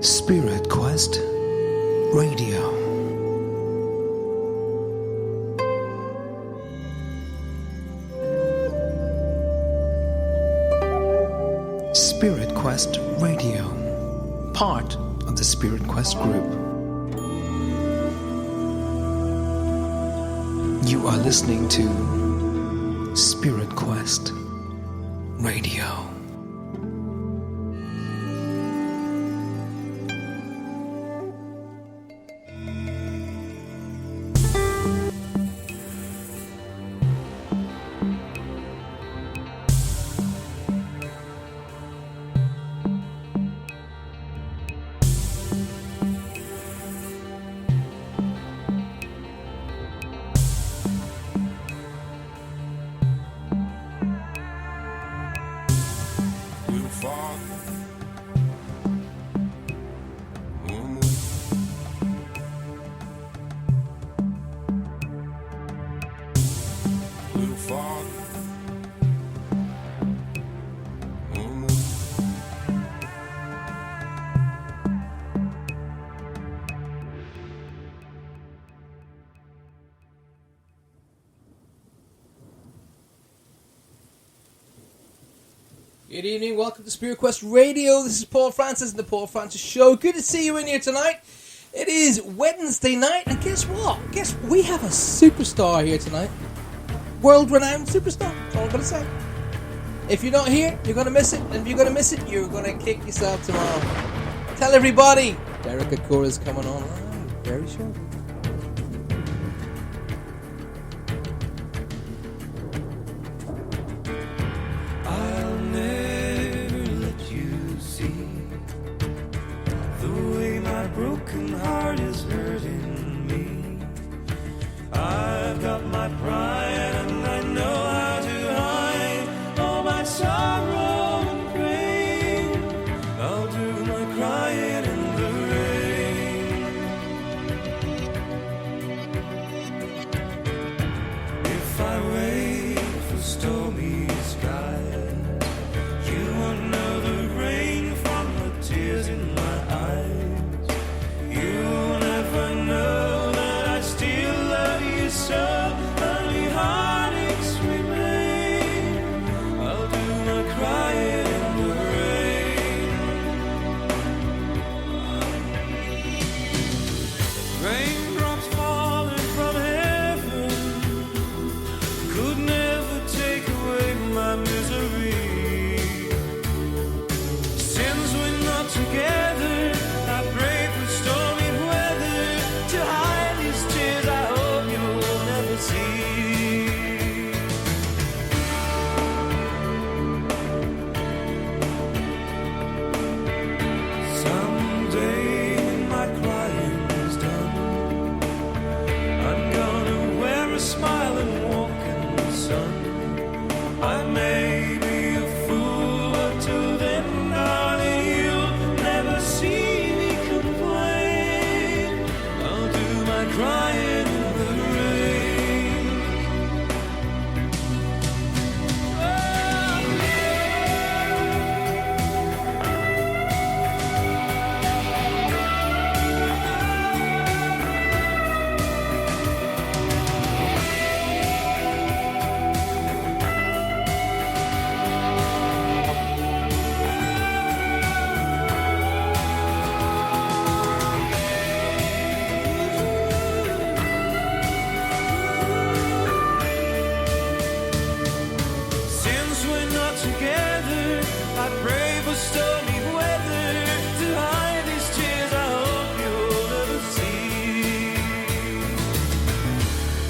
Spirit Quest Radio. Spirit Quest Radio, part of the Spirit Quest group. You are listening to Spirit Quest Radio. Good evening, welcome to Spirit Quest Radio. This is Paul Francis and the Paul Francis Show. Good to see you in here tonight. It is Wednesday night, and guess what? We have a superstar here tonight. World-renowned superstar, that's all I'm going to say. If you're not here, you're going to miss it, and if you're going to miss it, you're going to kick yourself tomorrow. Tell everybody, Derek Akura is coming on very shortly. Broken heart is hurting me. I've got my pride and I know how to hide all my sorrow and pain. I'll do my crying in the rain. If I wait for stormy skies, you won't know the rain from the tears in my eyes. So only heartaches remain. I'll do my crying in the rain. Raindrops falling from heaven could never take away my misery. Since we're not together, I pray for stormy weather to hide these tears. I hope you'll never see. Someday when my crying is done, I'm gonna wear a smile and walk in the sun. I may be a fool, but till then, darling, you'll never see me complain. I'll do my crying in the rain. Since we're not together, I pray for stormy weather to hide these tears. I hope you'll never see.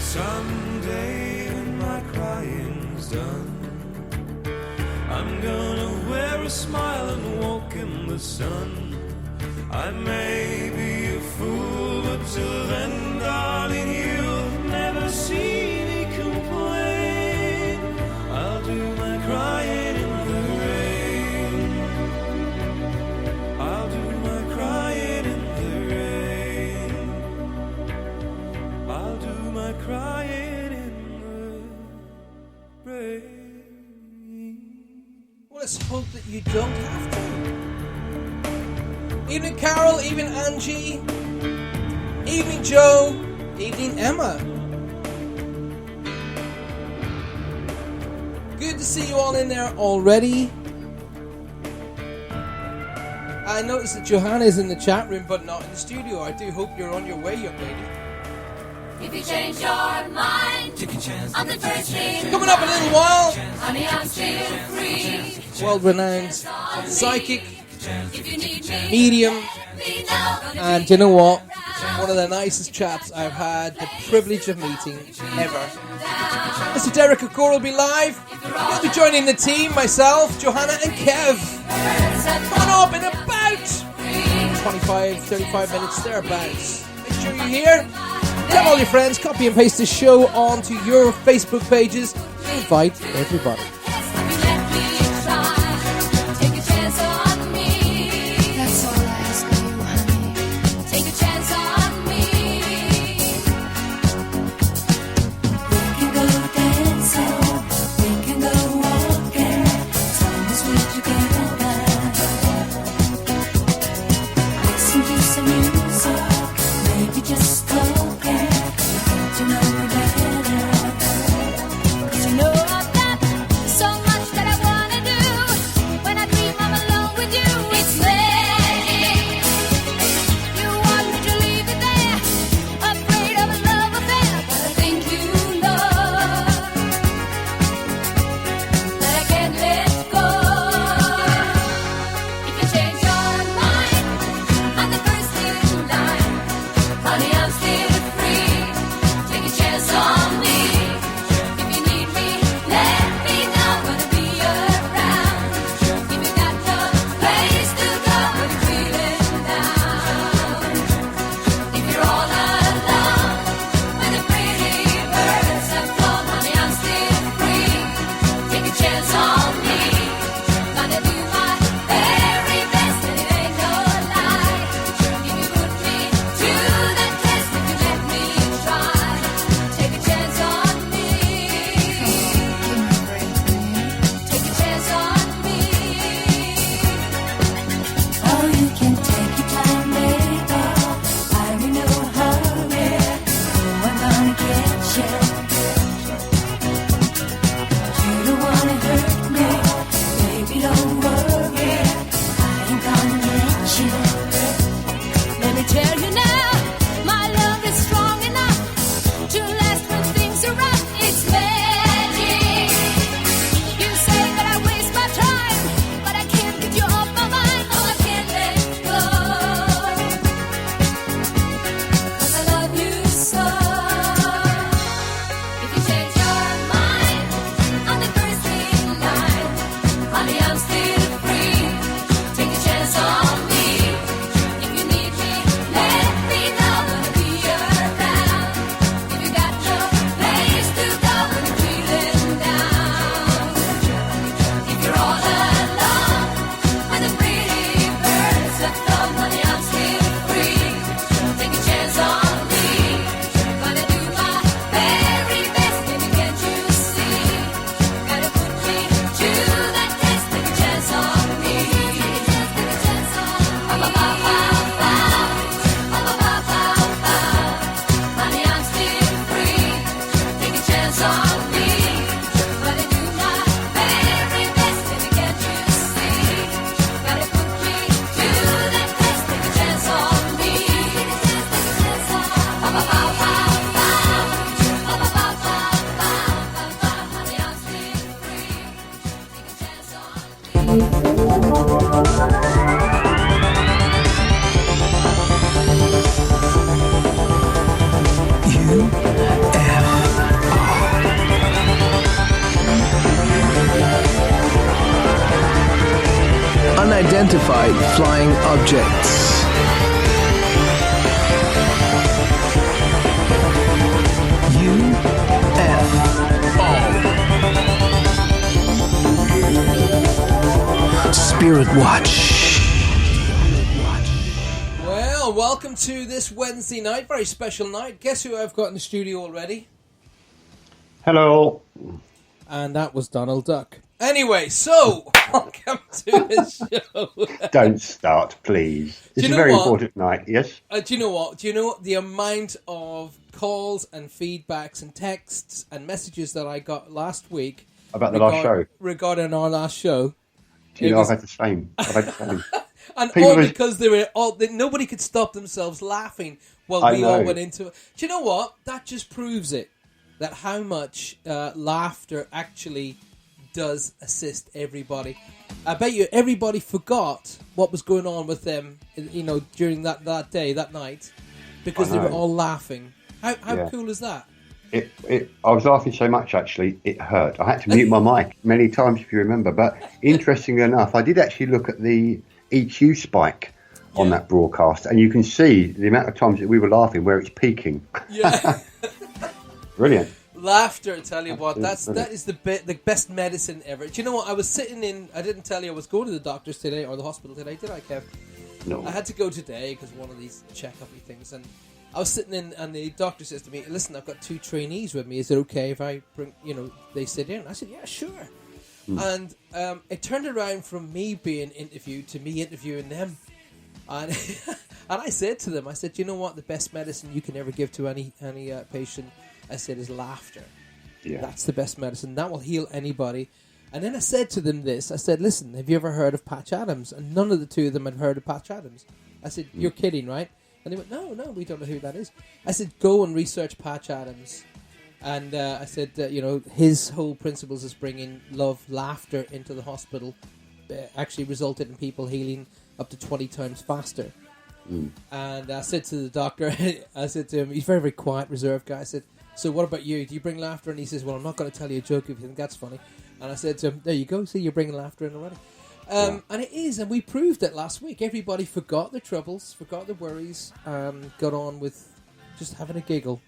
Someday when my crying's done, I'm gonna wear a smile and walk in the sun. I may be a fool, but till then, darling, you'll never see me complain. I'll do my crying in the rain. I'll do my crying in the rain. I'll do my crying in the rain. Well, let's hope that you don't have to. Evening, Carol. Evening, Angie. Evening, Joe. Evening, Emma. Good to see you all in there already. I noticed that Johanna is in the chat room, but not in the studio. I do hope you're on your way, young lady. If you change your mind, take a chance on the first thing. Coming up in a little while, Honey, I'm still free. world-renowned psychic, If you need me, medium, we know. and do you know what? One of the nicest chaps I've had the privilege of meeting ever. Mr. Derek Okor will be live. He'll be joining the team, myself, Johanna, and Kev. Coming up in about 25-35 minutes, thereabouts. Make sure you're here. Tell all your friends, copy and paste the show onto your Facebook pages. Invite everybody. Take a chance on me. That's all I ask of you, honey. Take a chance on me. We can go dancing, we can go walking, as long as we're together. Listen to some music, maybe just talking, get to know you better. 'Cause you know I've got so much that I wanna do. When I dream I'm alone with you, it's magic. You want me to leave it there, afraid of a love affair, but I think you know that I can't let go. If you change your mind on the first in line, honey, I'm still free. Take a chance on me. If you need me, let me know. Gonna be around. If you got no place to go when you're feeling down. If you're all alone when the pretty birds have flown, honey, I'm still free. Take a chance on me. Gonna do my very best, and it ain't no lie. If you put me to the test, if you let me try, take a chance on me. Take a chance on me. Oh, you can take your time, baby. I'm in no hurry. Oh, I'm gonna get you. You don't wanna hurt me, baby. Don't worry. I ain't gonna let you. Let me tell you now, my love is strong enough to last when things are rough. It's magic. You say that I waste my time, but I can't get you off my mind. Oh, I can't let go. 'Cause I love you so. If you change your mind on the first in line, honey, I'm still free. Take a chance on me. If you need me, let me know. Gonna be around. If you got no place to go when you're feeling down. If you're all alone when the pretty birds have flown, honey, I'm still free. Take a chance on me. Gonna do my very best, baby, can't you see? Gotta put me to the test. Take a chance on me. Take a chance on me. Honey, I'm still free. Take a chance on me. Gonna do my very best, baby, can't you see? Gotta put me to the test. Take a chance on me. Honey, I'm still free. Take a chance on me. Unidentified flying objects. UFO. Spirit Watch. Well, welcome to this Wednesday night, very special night. Guess who I've got in the studio already? Hello. And that was Donald Duck. Anyway, so welcome to the show. Don't start, please. It's you a know very what? important night. Yes. Do you know what? Do you know the amount of calls and feedbacks and texts and messages that I got last week About the last show. regarding our last show? Do you It know was- I've had the same. I've had the same. And People all are- because nobody could stop themselves laughing while I we all know. went into it. Do you know what? That just proves it. That how much laughter actually does assist everybody. I bet you everybody forgot what was going on with them, during that day, that night, because I they were know. all laughing. How Yeah. cool is that? I was laughing so much, actually, it hurt. I had to mute my mic many times, if you remember. But interestingly enough, I did actually look at the EQ spike on Yeah. that broadcast, and you can see the amount of times that we were laughing where it's peaking. Yeah. Brilliant. Laughter, I tell you what, that brilliant. is the best medicine ever. Do you know what? I was sitting I didn't tell you I was going to the doctors today, or the hospital today, did I, Kev? No. I had to go today because one of these check-up-y things, and I was sitting in, and the doctor says to me, listen, I've got 2 trainees with me, is it okay if I bring, they sit in? I said, yeah, sure. And it turned around from me being interviewed to me interviewing them. And and I said to them, I said, you know what, the best medicine you can ever give to any patient, I said, is laughter. Yeah. That's the best medicine. That will heal anybody. And then I said to them this. I said, listen, have you ever heard of Patch Adams? And none of the 2 of them had heard of Patch Adams. I said, you're kidding, right? And they went, no, we don't know who that is. I said, go and research Patch Adams. And I said, his whole principles is bringing love, laughter into the hospital. Actually resulted in people healing up to 20 times faster. And I said to the doctor, I said to him, he's a very, very quiet, reserved guy. I said, so what about you? Do you bring laughter? And he says, well, I'm not going to tell you a joke if you think that's funny. And I said to him, there you go. See, you're bringing laughter in already. And it is, and we proved it last week. Everybody forgot their troubles, forgot their worries, got on with just having a giggle.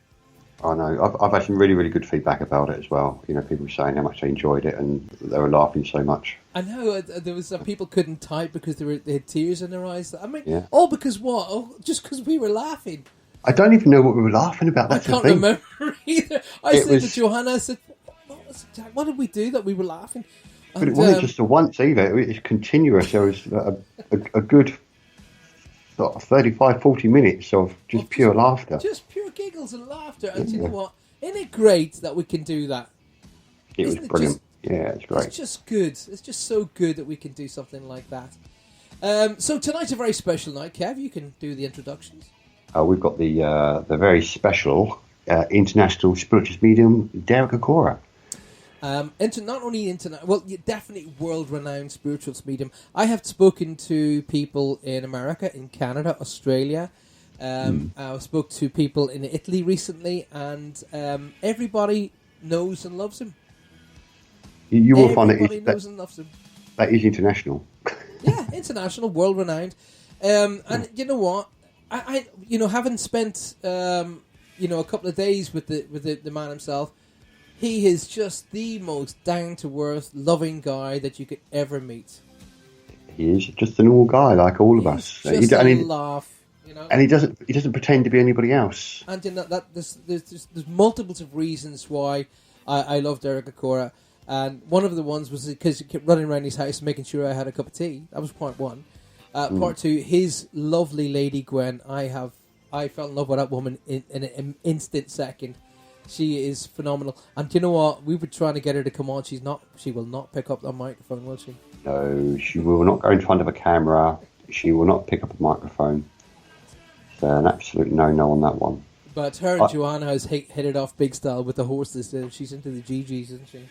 I know. I've had some really, really good feedback about it as well. People saying how much they enjoyed it and they were laughing so much. I know there was some people couldn't type because they had tears in their eyes. I mean, Yeah. all because what? Oh, just because we were laughing. I don't even know what we were laughing about. That's I can't the thing. remember either. I It said was- to Johanna, I said, what did we do that we were laughing? But it And, wasn't just a once either. It's continuous. There was a good sort of 35, 40 minutes of just pure laughter. just pure giggles and laughter. And you know what? Isn't it great that we can do that? It was isn't it brilliant. Yeah, it's great. It's just good. It's just so good that we can do something like that. So tonight's a very special night. Kev, you can do the introductions. We've got the very special international spiritualist medium, Derek Akora. Not only internet, well, definitely world-renowned spiritualist medium. I have spoken to people in America, in Canada, Australia. I spoke to people in Italy recently, and everybody knows and loves him. You will find Everybody that knows and loves him. that is international. Yeah, international, world-renowned. And you know what? I having spent a couple of days with the man himself, he is just the most down-to-earth, loving guy that you could ever meet. He is just a normal guy like all of us. He's just a laugh, and he doesn't pretend to be anybody else. And that there's multiples of reasons why I love Derek Akora. And one of the ones was because he kept running around his house making sure I had a cup of tea. That was part one. Part two, his lovely lady Gwen. I fell in love with that woman in an instant second. She is phenomenal. And you know what? We were trying to get her to come on. She will not pick up the microphone, will she? No, she will not go in front of a camera. She will not pick up a microphone. It's an absolute no-no on that one. But her and Joanna has hit it off big style with the horses. She's into the GGs, isn't she?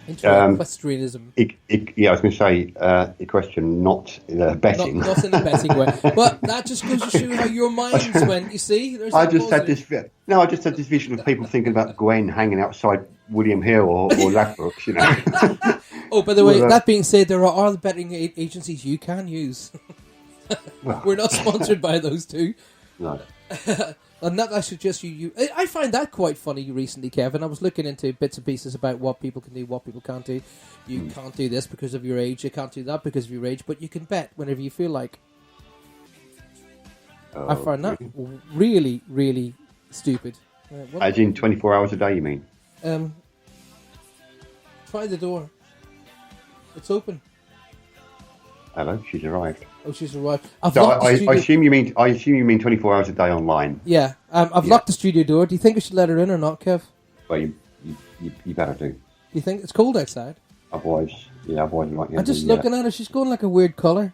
Into equestrianism. I was going to say equestrian, not betting. Not in a betting way. But that just goes to show how your minds went, you see? There's I the just had positive. this vision of people thinking about Gwen hanging outside William Hill or Ladbrokes, Oh, by the way, Well, that being said, there are other betting agencies you can use. We're not sponsored by those two. No. And that I suggest you. I find that quite funny recently, Kevin. I was looking into bits and pieces about what people can do, what people can't do. You can't do this because of your age. You can't do that because of your age. But you can bet whenever you feel like. I find that really, really stupid. As in 24 hours a day, you mean? Try the door. It's open. Hello, she's arrived. Oh, she's arrived. I've So locked the I studio. assume you mean 24 hours a day online. Yeah, I've Yeah. locked the studio door. Do you think I should let her in or not, Kev? Well, you better do. Do you think it's cold outside? Otherwise, you might get I'm just looking at her. She's going like a weird colour.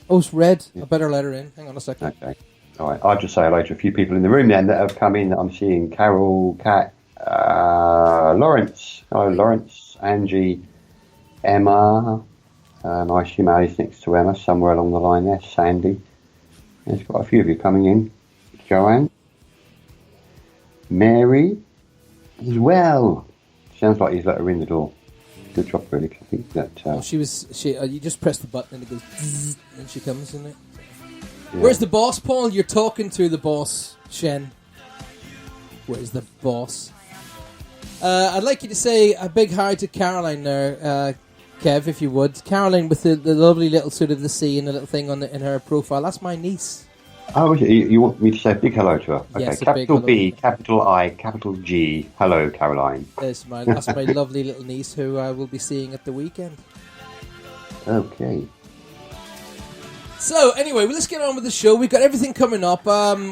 Oh, it's red. I better let her in. Hang on a second. Okay. All right. I'll just say hello to a few people in the room then that have come in. I'm seeing Carol, Kat, Lawrence. Hello, Lawrence. Angie, Emma. And I assume Ali's next to Emma, somewhere along the line there. Sandy. There's quite a few of you coming in. Joanne. Mary. As well. Sounds like he's let her in the door. Good job, really. 'Cause I think that. You just press the button and it goes zzz, and she comes in it. Where's the boss, Paul? You're talking to the boss, Shen. Where's the boss? I'd like you to say a big hi to Caroline there, Kev, if you would. Caroline with the lovely little suit of the sea and the little thing in her profile. That's my niece. Oh, you want me to say a big hello to her? Okay, Yes, a big capital hello. B, capital I, capital G. Hello, Caroline. That's my lovely little niece who I will be seeing at the weekend. Okay. So, anyway, let's get on with the show. We've got everything coming up.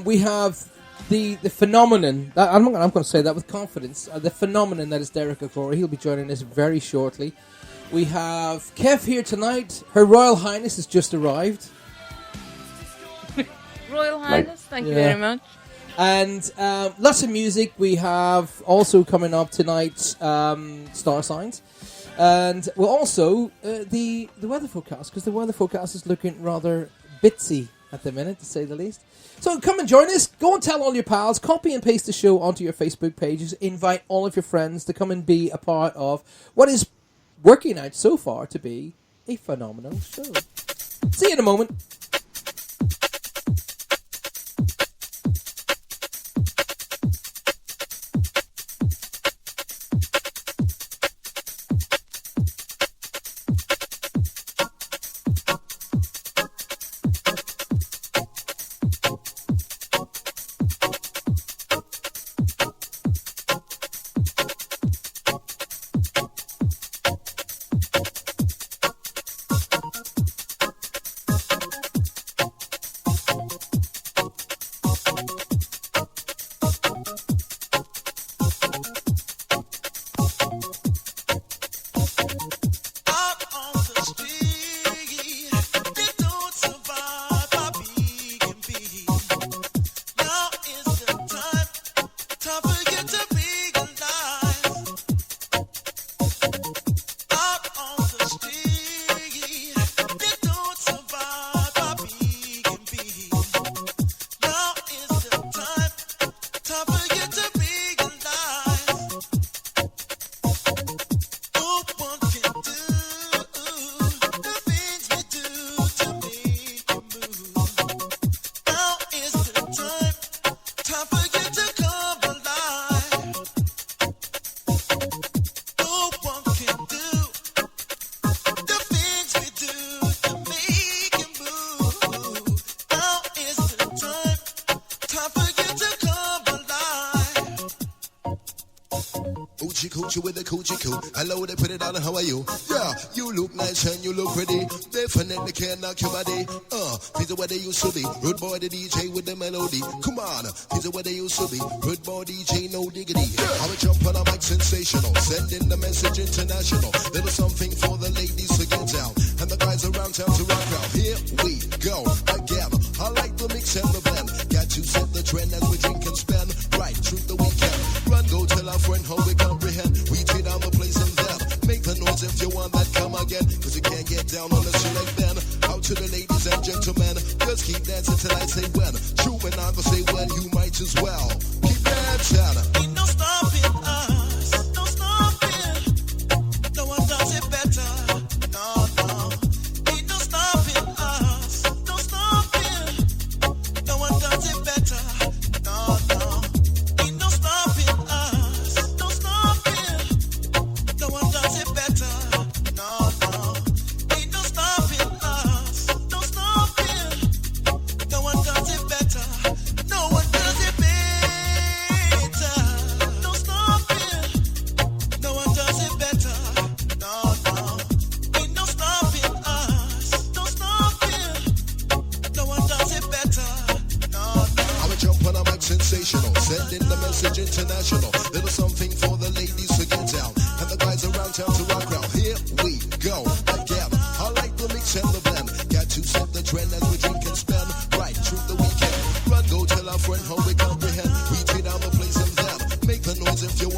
We have the phenomenon. I'm going to say that with confidence. The phenomenon that is Derek O'Crory. He'll be joining us very shortly. We have Kev here tonight. Her Royal Highness has just arrived. Royal Highness, thank you Yeah. very much. And lots of music. We have also coming up tonight Star Signs. And we'll also the weather forecast, because the weather forecast is looking rather bitsy at the minute, to say the least. So come and join us. Go and tell all your pals. Copy and paste the show onto your Facebook pages. Invite all of your friends to come and be a part of what is working out so far to be a phenomenal show. See you in a moment. Out on the street, they don't survive by being beat. Now is the time for you to realize. Out on the street, they don't survive by being beat. Now is the time for you to realize. No one can do the things we do to make you move. Now is the time for you to come alive. No one can do the things we do to make you move. Now is the time for you to come alive. Hoochie coochie with the coochie coo. Hello, they put it on, how are you? Yeah, you look nice and you look pretty. Definitely can knock your body. These are where they used to be. Rude boy, the DJ with the melody. Come on, these are where they used to be. Rude boy, DJ, no diggity. I will jump on a mic sensational. Sending the message international. Little something for the ladies to get down. And the guys around town to rock out. Here we go again. I like the mix and the blend. Got to set the trend as we drink and spend. Right through the weekend. Run, go tell our friend how we comprehend. We tear down the place and then make the noise if you want that, come again. Cause you can't get down unless you like Ben. Out to the ladies and gentlemen. Just keep dancing till I say when. True when I go say when, you might as well. Keep dancing. Ain't no stopping us, no stopping. No one does it better. No, no. Ain't no stopping us, no stopping. No one does it better. No, no. Ain't no stopping us, no stopping. No one does it better. No, no. Ain't no stopping.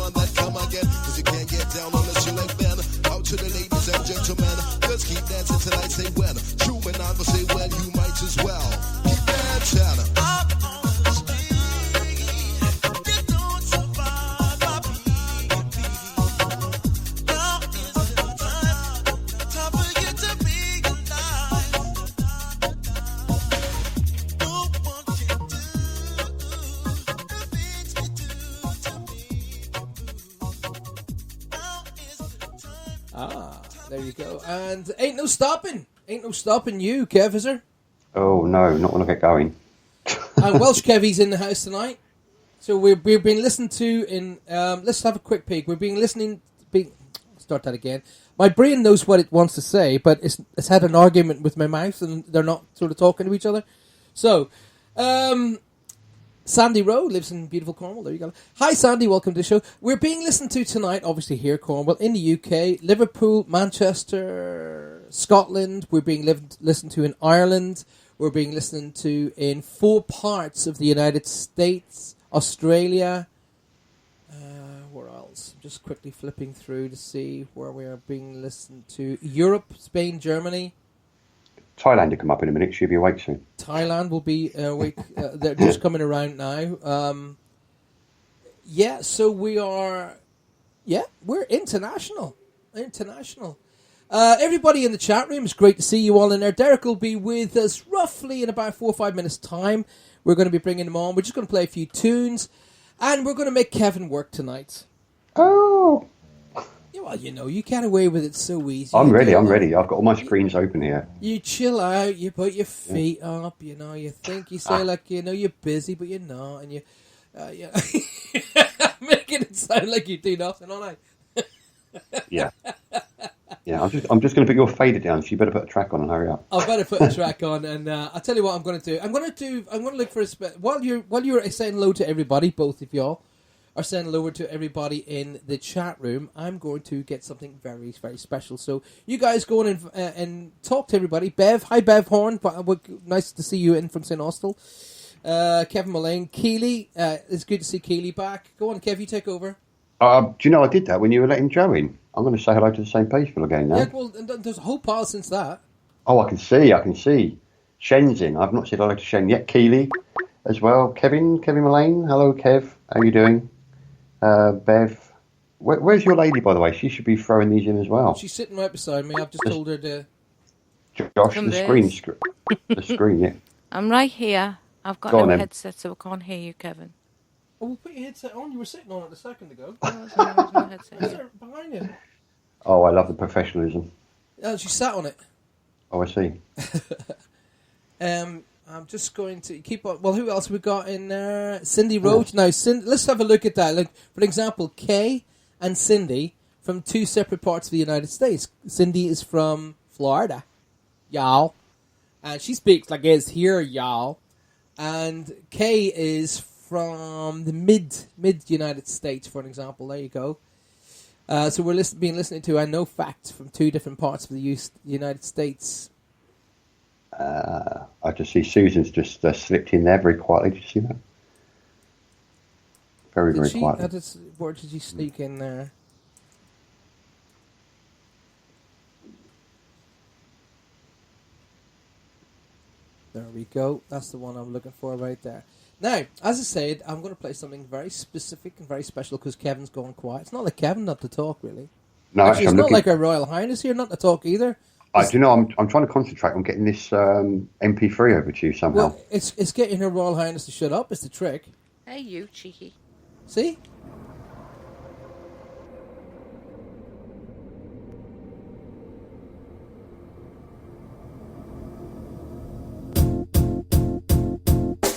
one that come again. Cause you can't get down unless you like Ben. Out to the ladies and gentlemen. Just keep dancing till I say when. True when I will say well, you might as well. Keep dancing. There you go. And ain't no stopping you, Kev, is there? Oh no, not when I get going. And Welsh Kevy's in the house tonight. So we've been listening to in. Let's have a quick peek. We're being listening. Start that again. My brain knows what it wants to say, but it's had an argument with my mouth, and they're not sort of talking to each other. So, Sandy Rowe lives in beautiful Cornwall. There you go. Hi, Sandy. Welcome to the show. We're being listened to tonight, obviously here, Cornwall, in the UK, Liverpool, Manchester, Scotland. We're being listened to in Ireland. We're being listened to in 4 parts of the United States, Australia. Where else? I'm just quickly flipping through to see where we are being listened to. Europe, Spain, Germany. Thailand will come up in a minute. She'll be awake soon. Thailand will be awake. They're just coming around now. So we are... Yeah, we're international. Everybody in the chat room, it's great to see you all in there. Derek will be with us roughly in about 4 or 5 minutes' time. We're going to be bringing him on. We're just going to play a few tunes. And we're going to make Kevin work tonight. Oh. Yeah, well, you get away with it so easy. I'm ready. I've got all my screens open here. You chill out, you put your feet up, you think, you say like, you're busy, but you're not. And you making it sound like you do nothing, aren't I? Yeah. Yeah, I'm just going to put your fader down, so you better put a track on and hurry up. I better put a track on, and I'll tell you what I'm going to do. I'm going to look for a while you're saying hello to everybody, both of y'all are saying hello to everybody in the chat room. I'm going to get something very, very special. So you guys go in and talk to everybody. Bev, hi Bev Horn, nice to see you in from St. Austell. Kevin Mullane, Keely, it's good to see Keely back. Go on, Kev, you take over. Do you know I did that when you were letting Joe in? I'm going to say hello to the same people again now. Yeah, well, and there's a whole pile since that. Oh, I can see. Shen's in. I've not said hello to Shen yet. Keely as well. Kevin Mullane. Hello, Kev. How are you doing? Bev. Where's your lady, by the way? She should be throwing these in as well. She's sitting right beside me. I've just told her to... Josh, the screen, yeah. I'm right here. I've got no headset, so I can't hear you, Kevin. Oh, we'll put your headset on. You were sitting on it a second ago. There's no headset. Is there behind you? Oh, I love the professionalism. Oh, she sat on it. Oh, I see. I'm just going to keep on. Well, who else we got in there? Cindy Roach. Now, let's have a look at that. Like, for example, Kay and Cindy from 2 separate parts of the United States. Cindy is from Florida, y'all. And she speaks like it's here, y'all. And Kay is from the mid United States, for an example. There you go. So we're listening to I Know Facts from 2 different parts of the United States. I just see Susan's just slipped in there very quietly. Did you see that? Very quietly. Where did you sneak in there? There we go. That's the one I'm looking for right there. Now, as I said, I'm going to play something very specific and very special because Kevin's gone quiet. It's not like Kevin not to talk, really. No, actually, it's not like our Royal Highness here not to talk either. Do you know, I'm trying to concentrate on getting this MP3 over to you somehow. Well, it's getting her Royal Highness to shut up is the trick. Hey, you cheeky. See?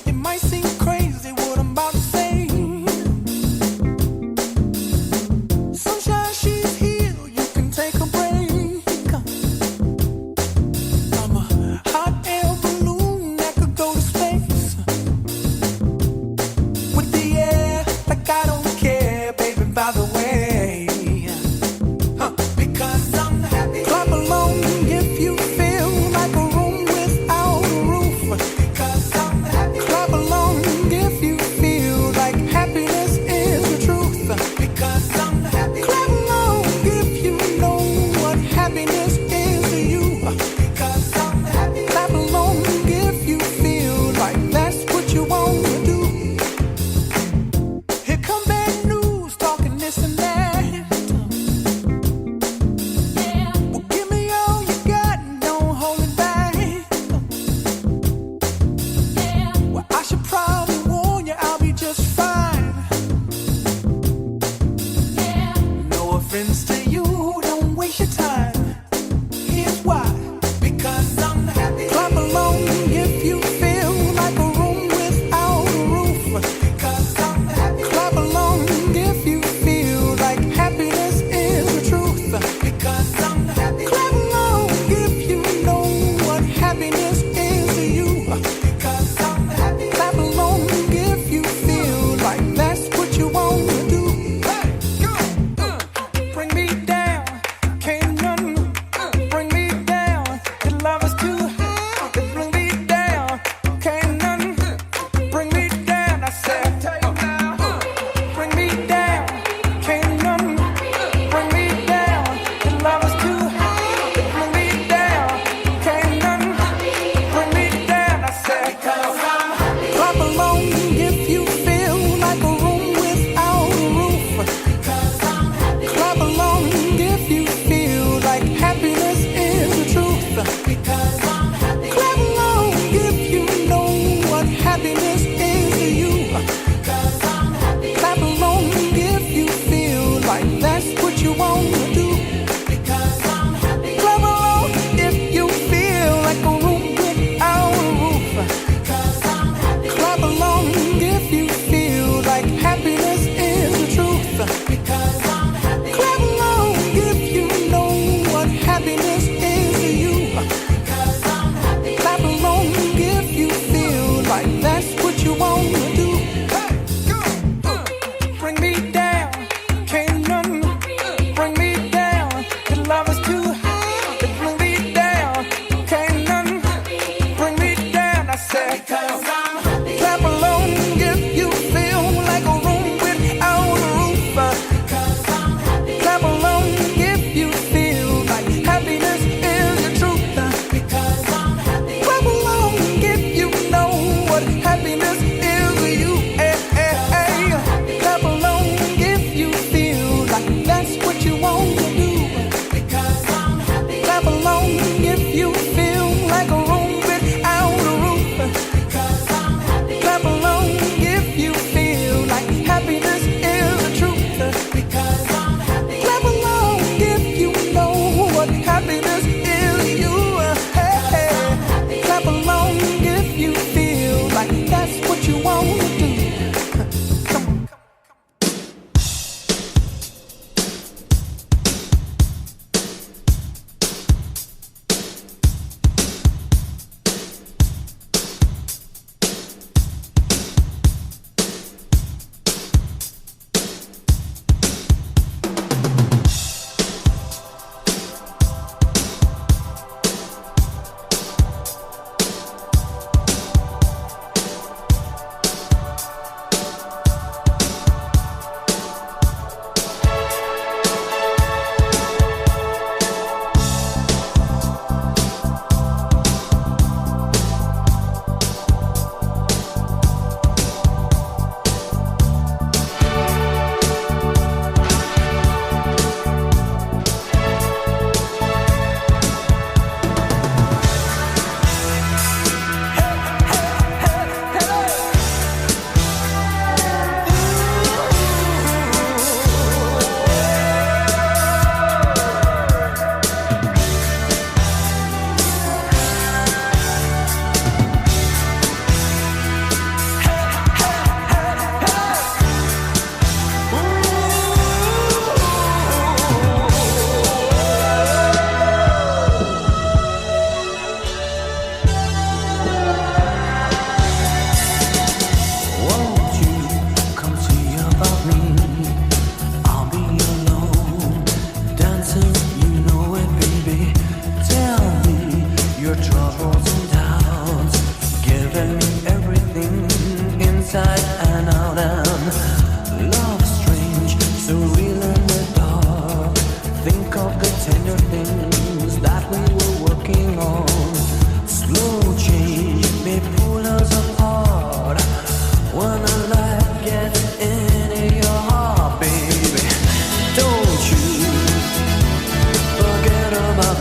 It might seem crazy what I'm about to say. Sunshine, she's here. You can take a break. I'm a hot air balloon that could go to space. With the air, like I don't care, baby, by the way. Because I'm happy. Clap along if you feel like a room without a roof. Because I'm happy. Clap along if you feel like happiness is the truth. Because Bring me down, can't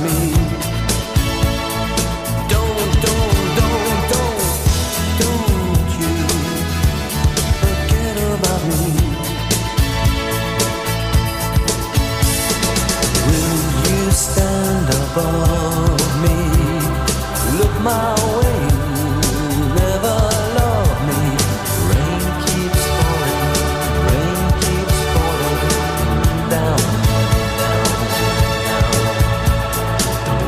me. Don't you forget about me. Will you stand above me? Look my way, never love me. Rain keeps falling down, down.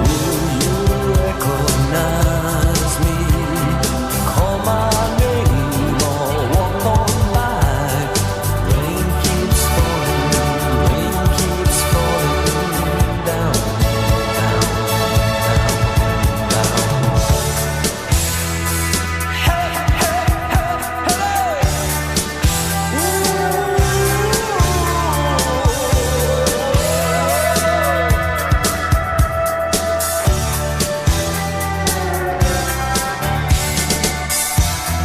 Will you recognize me? Call my name or walk on by. Rain keeps falling down, down.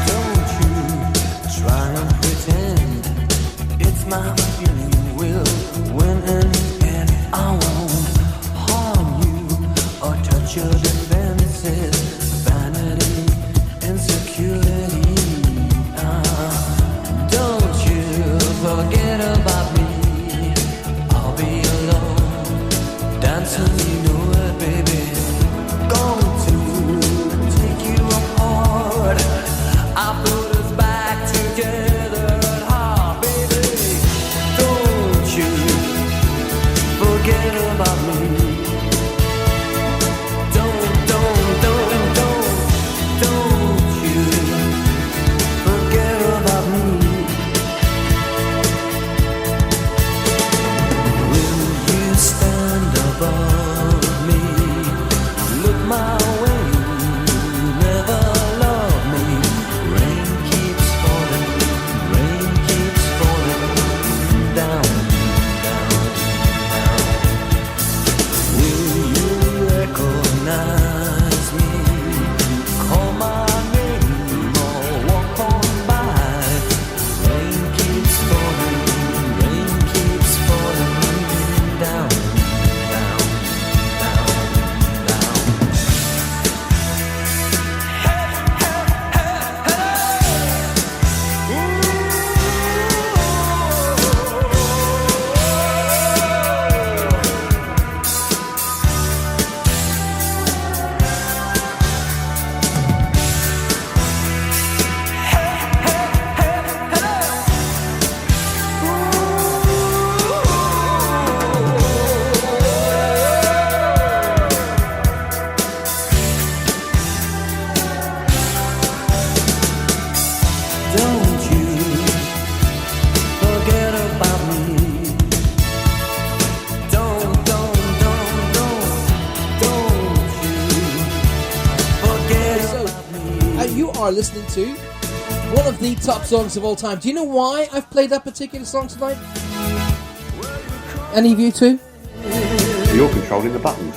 Don't you try and pretend it's my feeling will win in the end. I won't harm you or touch your defenses. Vanity, insecurity. Don't you forget about me. I'll be alone, dancing, you know it, baby. Going to take you apart. I put us back together at heart, baby. Don't you forget about me. Don't you forget about me. Will you stand above me? Look my way, never love me. Rain keeps falling down, down. Will you recognize me? Call my name or walk on by. Rain keeps falling down, down. Don't you forget about me. Don't you forget about me. You are listening to one of the top songs of all time. Do you know why I've played that particular song tonight? Any of you two? You're controlling the buttons.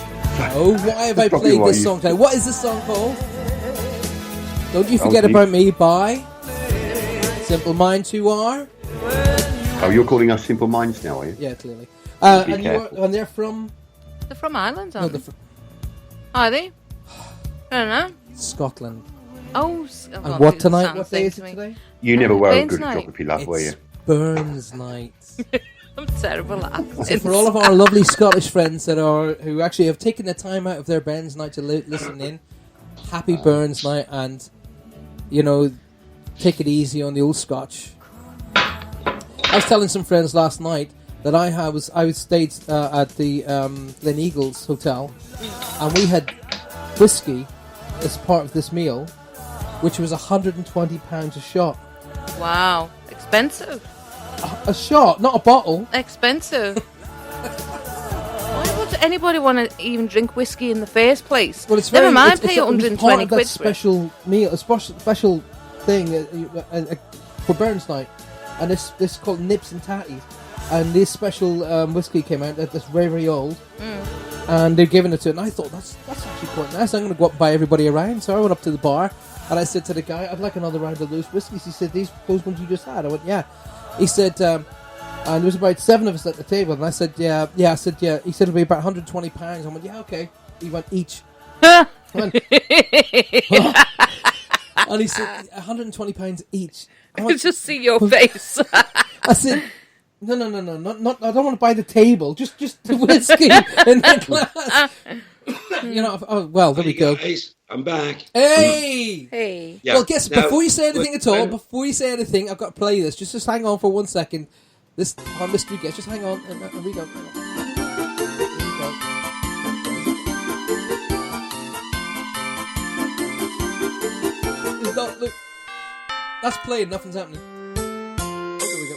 Oh, why have I That's probably played why this you- song tonight? What is this song called? Don't You Oh, Forget you- About Me by Simple Minds Who Are? Oh, you're calling us Simple Minds now, are you? Yeah, clearly. Be And they're from They're from Ireland, no, aren't they're they? from Are they? I don't know. Scotland. Oh, And what tonight? What day is it today? You never were a Burns good night. geography lad, were you? It's Burns Night. I'm terrible at So accents. for all of our lovely Scottish friends who actually have taken the time out of their Burns Night to listen in, happy Burns Night, and take it easy on the old Scotch. I was telling some friends last night that I stayed at the Glen Eagles Hotel, and we had whiskey as part of this meal, which was £120 a shot. Wow, expensive. A shot, not a bottle. Expensive. Why would anybody want to even drink whiskey in the first place? Well, it's Never mind, it's pay it was 120 part of that quid for it. special meal, a special thing for Burns Night, and this is called Nips and Tatties, and this special whiskey came out that's very, very old, and they're giving it to it, and I thought that's actually quite nice. I'm going to go up and buy everybody around, so I went up to the bar, and I said to the guy, I'd like another round of those whiskeys. He said, those ones you just had? I went, yeah. He said, and there was about 7 of us at the table, and I said, yeah. I said, yeah. He said it'll be about £120. I went, yeah, okay. He went each. And he said £120 each. I could just see your face. I said, no, not. I don't want to buy the table. Just the whiskey in the glass. Well, there we go. Guys, I'm back. Hey. Hey. Yeah. Well, guess Now, before you say anything at all, when- before you say anything, I've got to play this. Just hang on for 1 second. This our mystery guest. Just hang on, and we go. Here we go. Look, that's playing. Nothing's happening. There we go.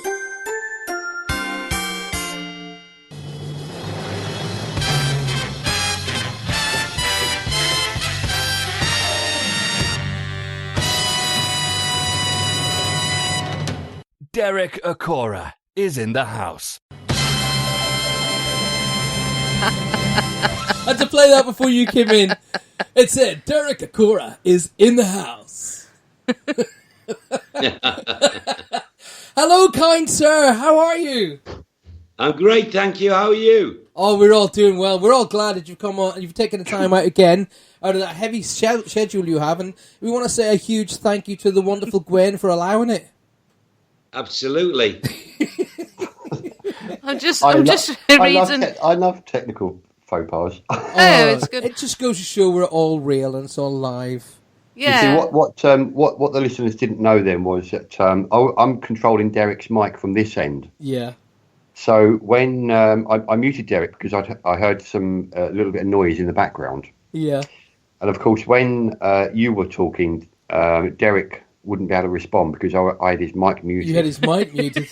Derek Akora is in the house. I had to play that before you came in. It said, Derek Akora is in the house. Hello, kind sir. How are you? I'm great, thank you. How are you? Oh, we're all doing well. We're all glad that you've come on and you've taken the time out again out of that heavy schedule you have. And we want to say a huge thank you to the wonderful Gwen for allowing it. Absolutely. I'm just I reading. love technical faux pas. Oh, it's good. It just goes to show we're all real and it's all live. Yeah. You see, what the listeners didn't know then was that I'm controlling Derek's mic from this end. Yeah. So when I muted Derek because I heard some little bit of noise in the background, Yeah. and of course when you were talking, Derek wouldn't be able to respond because I had his mic muted. You had his mic muted.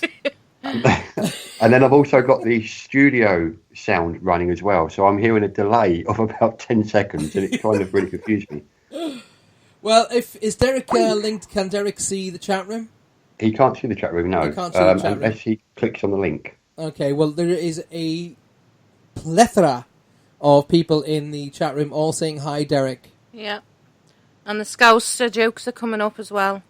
And then I've also got the studio sound running as well, so I'm hearing a delay of about 10 seconds, and it kind of really confused me. Well, is Derek linked? Can Derek see the chat room? He can't see the chat room, no. He can't see the chat room. Unless he clicks on the link. Okay, well, there is a plethora of people in the chat room all saying hi, Derek. Yeah. And the Scouser jokes are coming up as well.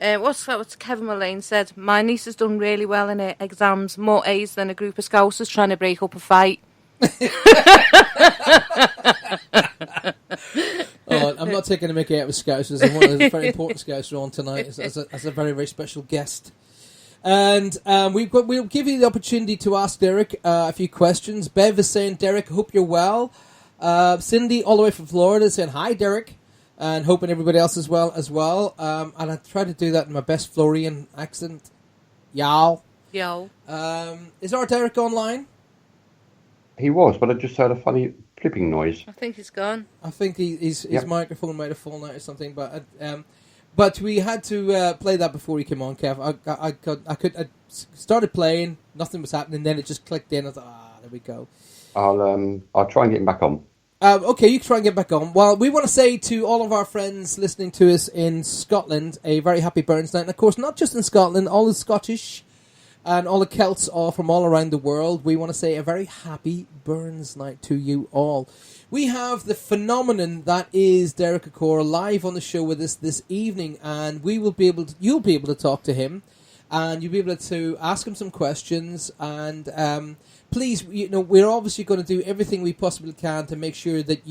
What's Kevin Mullane said? My niece has done really well in her exams, more A's than a group of Scousers trying to break up a fight. Oh, I'm not taking a mickey out with Scousers. I'm one of the very important Scousers on tonight as a very, very special guest. And we'll give you the opportunity to ask Derek a few questions. Bev is saying, Derek, hope you're well. Cindy, all the way from Florida, is saying, hi, Derek. And hoping everybody else is well as well. And I try to do that in my best Florian accent. Y'all. Yo. Is our Derek online? He was, but I just heard a funny flipping noise. I think he's gone. I think his microphone might have fallen out or something, but we had to play that before he came on, Kev. I started playing, nothing was happening, then it just clicked in. I thought, there we go. I'll try and get him back on. Okay, you can try and get back on. Well, we want to say to all of our friends listening to us in Scotland, a very happy Burns Night. And of course, not just in Scotland, all the Scottish and all the Celts are from all around the world. We want to say a very happy Burns Night to you all. We have the phenomenon that is Derek Akora live on the show with us this evening, and you'll be able to talk to him, and you'll be able to ask him some questions, and please, we're obviously going to do everything we possibly can to make sure that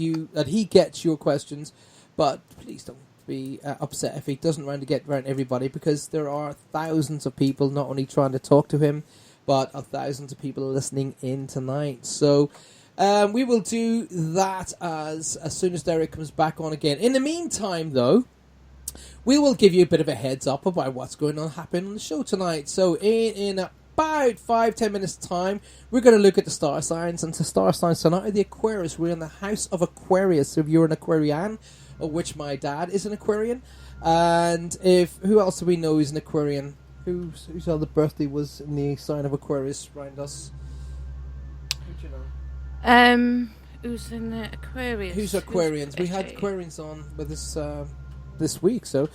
he gets your questions, but please don't be upset if he doesn't round to get around everybody, because there are thousands of people not only trying to talk to him, but thousands of people listening in tonight. So we will do that as soon as Derek comes back on again. In the meantime, though, we will give you a bit of a heads up about what's going to happen on the show tonight. So in about 5-10 minutes time, we're going to look at the star signs, and the star signs tonight are the Aquarius. We're in the house of Aquarius. So if you're an Aquarian, of which my dad is an Aquarian, and who else do we know is an Aquarian? Whose other birthday was in the sign of Aquarius around us? Who do you know? Who's in the Aquarius? Who's Aquarians? We had Aquarians on with us this week, so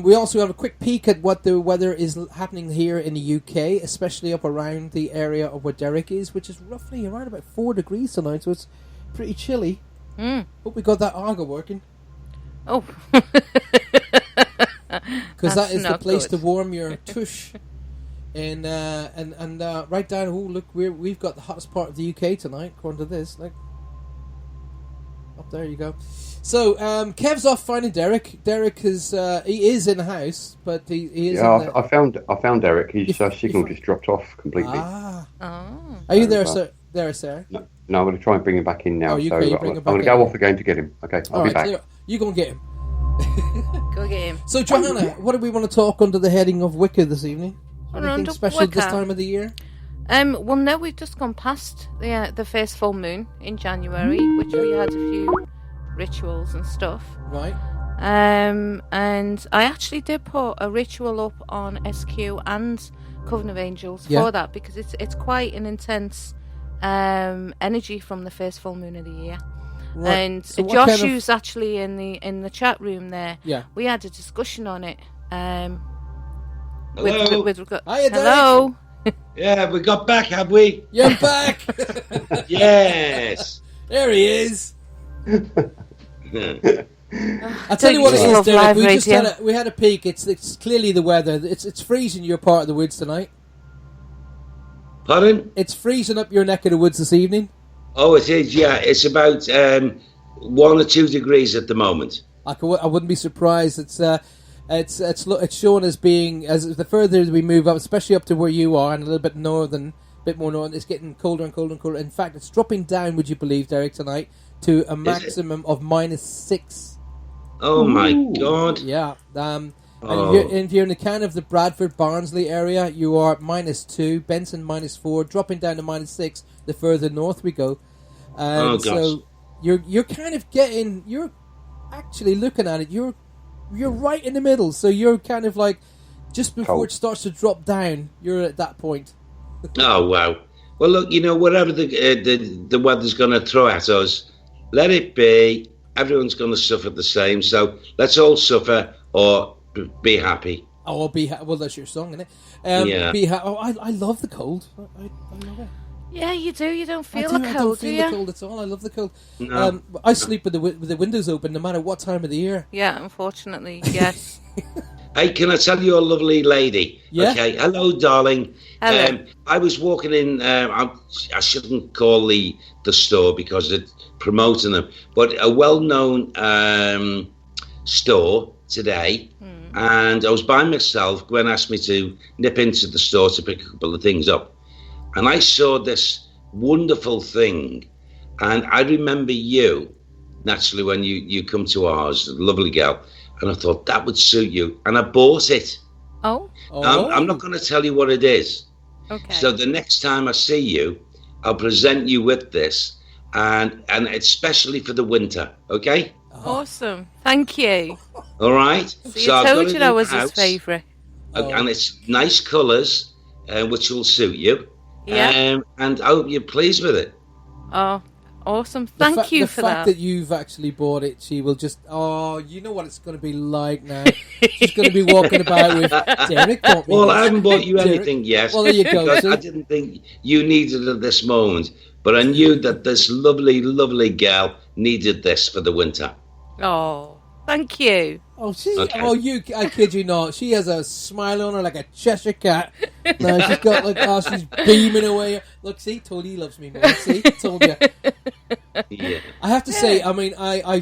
we also have a quick peek at what the weather is happening here in the UK, especially up around the area of where Derek is, which is roughly around about 4 degrees tonight, so it's pretty chilly. Hope we got that Arga working. Oh. Because that is the place good. to warm your tush. And right down, oh look, we've got the hottest part of the UK tonight, according to this. Like, Up there you go. So, Kev's off finding Derek. Derek is he is in the house, but he is. Yeah, in the... I found Derek. His signal just dropped off completely. Ah. Oh. Are you there, sir? There, sir. No, I'm going to try and bring him back in now. Oh, you so can bring I'm him back going to in. go off again to get him. Okay, I'll All be right, back. so you go and get him. Go get him. So, Johanna, what do we want to talk under the heading of Wicca this evening? Anything Under special this Wicca? time of the year? Well, no, we've just gone past the first full moon in January, which we had a few rituals and stuff. Right. And I actually did put a ritual up on SQ and Coven of Angels Yeah. for that, because it's quite an intense energy from the first full moon of the year. Right. And So what Josh, kind of- who's actually in the chat room there, Yeah. we had a discussion on it. Hello? With regard. Hiya, Derek. Hello. Yeah, we got back, have we? You're back. Yes. There he is. I'll tell Don't you what you it just is, love Derek. live We just radio? had a peek. It's clearly the weather. It's freezing your part of the woods tonight. Pardon? It's freezing up your neck of the woods this evening. Oh, it is, yeah. It's about 1 or 2 degrees at the moment. I wouldn't be surprised. It's shown as being, as the further we move up, especially up to where you are and a little bit bit more northern, it's getting colder and colder and colder. In fact, it's dropping down. Would you believe, Derek, tonight to a maximum of -6. Oh, my God. Yeah. Oh. And if you're in the kind of the Bradford Barnsley area, you are at -2. Benson -4, dropping down to -6 the further north we go. Oh, gosh. So you're kind of getting, you're actually looking at it. You're right in the middle. So you're kind of like just before Cold. it starts to drop down. You're at that point. Oh, wow. Well, look, whatever the weather's going to throw at us, let it be. Everyone's going to suffer the same. So let's all suffer or be happy. Oh, well, that's your song, isn't it? Yeah. I love the cold. I love it. Yeah, you do. You don't feel I the don't cold, do feel you? the cold at all. I love the cold. No. I sleep with the windows open no matter what time of the year. Yeah, unfortunately, yes. Hey, can I tell you a lovely lady? Yeah. Okay. Hello, darling. Hello. I was walking in. I shouldn't call the store because it's promoting them, but a well-known store today. And I was by myself. Gwen asked me to nip into the store to pick a couple of things up, and I saw this wonderful thing. And I remember you, naturally, when you come to ours, lovely girl. And I thought that would suit you, and I bought it. Oh, I'm not going to tell you what it is. okay. So the next time I see you, I'll present you with this, and it's specially for the winter. Okay? Awesome. Thank you. All right. So I've you got told it you in that the was his house, favourite. and it's nice colours, which will suit you. Yeah. And I hope you're pleased with it. Oh, awesome. Thank you for the fact that. that you've actually bought it, she will just, you know what it's going to be like now. She's going to be walking about with Derek. Bought me Well, this. I haven't bought you Derek- anything yet. Well, there you go. because see? I didn't think you needed it at this moment, but I knew that this lovely, lovely girl needed this for the winter. Oh, thank you. Oh, she! Okay. Oh, I kid you not. She has a smile on her like a Cheshire cat. No, she's got like, she's beaming away. Look, see, told you he loves me, man. See, told you. Yeah. I have to say, I mean, I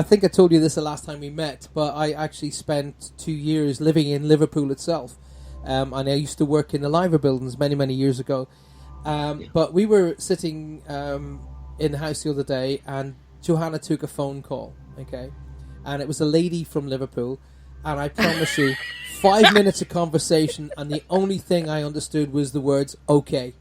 think I told you this the last time we met, but I actually spent 2 years living in Liverpool itself, and I used to work in the Liver buildings many years ago. But we were sitting in the house the other day, and Johanna took a phone call. Okay. And it was a lady from Liverpool, and I promise you, 5 minutes of conversation, and the only thing I understood was the words "okay."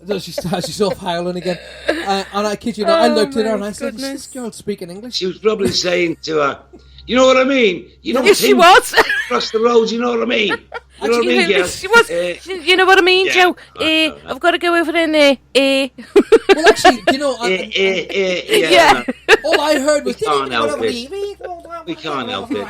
So she starts off howling again, and I kid you not, I looked at her and I said, "Is this girl speaking English?" She was probably saying to her, "You know what I mean? You know, Yes, she things was. across the road. You know what I mean? You know what I mean, girl? She was. You know what I mean, yeah. Joe? I've got to go over in there. Well, actually, you know, Yeah. all I heard was, We can't help it. We can't help it.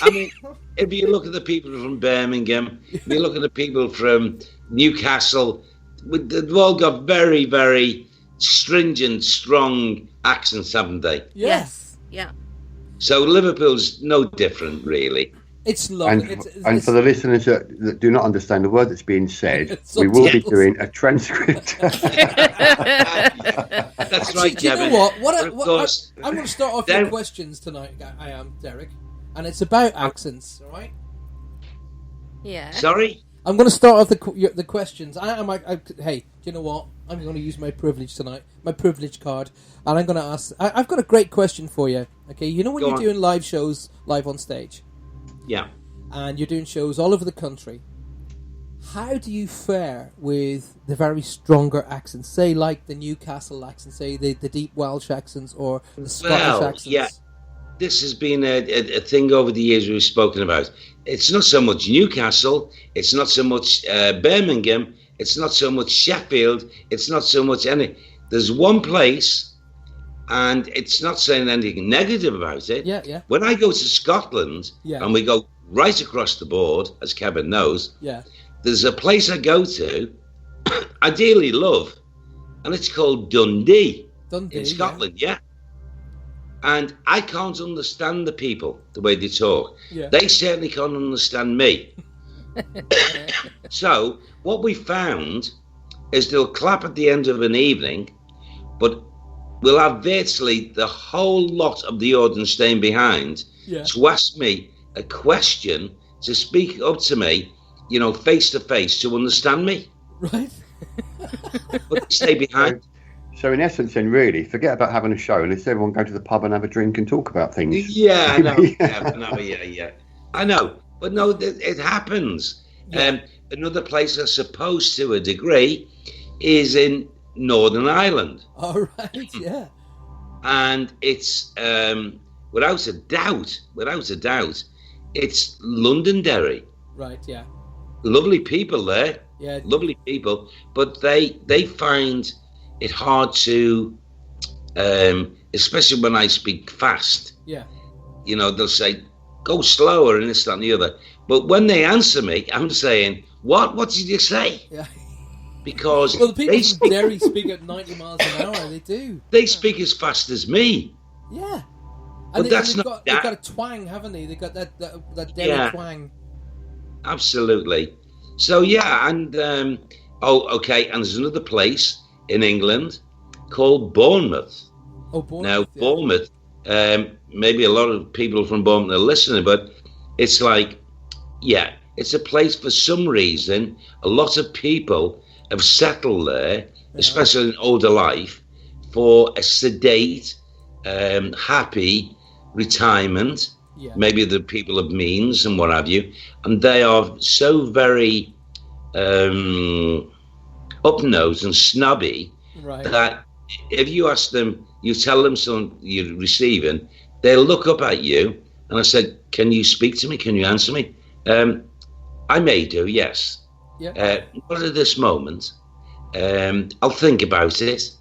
I mean, if you look at the people from Birmingham, if you look at the people from Newcastle, they've all got very, very stringent, strong accents, haven't they? Yeah. Yes. Yeah. So Liverpool's no different, really. It's lovely. And for the listeners that do not understand the word that's being said, It's we will be subtitles. doing a transcript. That's right, Do you Kevin. know what? But of course, I'm going to start off then- with questions tonight. I am Derek, and it's about accents. All right. Yeah. Sorry? I'm going to start off the questions. Hey, do you know what? I'm going to use my privilege tonight, my privilege card, and I'm going to ask. I've got a great question for you. Okay, you know when Go you're on. doing live shows live on stage, Yeah. and you're doing shows all over the country. How do you fare with the very stronger accents? Say like the Newcastle accent, say the deep Welsh accents, or the Scottish Well, accents. yeah. This has been a thing over the years we've spoken about. It's not so much Newcastle. It's not so much Birmingham. It's not so much Sheffield. It's not so much any. There's one place, and it's not saying anything negative about it. Yeah, yeah. When I go to Scotland, Yeah. and we go right across the board, as Kevin knows, Yeah. there's a place I go to, I dearly love, and it's called Dundee. Dundee, In Scotland, yeah. And I can't understand the people, the way they talk. Yeah. They certainly can't understand me. So, what we found is they'll clap at the end of an evening, but we'll have virtually the whole lot of the audience staying behind Yeah. to ask me a question, to speak up to me, you know, face to face, to understand me. Right. But they stay behind. So in essence, then, really, forget about having a show and let's everyone go to the pub and have a drink and talk about things. Yeah, I know. Yeah. I know, but no, it happens. Another place, I suppose, to a degree, is in Northern Ireland, All right. Yeah. and it's without a doubt, it's Londonderry. Right. Yeah. Lovely people there, Yeah. lovely people, but they find it hard to, especially when I speak fast. Yeah. You know, they'll say, go slower and this, that and the other. But when they answer me, I'm saying, what did you say? Yeah. Because Well, the people they from speak, Derry speak at 90 miles an hour. They do. they speak as fast as me. Yeah. But that's they've not- got a twang, haven't they? They've got that Derry Yeah. twang. Absolutely. So, yeah, and, okay, and there's another place in England called Bournemouth. Oh, Bournemouth. Now, yeah. Bournemouth, maybe a lot of people from Bournemouth are listening, but it's like, yeah, it's a place for some reason. A lot of people have settled there, especially in older life, for a sedate, happy retirement. Yeah. Maybe the people of means and what have you. And they are so very up-nosed and snobby Right. that if you ask them, you tell them something you're receiving, they'll look up at you. And I said, can you speak to me? Can you answer me? I may do, yes. Yeah. Not at this moment. I'll think about it.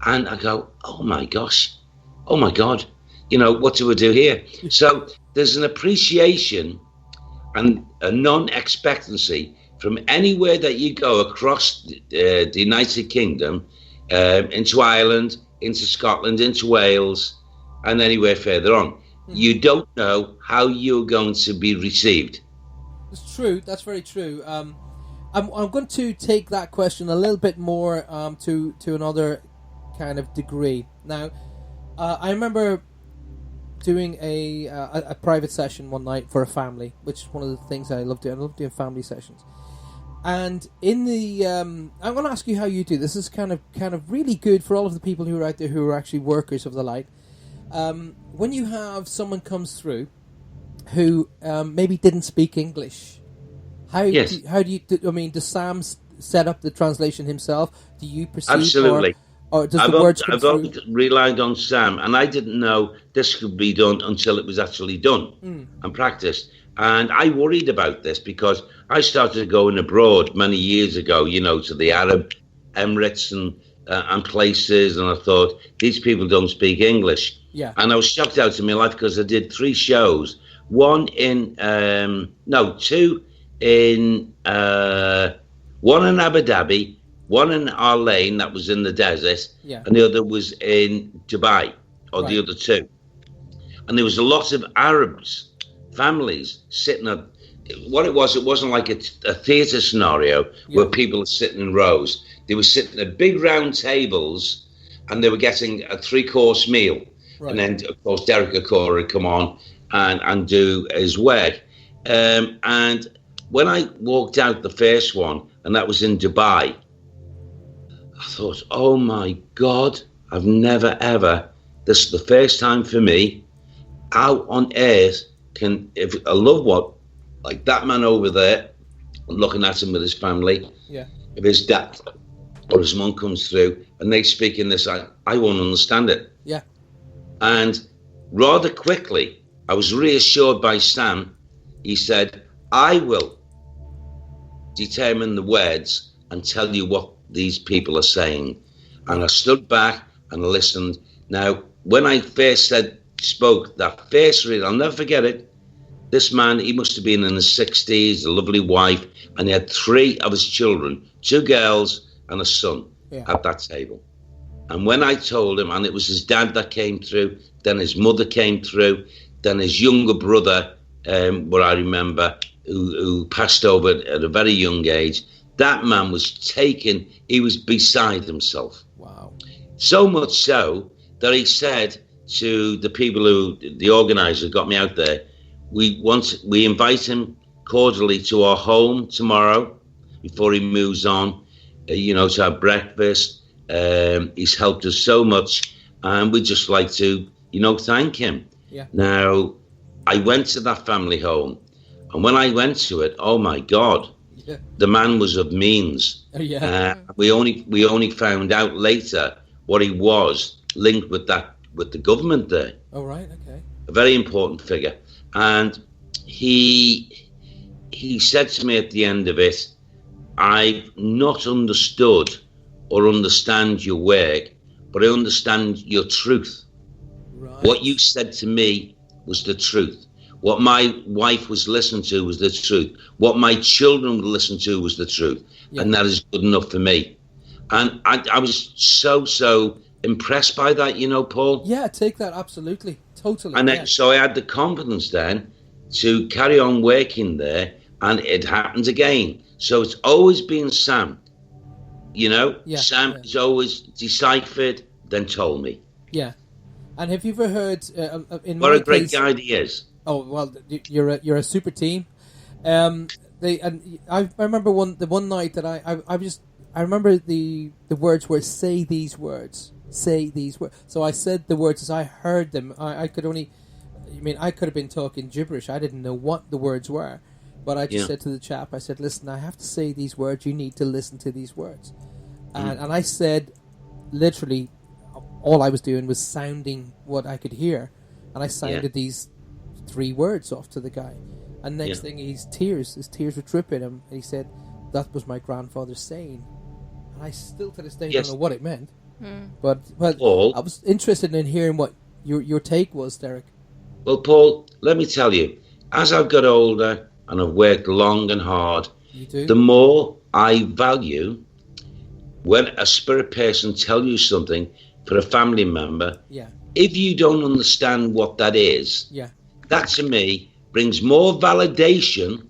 And I go, oh my gosh, oh my God, you know, what do I do here? So there's an appreciation and a non-expectancy from anywhere that you go across the United Kingdom, into Ireland, into Scotland, into Wales, and anywhere further on. You don't know how you're going to be received. It's true. That's very true. I'm going to take that question a little bit more to another kind of degree. Now, I remember doing a private session one night for a family, which is one of the things I love doing. I love doing family sessions. And in the, I'm going to ask you how you do this. This is kind of really good for all of the people who are out there who are actually workers of the like. When you have someone comes through who maybe didn't speak English, Yes. does Sam set up the translation himself? Do you proceed? Absolutely. Or does the words come I've through? always relied on Sam, and I didn't know this could be done until it was actually done and practiced. And I worried about this because I started going abroad many years ago, you know, to the Arab Emirates and places, and I thought, these people don't speak English. Yeah. And I was shocked out of my life because I did 3 shows. One in, two in, one in Abu Dhabi, one in Al Ain, that was in the desert, Yeah. and the other was in Dubai, or the Right. other 2. And there was a lot of Arabs families sitting at what it wasn't like a theatre scenario where people are sitting in rows. They were sitting at big round tables and they were getting a 3-course meal. Right. And then, of course, Derek Acorah would come on and do his work. And when I walked out the first one, and that was in Dubai, I thought, oh my God, I've never ever, this is the first time for me, how on earth can, if a loved one, like that man over there, looking at him with his family, if his dad or his mum comes through and they speak in this, I won't understand it. Yeah. And rather quickly, I was reassured by Sam. He said, I will determine the words and tell you what these people are saying. And I stood back and listened. Now, when I first spoke that first read, I'll never forget it. This man, he must have been in his 60s, a lovely wife, and he had 3 of his children, 2 girls and a son at that table. And when I told him, and it was his dad that came through, then his mother came through, then his younger brother, what I remember, who passed over at a very young age, that man was taken, he was beside himself. Wow. So much so that he said to the people the organizer got me out there, we invite him cordially to our home tomorrow before he moves on, to have breakfast. He's helped us so much, and we'd just like to, thank him. Yeah. Now, I went to that family home, and when I went to it, oh my God, the man was of means. Oh, yeah. We only found out later what he was linked with the government there. Oh, right, okay. A very important figure. And he said to me at the end of it, I've not understood or understand your work, but I understand your truth. Right. What you said to me was the truth. What my wife was listening to was the truth. What my children would listen to was the truth. Yeah. And that is good enough for me. And I was so impressed by that, Paul. Yeah, take that, absolutely. Totally. And then, so I had the confidence then to carry on working there, and it happened again. So it's always been Sam. Sam has always deciphered, then told me. Yeah. And have you ever heard what a great guy he is? Oh well, you're a super team. I remember the one night that I remember the words were say these words. So I said the words as I heard them. I could have been talking gibberish. I didn't know what the words were, but I just said to the chap, I said, listen, I have to say these words. You need to listen to these words. And I said, literally, all I was doing was sounding what I could hear. And I sounded these 3 words off to the guy. And next thing, his tears were dripping him. And he said, that was my grandfather's saying. And I still to this day don't know what it meant. But Paul, I was interested in hearing what your take was, Derek. Well, Paul, let me tell you, as I've got older and I've worked long and hard, the more I value when a spirit person tells you something for a family member. If you don't understand what that is, that to me brings more validation,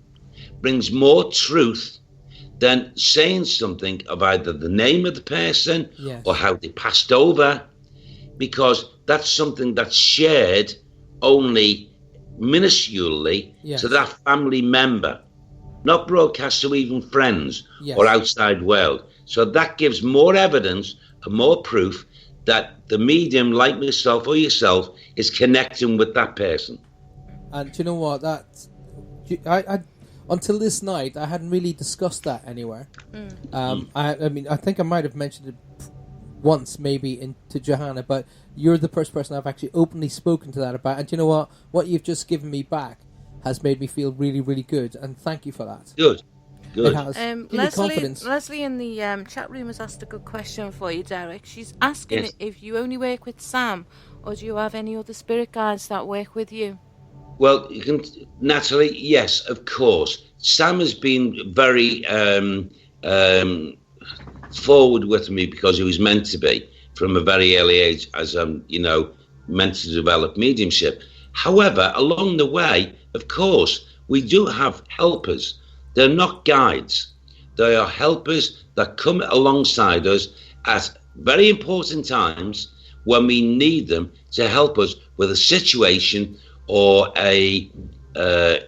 brings more truth than saying something of either the name of the person or how they passed over, because that's something that's shared only minusculely to that family member, not broadcast to even friends or outside world. So that gives more evidence and more proof that the medium, like myself or yourself, is connecting with that person. And you know what? I until this night, I hadn't really discussed that anywhere. I think I might have mentioned it once, maybe to Johanna, but you're the first person I've actually openly spoken to that about. And you know what? What you've just given me back has made me feel really, really good. And thank you for that. Good. It has. Confidence. Leslie in the chat room has asked a good question for you, Derek. She's asking if you only work with Sam, or do you have any other spirit guides that work with you? Well, you can, Natalie, yes, of course. Sam has been very forward with me because he was meant to be from a very early age, as I'm, meant to develop mediumship. However, along the way, of course, we do have helpers. They're not guides. They are helpers that come alongside us at very important times when we need them to help us with a situation or a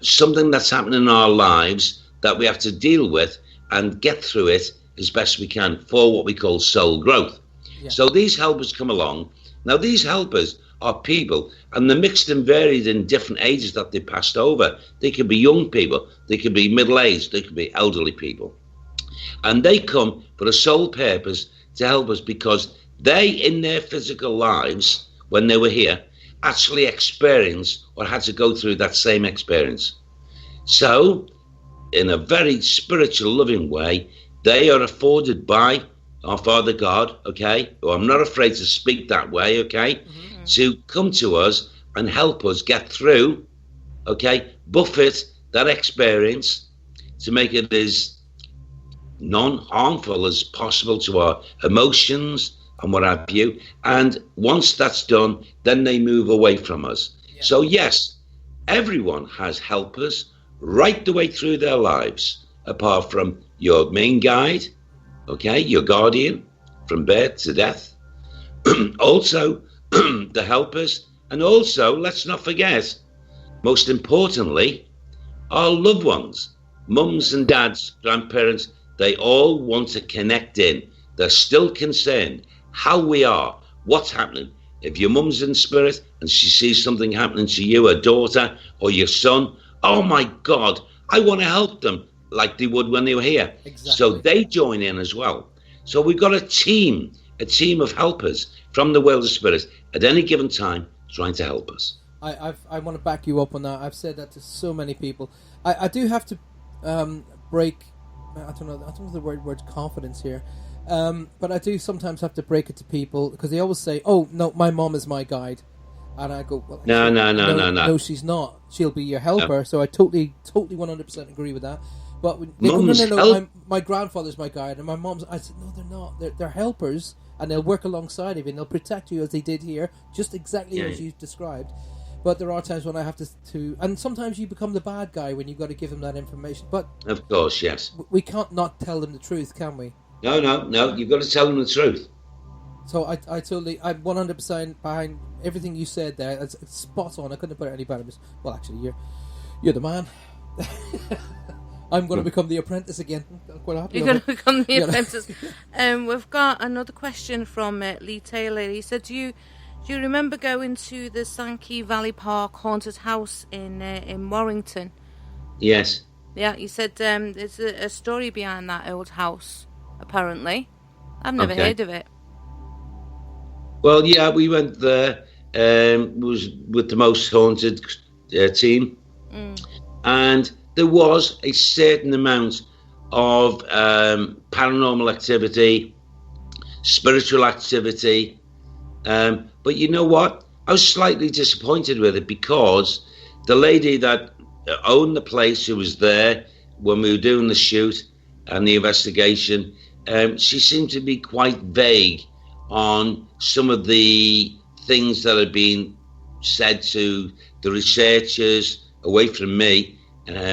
something that's happening in our lives that we have to deal with and get through it as best we can for what we call soul growth. Yeah. So these helpers come along. Now, these helpers are people, and they're mixed and varied in different ages that they passed over. They could be young people, they could be middle-aged, they could be elderly people. And they come for a sole purpose to help us because they, in their physical lives, when they were here, actually experienced or had to go through that same experience. So, in a very spiritual, loving way, they are afforded by our Father God, okay, who I'm not afraid to speak that way, okay, to come to us and help us get through, okay, buffet that experience to make it as non-harmful as possible to our emotions and what have you. And once that's done, then they move away from us. Yeah. So yes, everyone has helpers right the way through their lives, apart from your main guide, okay, your guardian from birth to death. Also, the helpers, and also, let's not forget, most importantly, our loved ones, mums and dads, grandparents. They all want to connect in. They're still concerned how we are, what's happening. If your mum's in spirit and she sees something happening to you, a daughter or your son, oh my God, I want to help them like they would when they were here. Exactly. So they join in as well. So we've got a team of helpers from the world of spirit at any given time trying to help us. I want to back you up on that. I've said that to so many people. I do have to break. I don't know the word confidence here, but I do sometimes have to break it to people because they always say, "Oh no, my mom is my guide," and I go, well, "No, no, she's not. She'll be your helper." No. So I totally 100% agree with that. But they go, no, my grandfather's my guide, and my mom's. I said, no, they're not. They're helpers, and they'll work alongside of you, and they'll protect you as they did here, just exactly as you described. But there are times when I have to, and sometimes you become the bad guy when you've got to give them that information. But of course, yes, we can't not tell them the truth, can we? No, you've got to tell them the truth. So I'm 100% behind everything you said there. It's spot on. I couldn't put it any better. Well, actually, you're the man. I'm going to become the apprentice again. I'm quite happy. You're going to become the apprentice. We've got another question from Lee Taylor. He said, Do you remember going to the Sankey Valley Park haunted house in Warrington? Yes. Yeah, he said there's a story behind that old house, apparently. I've never heard of it. Well, yeah, we went there. Was with the most haunted team. And there was a certain amount of paranormal activity, spiritual activity. But you know what? I was slightly disappointed with it because the lady that owned the place, who was there when we were doing the shoot and the investigation, she seemed to be quite vague on some of the things that had been said to the researchers away from me,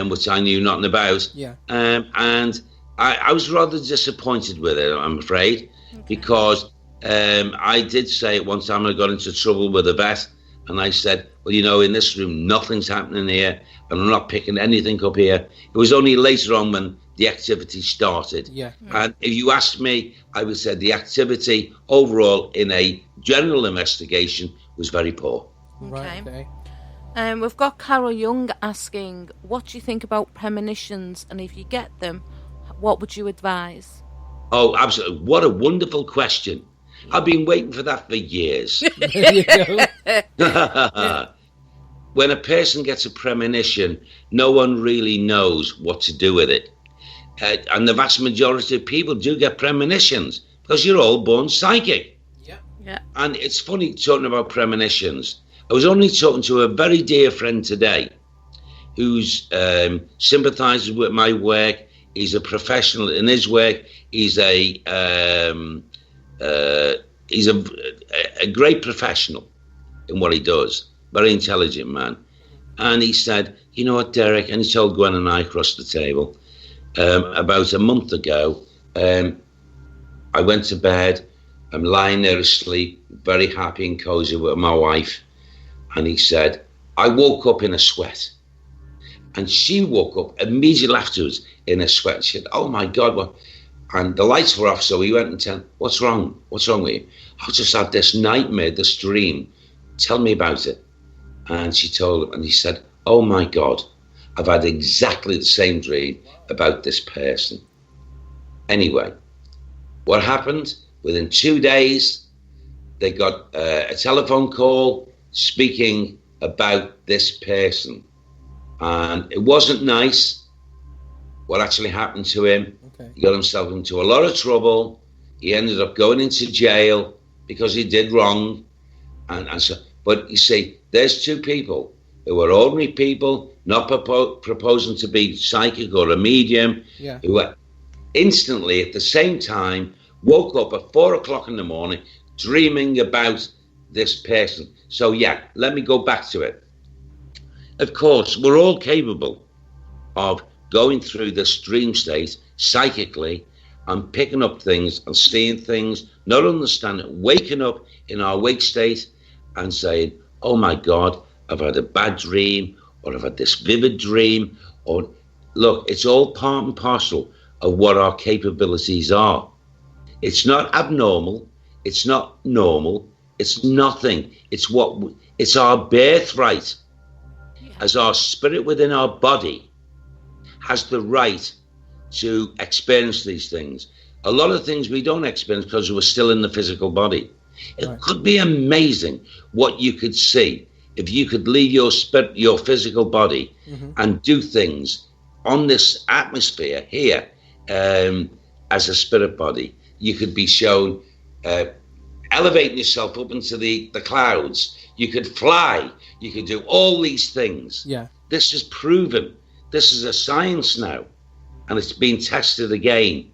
which I knew nothing about. Yeah. And I was rather disappointed with it, I'm afraid, because I did say at one time I got into trouble with a vet, and I said, well, you know, in this room, nothing's happening here, and I'm not picking anything up here. It was only later on when the activity started. Yeah. And if you asked me, I would say the activity overall in a general investigation was very poor. Right, okay. We've got Carol Young asking, what do you think about premonitions, and if you get them, what would you advise? Oh, absolutely. What a wonderful question. I've been waiting for that for years. There you go. When a person gets a premonition, no one really knows what to do with it. And the vast majority of people do get premonitions because you're all born psychic. Yeah. And it's funny talking about premonitions. I was only talking to a very dear friend today who's sympathises with my work. He's a professional in his work. He's a great professional in what he does. very intelligent man. And he said, you know what, Derek, and he told Gwen and I across the table, about a month ago, I went to bed, I'm lying there asleep, very happy and cozy with my wife. And he said, I woke up in a sweat. And she woke up immediately afterwards in a sweat. She said, oh my God, what? And the lights were off, so he went and said, what's wrong? What's wrong with you? I just had this nightmare, this dream. Tell me about it. And she told him, and he said, oh my God, I've had exactly the same dream about this person. Anyway, what happened? Within 2 days, they got a telephone call speaking about this person. And it wasn't nice what actually happened to him. Okay. He got himself into a lot of trouble. He ended up going into jail because he did wrong. And so, but you see, there's two people who are ordinary people, not proposing to be psychic or a medium, who were instantly at the same time woke up at 4 o'clock in the morning dreaming about this person. So yeah, let me go back to it. Of course, we're all capable of going through this dream state psychically and picking up things and seeing things, not understanding, waking up in our wake state and saying, oh my God, I've had a bad dream, or I've had this vivid dream, or look, it's all part and parcel of what our capabilities are. It's not abnormal, it's not normal, it's nothing. It's our birthright. As our spirit within our body has the right to experience these things. A lot of things we don't experience because we're still in the physical body. It could be amazing what you could see if you could leave your spirit, your physical body, and do things on this atmosphere here as a spirit body. You could be shown elevating yourself up into the clouds. You could fly. You could do all these things. Yeah. This is proven. This is a science now, and it's been tested again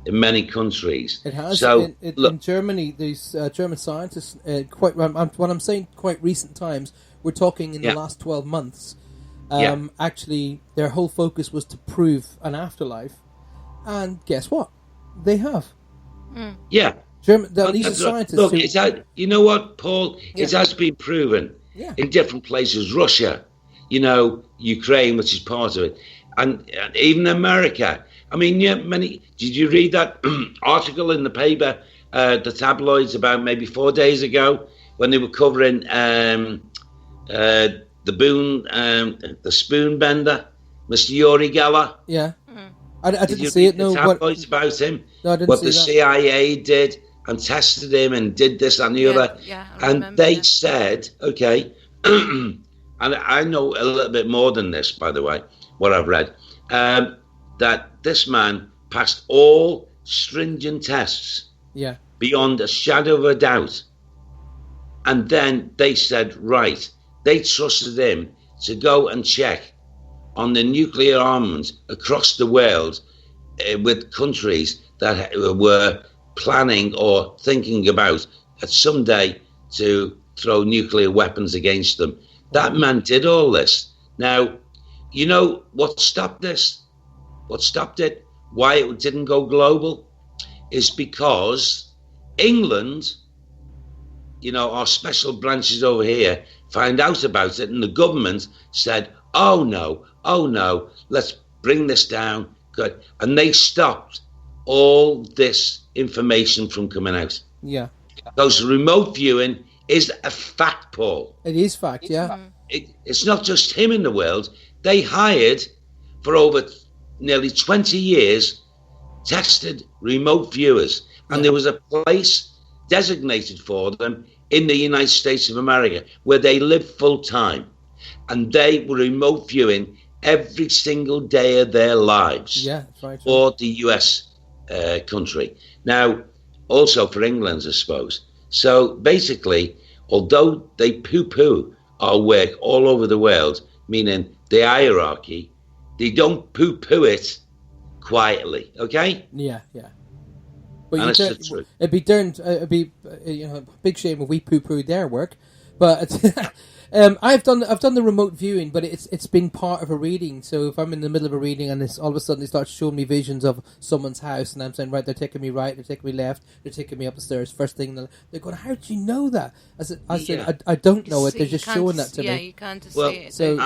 in many countries. It has. So, in Germany, these German scientists, quite what I'm saying, quite recent times. We're talking in the last 12 months. Actually, their whole focus was to prove an afterlife, and guess what? They have. Yeah. These are scientists. Look, you know what, Paul? It has been proven in different places. Russia, Ukraine, which is part of it, and even America. I mean, did you read that article in the paper, the tabloids, about maybe 4 days ago, when they were covering the spoon bender, Mr. Yuri Geller? Yeah. I didn't see it. No, the tabloids about him. No, I didn't what see the that. CIA did and tested him and did this and the other. Yeah, and they said, okay, and I know a little bit more than this, by the way, what I've read, that this man passed all stringent tests beyond a shadow of a doubt. And then they said, right, they trusted him to go and check on the nuclear armaments across the world with countries that were planning or thinking about someday to throw nuclear weapons against them. That man did all this. Now, you know what stopped this? What stopped it? Why it didn't go global? Is because England, our special branches over here, found out about it, and the government said, oh no, let's bring this down. Good. And they stopped all this information from coming out. Yeah. Because remote viewing is a fact, Paul. It is fact, yeah. It's not just him in the world. They hired, for over nearly 20 years, tested remote viewers. And there was a place designated for them in the United States of America where they live full time. And they were remote viewing every single day of their lives for the US country. Now, also for England, I suppose. So basically, although they poo-poo our work all over the world, meaning the hierarchy, they don't poo-poo it quietly, okay? Yeah. But it'd be a big shame if we poo-poo their work. But I've done the remote viewing, but it's been part of a reading. So if I'm in the middle of a reading and all of a sudden they start showing me visions of someone's house, and I'm saying, right, they're taking me right, they're taking me left, they're taking me up the stairs. First thing they're going, how do you know that? I said, I don't know it. They're just showing that to me. Yeah, you can't just Well, see it. So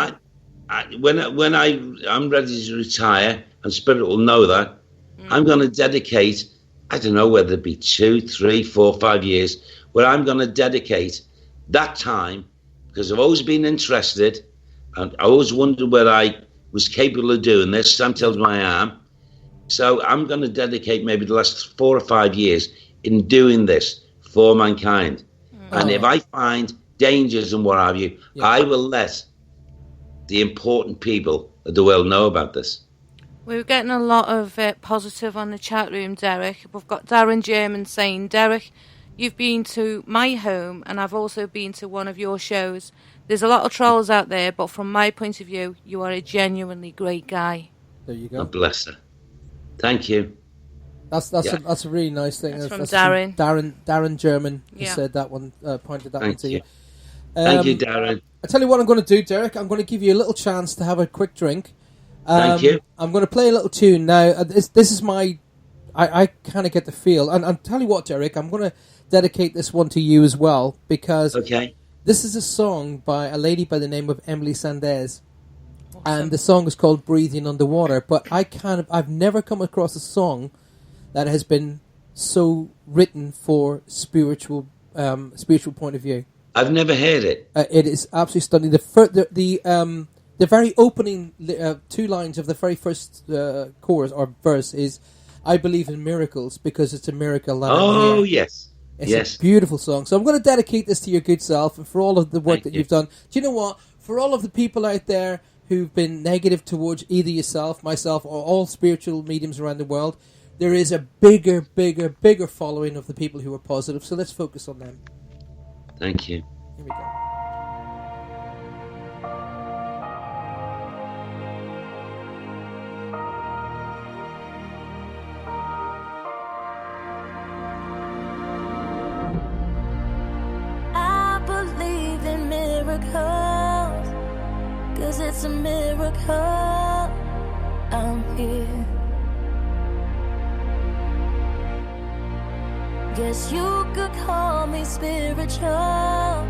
when I'm ready to retire, and Spirit will know that, I'm going to dedicate, I don't know whether it be 2, 3, 4, 5 years, where I'm going to dedicate that time, because I've always been interested, and I always wondered whether I was capable of doing this. Sam tells me I am. So I'm going to dedicate maybe the last 4 or 5 years in doing this for mankind. And if I find dangers and what have you, I will let the important people of the world know about this. We're getting a lot of positive on the chat room, Derek. We've got Darren German saying, Derek, you've been to my home and I've also been to one of your shows. There's a lot of trolls out there, but from my point of view, you are a genuinely great guy. There you go. God bless her. Thank you. That's a really nice thing. That's from Darren. Darren German who Yeah. said that one, pointed that one Thank to you. you. Thank you, Darren. I tell you what I'm going to do, Derek. I'm going to give you a little chance to have a quick drink. Thank you. I'm going to play a little tune now. This is my... I kind of get the feel. And I'll tell you what, Derek, I'm going to dedicate this one to you as well, because this is a song by a lady by the name of Emily Sandez. Awesome. And the song is called Breathing Underwater. But I've never come across a song that has been so written for spiritual point of view. I've never heard it. It is absolutely stunning. The very opening 2 lines of the very first chorus or verse is, "I believe in miracles because it's a miracle that I'm here." Yes. It's a beautiful song. So I'm going to dedicate this to your good self and for all of the work that you've done. Do you know what? For all of the people out there who've been negative towards either yourself, myself, or all spiritual mediums around the world, there is a bigger following of the people who are positive. So let's focus on them. Thank you. Here we go. I believe in miracles, 'cause it's a miracle I'm here. Guess you could call me spiritual,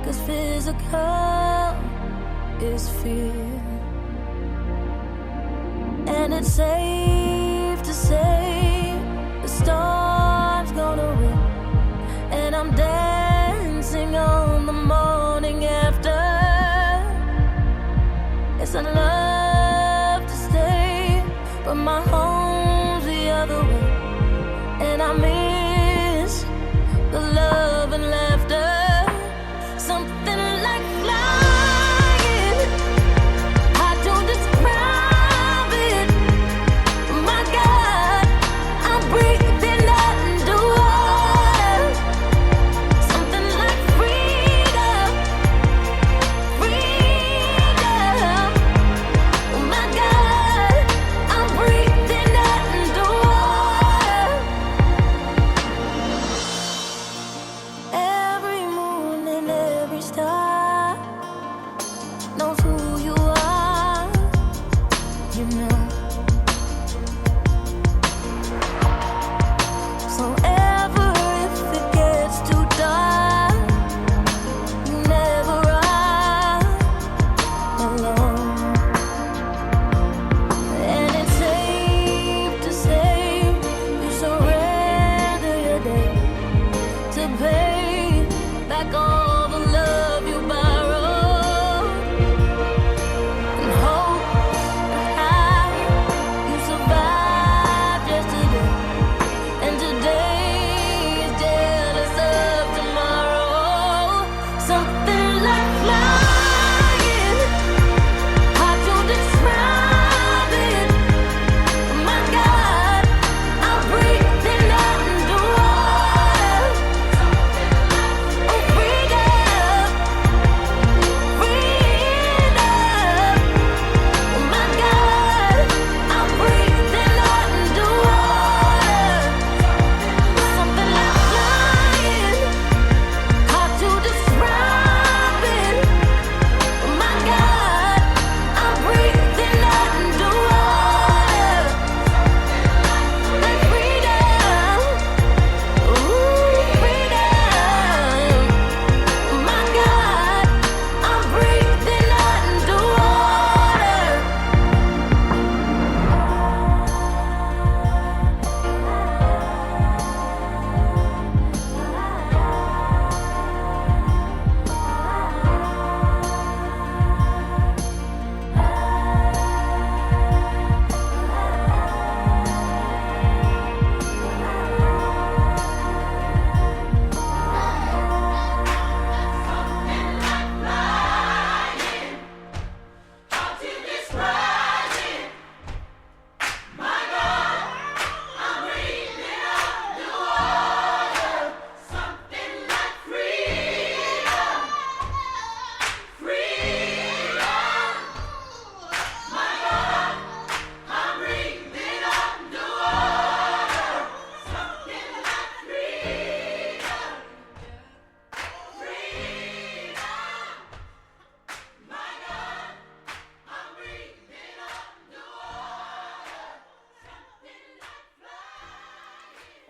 'cause physical is fear. And it's safe to say the storm's gonna win, and I'm dancing on the morning after. Yes, I'd love to stay, but my home's the other way, and I miss the love and laughter. Something like flying, I don't describe it. My God, I'm breathing underwater. Something like freedom, freedom. My God, I'm breathing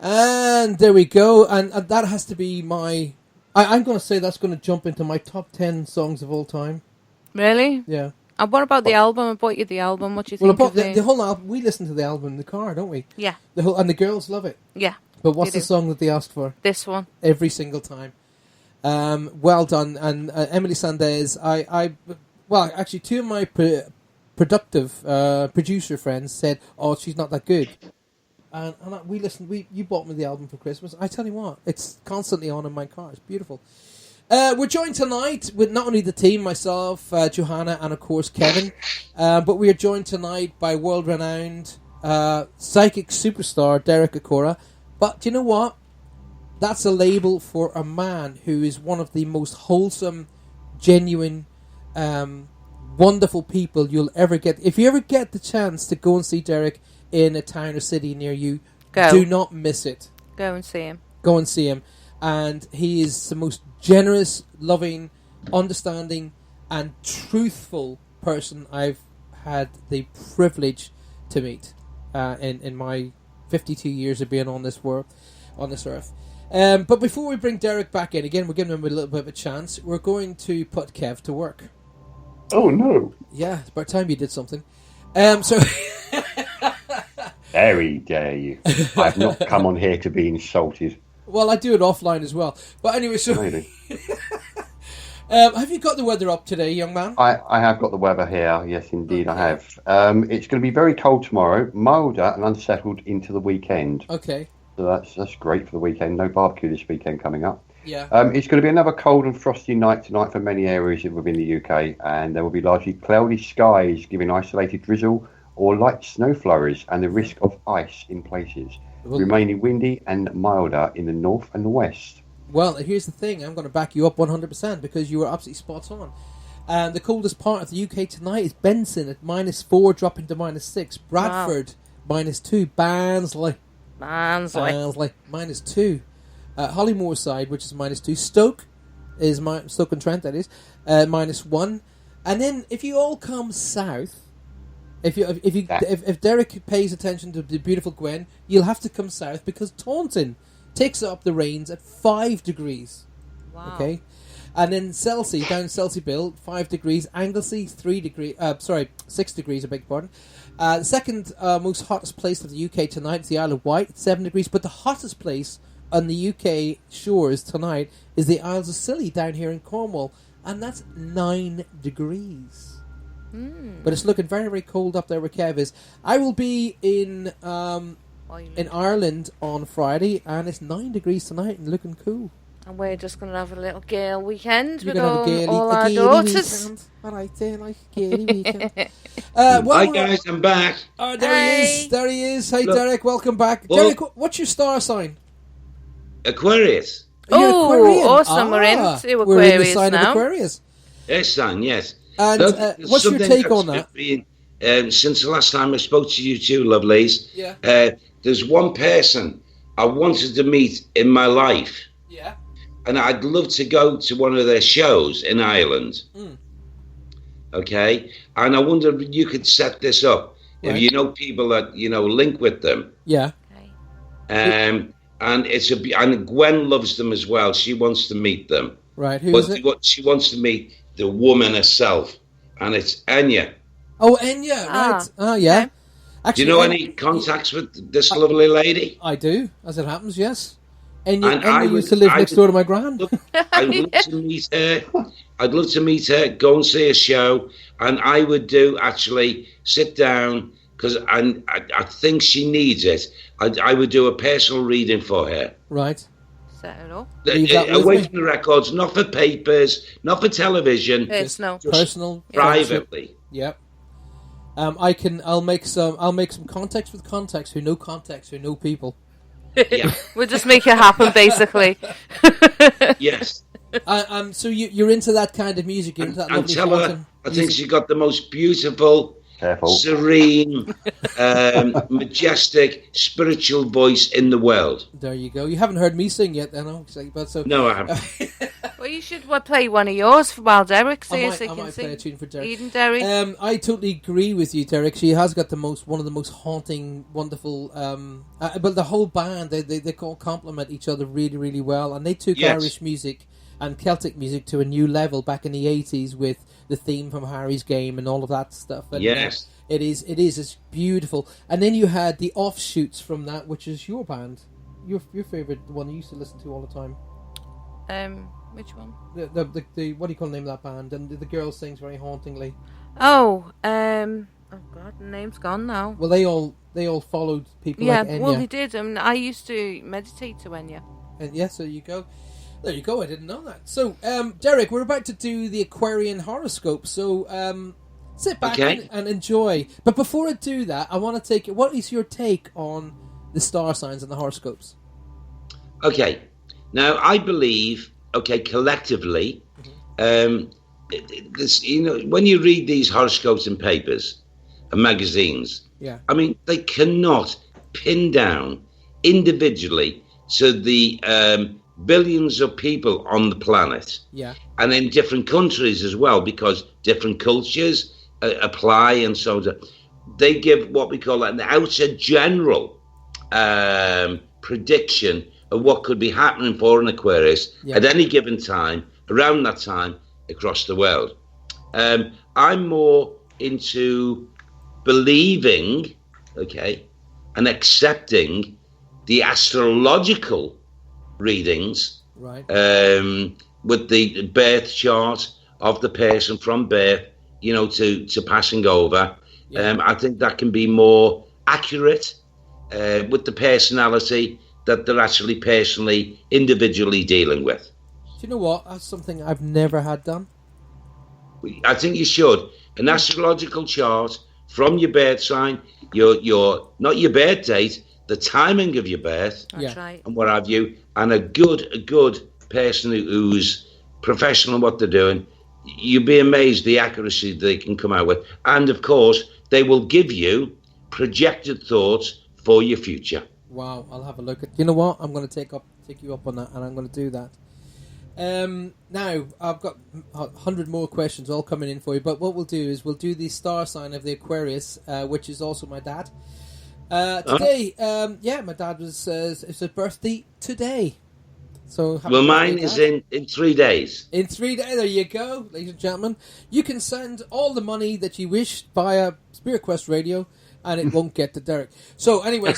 And there we go. And that has to be my... I'm going to say that's going to jump into my top 10 songs of all time. Really? Yeah. And what about the album? I bought you the album. What do you think Well, of the whole album, we listen to the album in the car, don't we? Yeah. And the girls love it. Yeah. But what's they the do. song that they asked for? This one. Every single time. Well done. And Emily Sandez, well, actually, two of my productive producer friends said, "Oh, she's not that good." And we listened. You bought me the album for Christmas. I tell you what, it's constantly on in my car. It's beautiful. We're joined tonight with not only the team, myself, Johanna, and of course Kevin, but we are joined tonight by world-renowned psychic superstar Derek Akora. But do you know what? That's a label for a man who is one of the most wholesome, genuine, wonderful people you'll ever get. If you ever get the chance to go and see Derek in a town or city near you, do not miss it. Go and see him. Go and see him. And he is the most generous, loving, understanding, and truthful person I've had the privilege to meet in my 52 years of being on this earth. But before we bring Derek back in, again, we're giving him a little bit of a chance. We're going to put Kev to work. Oh, no. Yeah, it's about time you did something. So... Very dare you. I've not come on here to be insulted. Well, I do it offline as well. But anyway, so... Maybe. have you got the weather up today, young man? I have got the weather here. Yes, indeed, I have. It's going to be very cold tomorrow, milder and unsettled into the weekend. Okay. So that's great for the weekend. No barbecue this weekend coming up. Yeah. It's going to be another cold and frosty night tonight for many areas within the UK, and there will be largely cloudy skies, giving isolated drizzle or light snow flurries, and the risk of ice in places, remaining windy and milder in the north and the west. Well, here's the thing. I'm going to back you up 100% because you were absolutely spot on. The coldest part of the UK tonight is Benson at -4, dropping to -6. Bradford, -2. Barnsley, -2. Hollymore side, which is -2. Stoke on Trent, that is, -1. And then if you all come south, if Derek pays attention to the beautiful Gwen, you'll have to come south because Taunton takes up the reins at 5 degrees. Wow. Okay, and then Chelsea, down Chelsea Bill, 5 degrees. Anglesey, 6 degrees. I beg your pardon. The second most hottest place of the UK tonight is the Isle of Wight, at 7 degrees. But the hottest place on the UK shores tonight is the Isles of Scilly down here in Cornwall, and that's 9 degrees. But it's looking very, very cold up there where Kev is. I will be in Ireland on Friday, and it's 9 degrees tonight and looking cool. And we're just going to have a little Gale weekend You're with gonna have a all our gaily daughters. weekend. All right, then, like a gaily weekend. Hi guys, I'm back. Oh, there he is. There he is. Hey, Look. Derek, welcome back. Well- Derek, what's your star sign? Aquarius. You're Oh, Aquarian. awesome. We're into We're in the Aquarius sign now. of Aquarius. Yes, son, yes. And Look, what's your something take on that's that? been, since the last time I spoke to you two lovelies, Yeah. there's one person I wanted to meet in my life, Yeah. and I'd love to go to one of their shows in Ireland. Okay? And I wonder if you could set this up. Right. If you know people that, link with them. Yeah. And and Gwen loves them as well. She wants to meet them. Right. Who is it? But she wants to meet the woman herself, and it's Enya. Oh, Enya. Right. Oh, yeah. Okay. Do Actually, you know any contacts with this lovely lady? I do, as it happens, yes. Enya, And I Enya would- used to live I next would- door to my gran. I'd love to meet her. I'd love to meet her, go and see a show, and I would sit down, because I think she needs it. I would do a personal reading for her. Right. Set it up. Leave that with Away me. from the records, not for papers, not for television, It's no. Personal. friendship. privately. Yep. I'll make some contacts with contacts who know people. Yeah. We'll just make it happen, basically. Yes. So you're into that kind of music, you're into that And lovely tell her, quantum I think music. she got the most beautiful, Careful. serene, majestic, spiritual voice in the world. There you go. You haven't heard me sing yet, then, but so. No, I haven't. Well, Well, you should play one of yours while Derek I says might, so I you can might play a see. tune for Derek. Eden, Derek. I totally agree with you, Derek. She has got one of the most haunting, wonderful. But the whole band, they all complement each other really, really well, and they took Yes. Irish music and Celtic music to a new level back in the 80s with the theme from Harry's Game and all of that stuff. And, Yes. It's beautiful. And then you had the offshoots from that, which is your band, your favorite, the one you used to listen to all the time. Which one? The what do you call the name of that band? And the girl sings very hauntingly. Oh God, the name's gone now. Well, they all followed people Yeah, like Enya. well, they did. I used to meditate to Enya. And yes, there you go. There you go. I didn't know that. So, Derek, we're about to do the Aquarian horoscope. So, sit back and enjoy. But before I do that, I want to what is your take on the star signs and the horoscopes? Okay. Now, I believe, collectively, this, when you read these horoscopes in papers and magazines, I mean, they cannot pin down individually to the billions of people on the planet, and in different countries as well, because different cultures apply and so on. They give what we call an outer general prediction of what could be happening for an Aquarius at any given time, around that time, across the world. I'm more into believing, and accepting the astrological readings, with the birth chart of the person from birth, to passing over. I think that can be more accurate with the personality that they're actually personally, individually dealing with. Do you know what? That's something I've never had done. I think you should. An astrological chart from your birth sign, your not your birth date, the timing of your birth, That's right. and what have you, and a good person who's professional in what they're doing. You'd be amazed the accuracy they can come out with. And of course, they will give you projected thoughts for your future. Wow, I'll have a look at. You know what? I'm going to take you up on that, and I'm going to do that. Now I've got 100 more questions all coming in for you. But what we'll do is we'll do the star sign of the Aquarius, which is also my dad. Today, my dad was it's his birthday today. So well, mine is in 3 days. In 3 days, there you go, ladies and gentlemen. You can send all the money that you wish via Spirit Quest Radio, and it won't get to Derek. So anyway,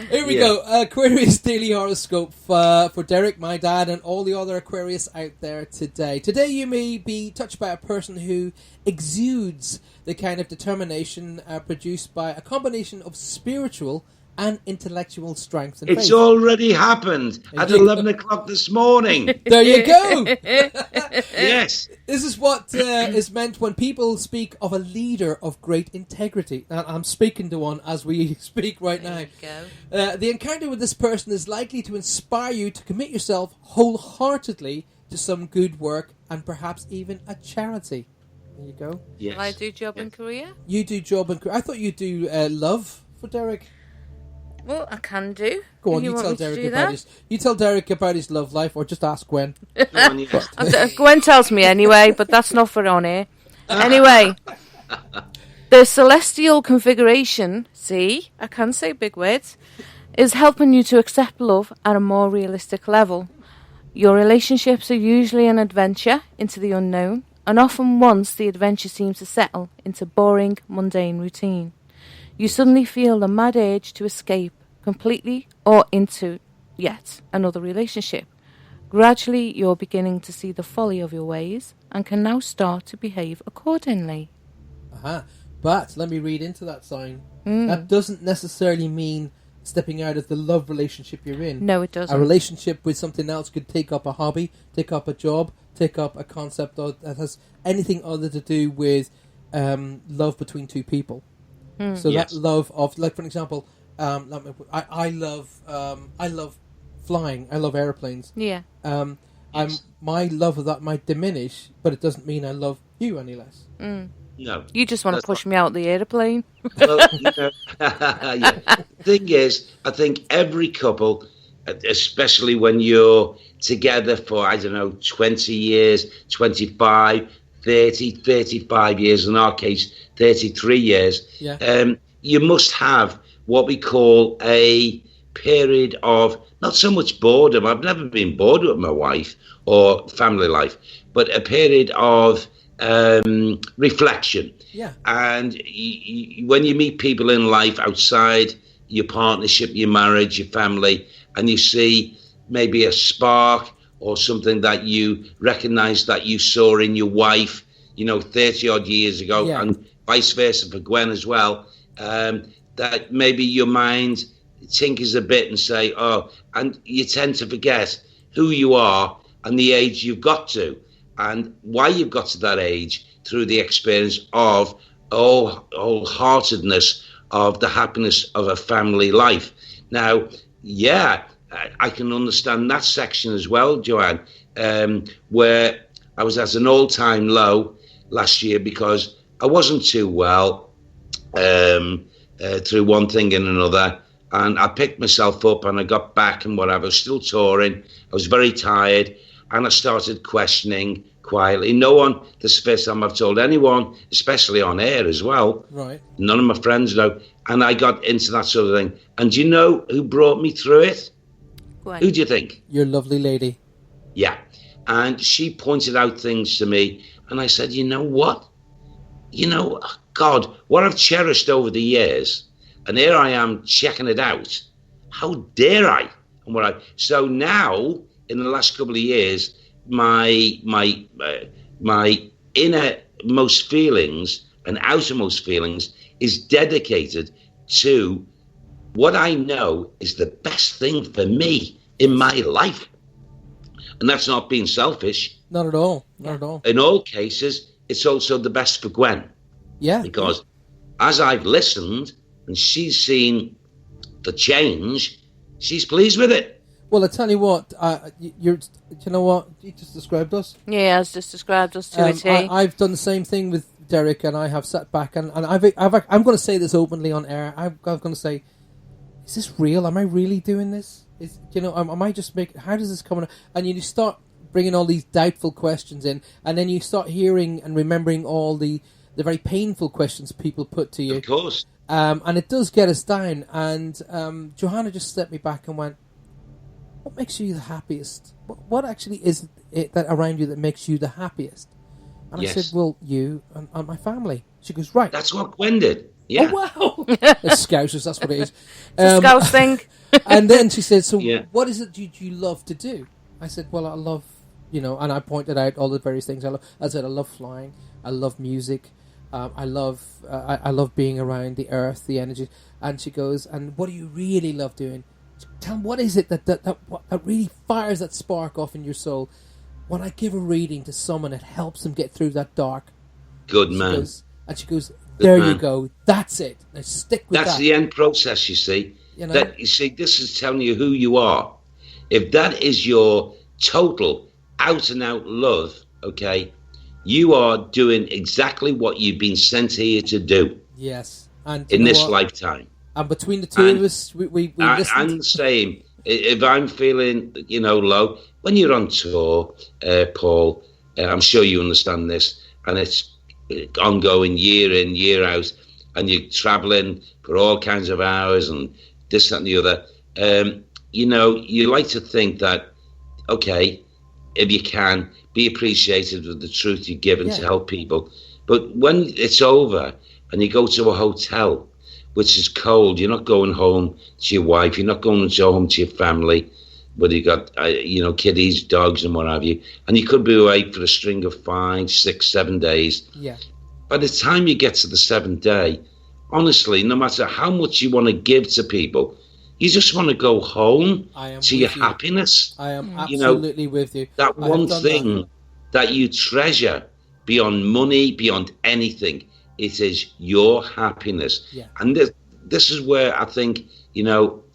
here we go. Aquarius Daily Horoscope for Derek, my dad, and all the other Aquarius out there today. Today you may be touched by a person who exudes the kind of determination produced by a combination of spiritual and intellectual strength and It's faith. already happened at 11 o'clock this morning. There you go. Yes. This is what is meant when people speak of a leader of great integrity. And I'm speaking to one as we speak right now. The encounter with this person is likely to inspire you to commit yourself wholeheartedly to some good work and perhaps even a charity. There you go. Yes. Will I do job and career? You do job and career. I thought you do love for Derek. Well, I can do. Go on, You you want tell me to Derek do about that? his. You tell Derek about his love life, or just ask Gwen. Gwen tells me anyway, but that's not for on air. Anyway, the celestial configuration, see, I can say big words, is helping you to accept love at a more realistic level. Your relationships are usually an adventure into the unknown, and often once the adventure seems to settle into boring, mundane routine, you suddenly feel the mad urge to escape completely or into yet another relationship. Gradually, you're beginning to see the folly of your ways and can now start to behave accordingly. But let me read into that sign. That doesn't necessarily mean stepping out of the love relationship you're in. No, it doesn't. A relationship with something else could take up a hobby, take up a job, take up a concept that has anything other to do with love between two people. So Yes. that love of, like for example, I love flying. I love airplanes. Yeah. My love of that might diminish, but it doesn't mean I love you any less. No. You just want to push me out the aeroplane. Well, yeah. The thing is, I think every couple especially when you're together for, I don't know, 20 years, 25, 30, 35 years, in our case, 33 years. Yeah. You must have what we call a period of not so much boredom. I've never been bored with my wife or family life, but a period of reflection. Yeah. And when you meet people in life outside your partnership, your marriage, your family, and you see maybe a spark or something that you recognize that you saw in your wife, 30 odd years ago, Yeah. and vice versa for Gwen as well, that maybe your mind tinkers a bit and say, and you tend to forget who you are and the age you've got to and why you've got to that age through the experience of wholeheartedness of the happiness of a family life. Now, yeah, I can understand that section as well, Joanne, where I was at an all-time low last year because I wasn't too well through one thing and another, and I picked myself up and I got back and whatever. I was still touring. I was very tired, and I started questioning quietly. No one, this is the first time I've told anyone, especially on air as well. Right. None of my friends know. And I got into that sort of thing. And do you know who brought me through it? Gwen. Who do you think? Your lovely lady. Yeah. And she pointed out things to me, and I said, you know what? God, what I've cherished over the years, and here I am checking it out. How dare I? And so now, in the last couple of years, my innermost feelings and outermost feelings is dedicated to what I know is the best thing for me in my life. And that's not being selfish. Not at all. Not at all. In all cases, it's also the best for Gwen. Yeah. Because as I've listened and she's seen the change, she's pleased with it. Well, I tell you what, you know what? You just described us. Yeah, has just described us to a T. I've done the same thing with Derek, and I have sat back, and I'm going to say this openly on air. I'm going to say, is this real? Am I really doing this? Am I just making? How does this come? And you start bringing all these doubtful questions in, and then you start hearing and remembering all the very painful questions people put to you. Of course. And it does get us down. And Johanna just stepped me back and went, what makes you the happiest? What actually is it that around you that makes you the happiest? And Yes. I said, well, you and my family. She goes, right. That's what Gwen did. Yeah. Oh, wow. It's Scousers, that's what it is. It's a Scouse thing. And then she said, so Yeah. what is it you love to do? I said, well, I love, and I pointed out all the various things I love. I said, I love flying. I love music. I love being around the earth, the energy. And she goes, and what do you really love doing? Tell me, what is it that really fires that spark off in your soul? When I give a reading to someone, it helps them get through that dark. Good man. She goes, there you man. go. That's it. Now stick with That's that. the end process, you see. This is telling you who you are. If that is your total out-and-out love, okay, you are doing exactly what you've been sent here to do. Yes. And in this lifetime. And between the two of us, we listened. I'm the same. If I'm feeling, low, when you're on tour, Paul, I'm sure you understand this, and it's ongoing year in, year out, and you're traveling for all kinds of hours and this, that, and the other. You like to think that, okay, if you can, be appreciative of the truth you're given to help people. But when it's over and you go to a hotel, which is cold, you're not going home to your wife, you're not going home to your family, but you got, kiddies, dogs, and what have you, and you could be away for a string of 5, 6, 7 days. Yeah. By the time you get to the 7th day, honestly, no matter how much you want to give to people, you just want to go home to your happiness. I am absolutely with you. That one thing that you treasure beyond money, beyond anything, it is your happiness. Yeah. And this is where I think,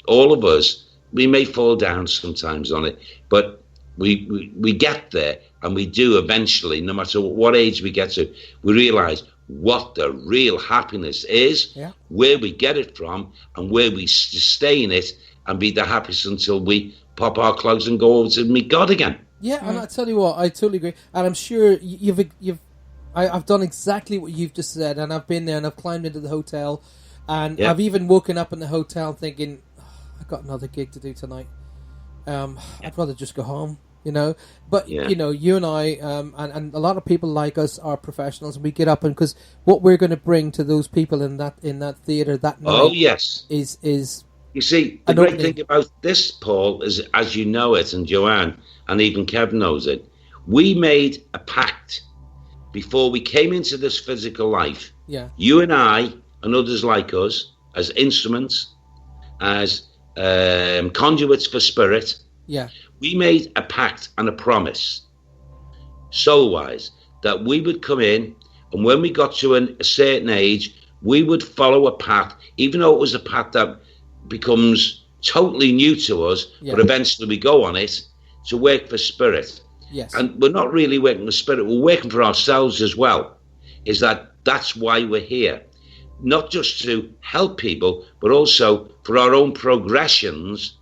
all of us, we may fall down sometimes on it, but we get there, and we do eventually, no matter what age we get to, we realize what the real happiness is, where we get it from, and where we sustain it, and be the happiest until we pop our clothes and go over to meet God again. Yeah, and I tell you what, I totally agree, and I'm sure I've done exactly what you've just said, and I've been there, and I've climbed into the hotel, and I've even woken up in the hotel thinking, I've got another gig to do tonight. I'd rather just go home, you know. But you and I, and a lot of people like us are professionals, and we get up, and because what we're going to bring to those people in that theater that night, is you see, the great thing about this, Paul, is as you know it, and Joanne, and even Kev knows it, we made a pact before we came into this physical life. Yeah, you and I and others like us, as instruments, as conduits for spirit. Yeah, we made a pact and a promise, soul-wise, that we would come in, and when we got to a certain age, we would follow a path, even though it was a path that becomes totally new to us, but eventually we go on it to work for spirit. Yes, and we're not really working for spirit; we're working for ourselves as well. That's why we're here, not just to help people, but also for our own progressions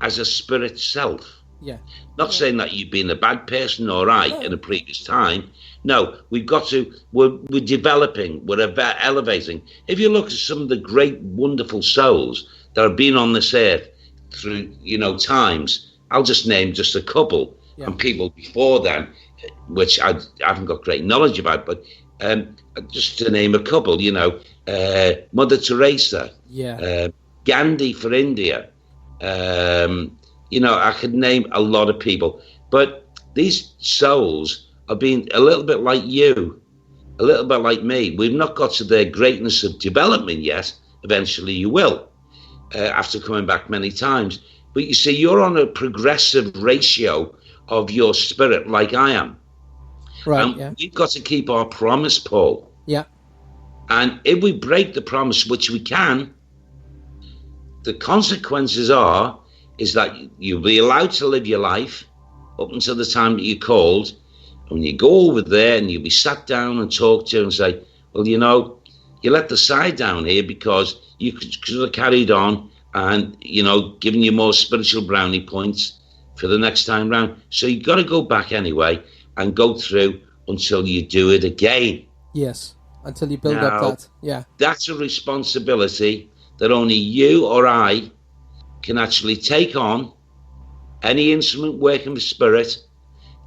as a spirit self. Yeah. Not saying that you've been a bad person or in a previous time. No, we're developing, we're elevating. If you look at some of the great, wonderful souls that have been on this earth through, times, I'll just name just a couple, and people before then, which I haven't got great knowledge about, but just to name a couple, Mother Teresa, Gandhi for India, I could name a lot of people, but these souls have been a little bit like you, a little bit like me. We've not got to their greatness of development yet. Eventually you will, after coming back many times. But you see, you're on a progressive ratio of your spirit like I am. Right, and we've got to keep our promise, Paul. Yeah. And if we break the promise, which we can, the consequences is that you'll be allowed to live your life up until the time that you're called. And when you go over there and you'll be sat down and talked to and say, well, you let the side down here because you could have carried on and, giving you more spiritual brownie points for the next time round. So you've got to go back anyway and go through until you do it again. Yes, until you build up that. Yeah. That's a responsibility that only you or I can actually take on. Any instrument working for spirit,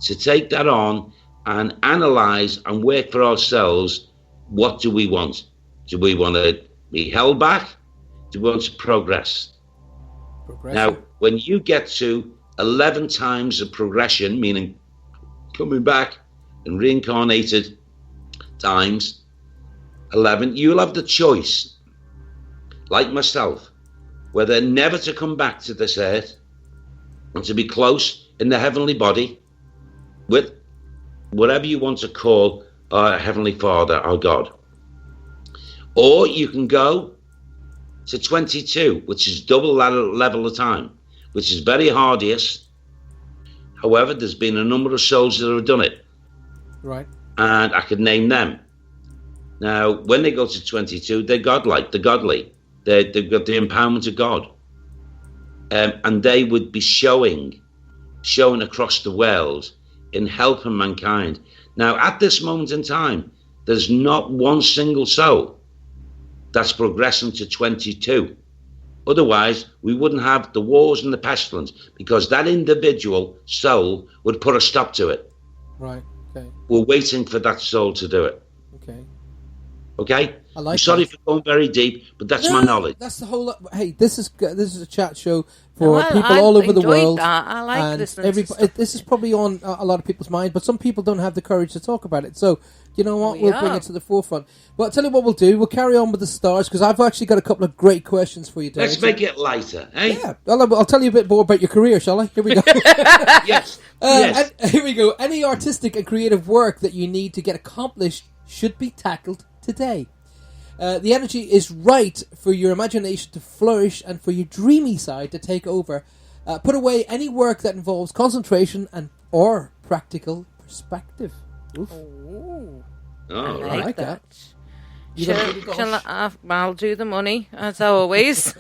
to take that on and analyze and work for ourselves. What do we want? Do we want to be held back? Do we want to progress? Now, when you get to 11 times of progression, meaning coming back and reincarnated times 11, you'll have the choice, like myself, whether never to come back to this earth and to be close in the heavenly body with whatever you want to call our Heavenly Father, our God. Or you can go to 22, which is double that level of time, which is very hardiest. However, there's been a number of souls that have done it. Right. And I could name them. Now, when they go to 22, they're godlike, they're godly. They've got the empowerment of God. And they would be showing across the world in helping mankind. Now, at this moment in time, there's not one single soul that's progressing to 22. Otherwise, we wouldn't have the wars and the pestilence, because that individual soul would put a stop to it. Right, okay. We're waiting for that soul to do it. Okay. Okay? I'm sorry for going very deep, but that's my knowledge. That's the whole. Hey, this is a chat show for people all over the world. That. I like listening to stuff. This is probably on a lot of people's mind, but some people don't have the courage to talk about it. So, you know what? We'll bring it to the forefront. Well, I'll tell you what we'll do. We'll carry on with the stars, because I've actually got a couple of great questions for you, Derek. Let's make it lighter, eh? Yeah. I'll tell you a bit more about your career, shall I? Here we go. Yes. Here we go. Any artistic and creative work that you need to get accomplished should be tackled today. The energy is right for your imagination to flourish and for your dreamy side to take over. Put away any work that involves concentration or practical perspective. Oof. Oh, I like that. I'll do the money, as always.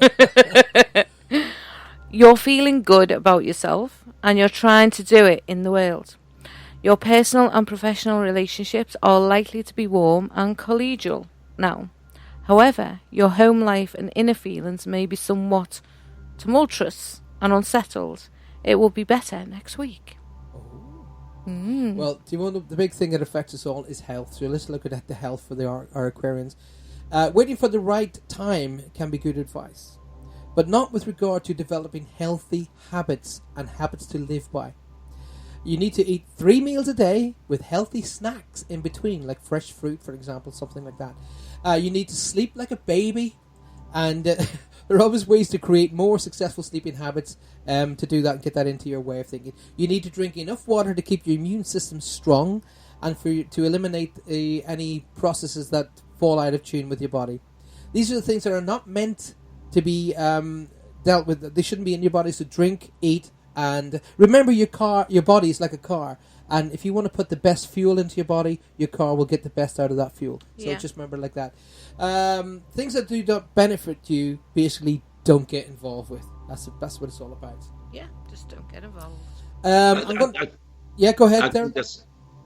You're feeling good about yourself and you're trying to do it in the world. Your personal and professional relationships are likely to be warm and collegial now. However, your home life and inner feelings may be somewhat tumultuous and unsettled. It will be better next week. Well, do you know the big thing that affects us all is health? So let's look at the health for our Aquarians. Waiting for the right time can be good advice, but not with regard to developing healthy habits and habits to live by. You need to eat 3 meals a day with healthy snacks in between, like fresh fruit, for example, something like that. You need to sleep like a baby, and there are always ways to create more successful sleeping habits to do that and get that into your way of thinking. You need to drink enough water to keep your immune system strong and for you to eliminate any processes that fall out of tune with your body. These are the things that are not meant to be dealt with. They shouldn't be in your body, so drink, eat, and remember your body is like a car. And if you want to put the best fuel into your body, your car will get the best out of that fuel. So just remember like that. Things that do not benefit you, basically don't get involved with. That's what it's all about. Yeah, just don't get involved. Go ahead, I Derek. think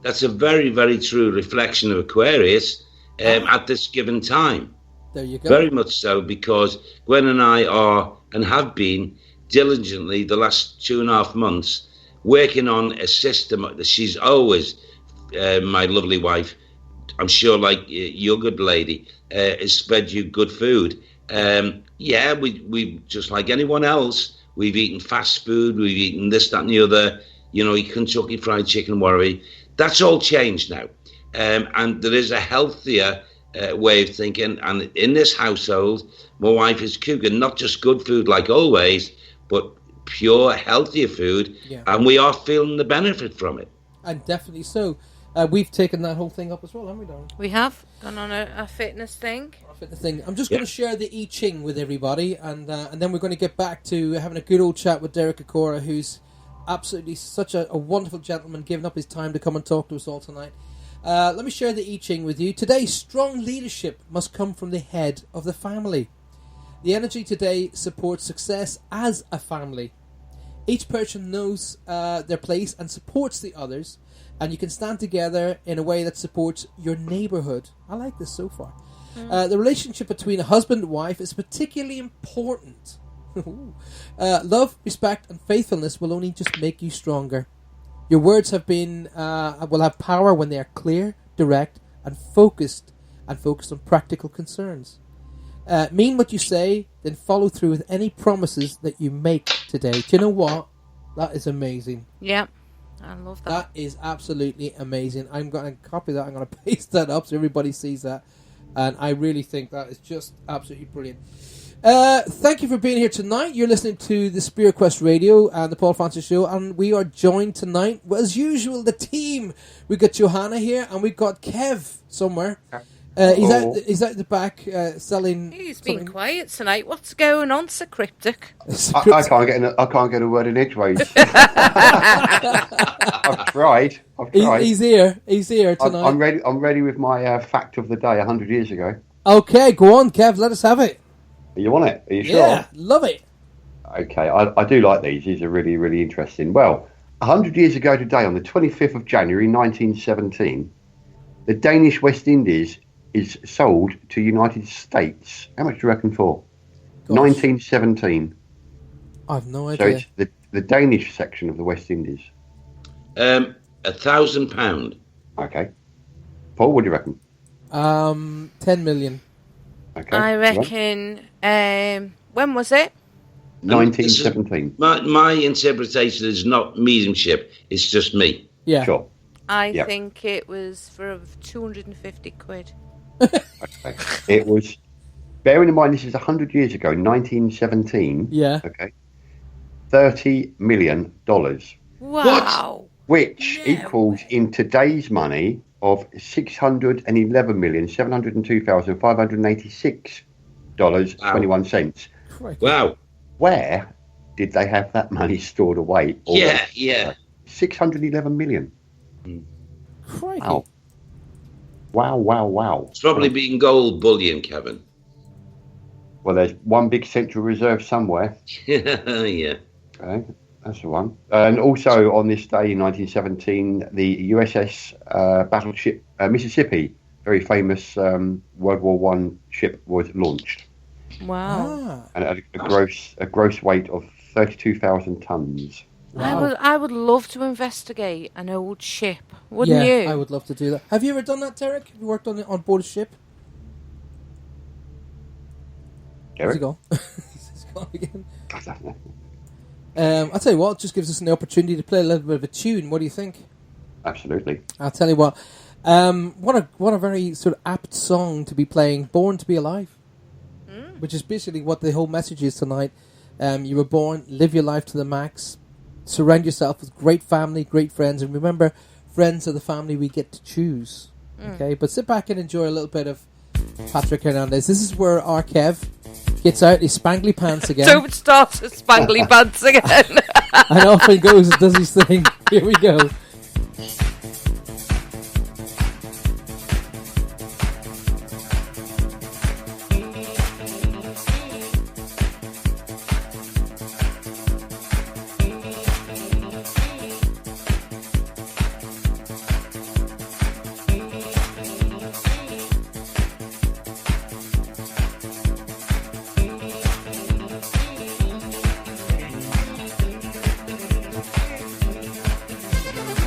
that's a very, very true reflection of Aquarius at this given time. There you go. Very much so, because Gwen and I are and have been diligently the last 2.5 months working on a system that she's always, my lovely wife, I'm sure like your good lady, has fed you good food. We just like anyone else, we've eaten fast food, we've eaten this, that and the other, your Kentucky Fried Chicken, whatever. That's all changed now. And there is a healthier way of thinking. And in this household, my wife is cooking not just good food like always, but pure, healthier food. Yeah. And we are feeling the benefit from it. And definitely so. We've taken that whole thing up as well, haven't we, Darren? We have gone on a fitness thing. I'm just going to share the I Ching with everybody, and then we're going to get back to having a good old chat with Derek Akora, who's absolutely such a wonderful gentleman, giving up his time to come and talk to us all tonight. Let me share the I Ching with you. Today, strong leadership must come from the head of the family. The energy today supports success as a family. Each person knows their place and supports the others, and you can stand together in a way that supports your neighborhood. I like this so far. The relationship between a husband and wife is particularly important. Love, respect, and faithfulness will only just make you stronger. Your words will have power when they are clear, direct, and focused on practical concerns. Mean what you say, then follow through with any promises that you make today. Do you know what? That is amazing. Yeah, I love that. That is absolutely amazing. I'm going to copy that. I'm going to paste that up so everybody sees that. And I really think that is just absolutely brilliant. Thank you for being here tonight. You're listening to the Spirit Quest Radio and the Paul Francis Show, and we are joined tonight, as usual, the team. We've got Johanna here, and we've got Kev somewhere. He's out the back selling. He's been quiet tonight. What's going on, Sir Cryptic? I can't get a word in edgeways. I've tried. He's here tonight. I'm ready with my fact of the day. 100 years ago. Okay, go on, Kev. Let us have it. You want it? Are you sure? Yeah, love it. Okay, I do like these. These are really, really interesting. Well, 100 years ago today, on the 25th of January 1917, the Danish West Indies is sold to United States. How much do you reckon for? Gosh. 1917. I've no idea. So it's the Danish section of the West Indies. £1,000. Okay. Paul, what do you reckon? 10 million. Okay. I reckon. When was it? 1917. My interpretation is not mediumship. It's just me. Yeah. Sure. I think it was for 250 quid. Okay. It was, bearing in mind this is 100 years ago, 1917. Yeah. Okay. $30 million. Wow. Which equals in today's money of $611,702,586.21. Wow. Where did they have that money stored away? Yeah. 611 million. Crikey. Wow. It's probably been gold bullion, Kevin. Well, there's one big Central Reserve somewhere. Yeah. Okay, that's the one. And also on this day in 1917, the USS battleship Mississippi, very famous World War One ship, was launched, Wow. and it had a gross weight of 32,000 tons. I would love to investigate an old ship. Wouldn't yeah, you? I would love to do that. Have you ever done that, Derek? Have you worked on board a ship? Where's he gone? He's gone again. I'll tell you what, it just gives us an opportunity to play a little bit of a tune. What do you think? Absolutely. I'll tell you what. What a very sort of apt song to be playing, Born to be Alive. Which is basically what the whole message is tonight. You were born, live your life to the max, surround yourself with great family, great friends, and remember, friends are the family we get to choose. Okay, but sit back and enjoy a little bit of Patrick Hernandez. This is where our Kev gets out his spangly pants again. Don't start with spangly pants again. And off he goes and does his thing. Here we go. Thank you.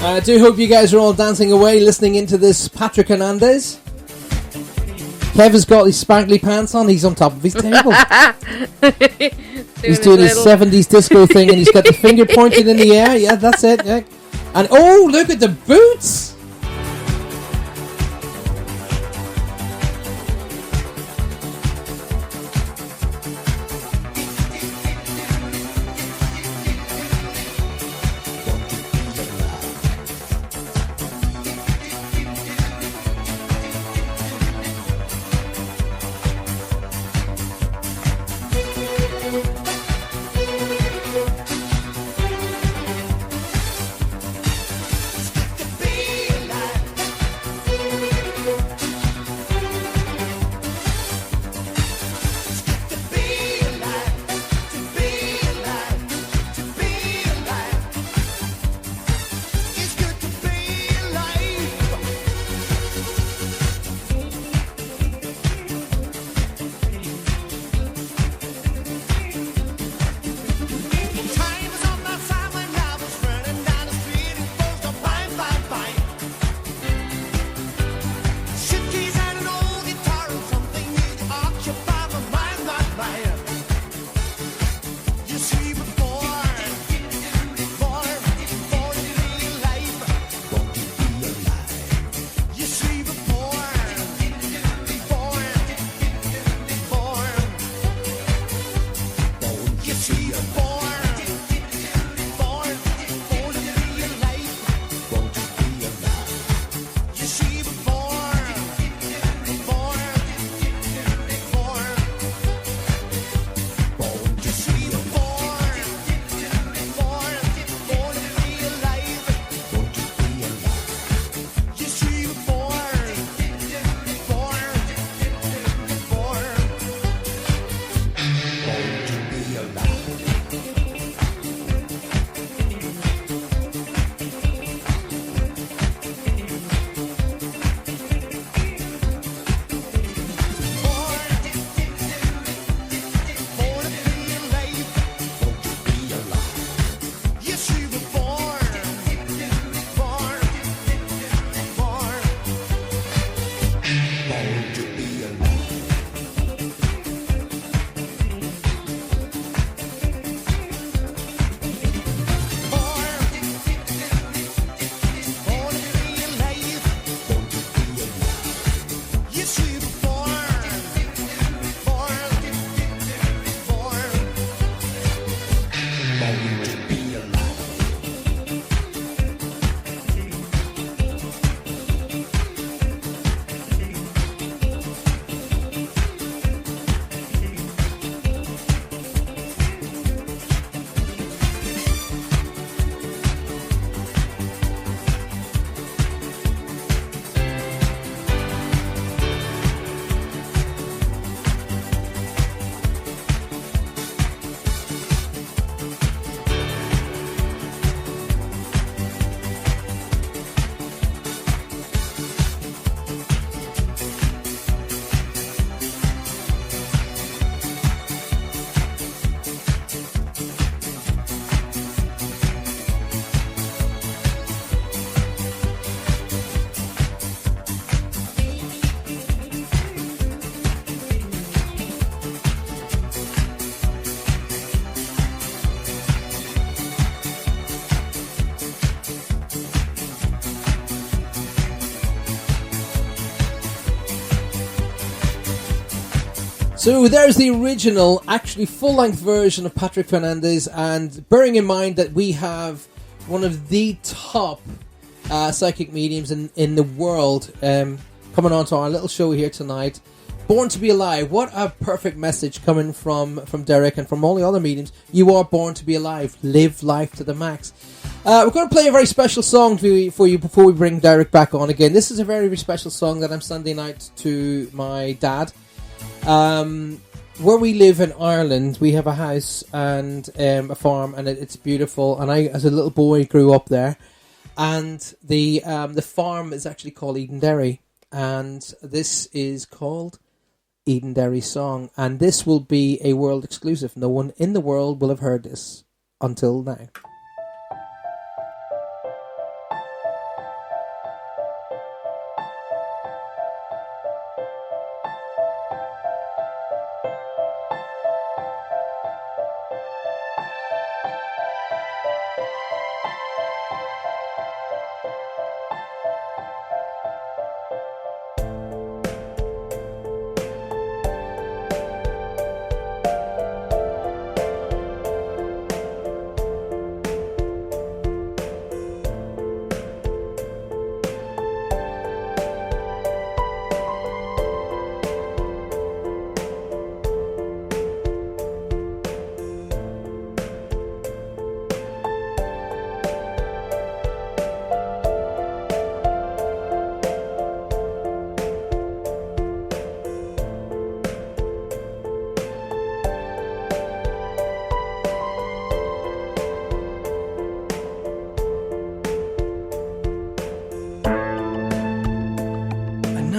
I do hope you guys are all dancing away listening into this Patrick Hernandez. Kev has got his sparkly pants on. He's on top of his table. He's doing his 70s disco thing, and he's got the finger pointed in the air. Yeah, that's it. Yeah. And oh, look at the boots. So there's the original, actually full-length version of Patrick Hernandez, and bearing in mind that we have one of the top psychic mediums in the world coming on to our little show here tonight. Born to be Alive. What a perfect message coming from Derek and from all the other mediums. You are born to be alive. Live life to the max. We're going to play a very special song for you before we bring Derek back on again. This is a very, very special song that I'm sending out to my dad. Where we live in Ireland, we have a house and a farm, and it's beautiful. And I, as a little boy, grew up there. And the farm is actually called Edenderry, and this is called Edenderry Song. And this will be a world exclusive. No one in the world will have heard this until now.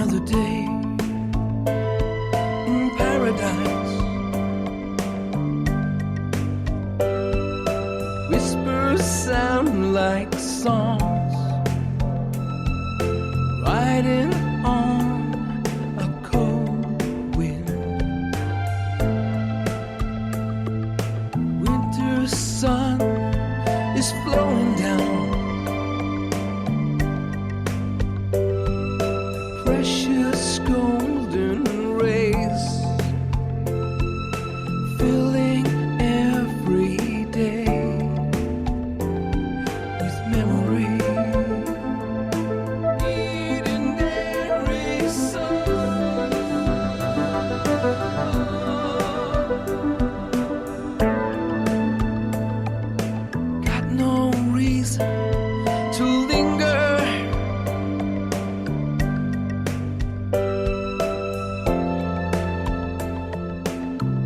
another day in paradise. Whispers sound like songs, riding on a cold wind. Winter sun is flowing down. Precious golden rays filling every day with memory. Legendary sun. Got no reason to linger.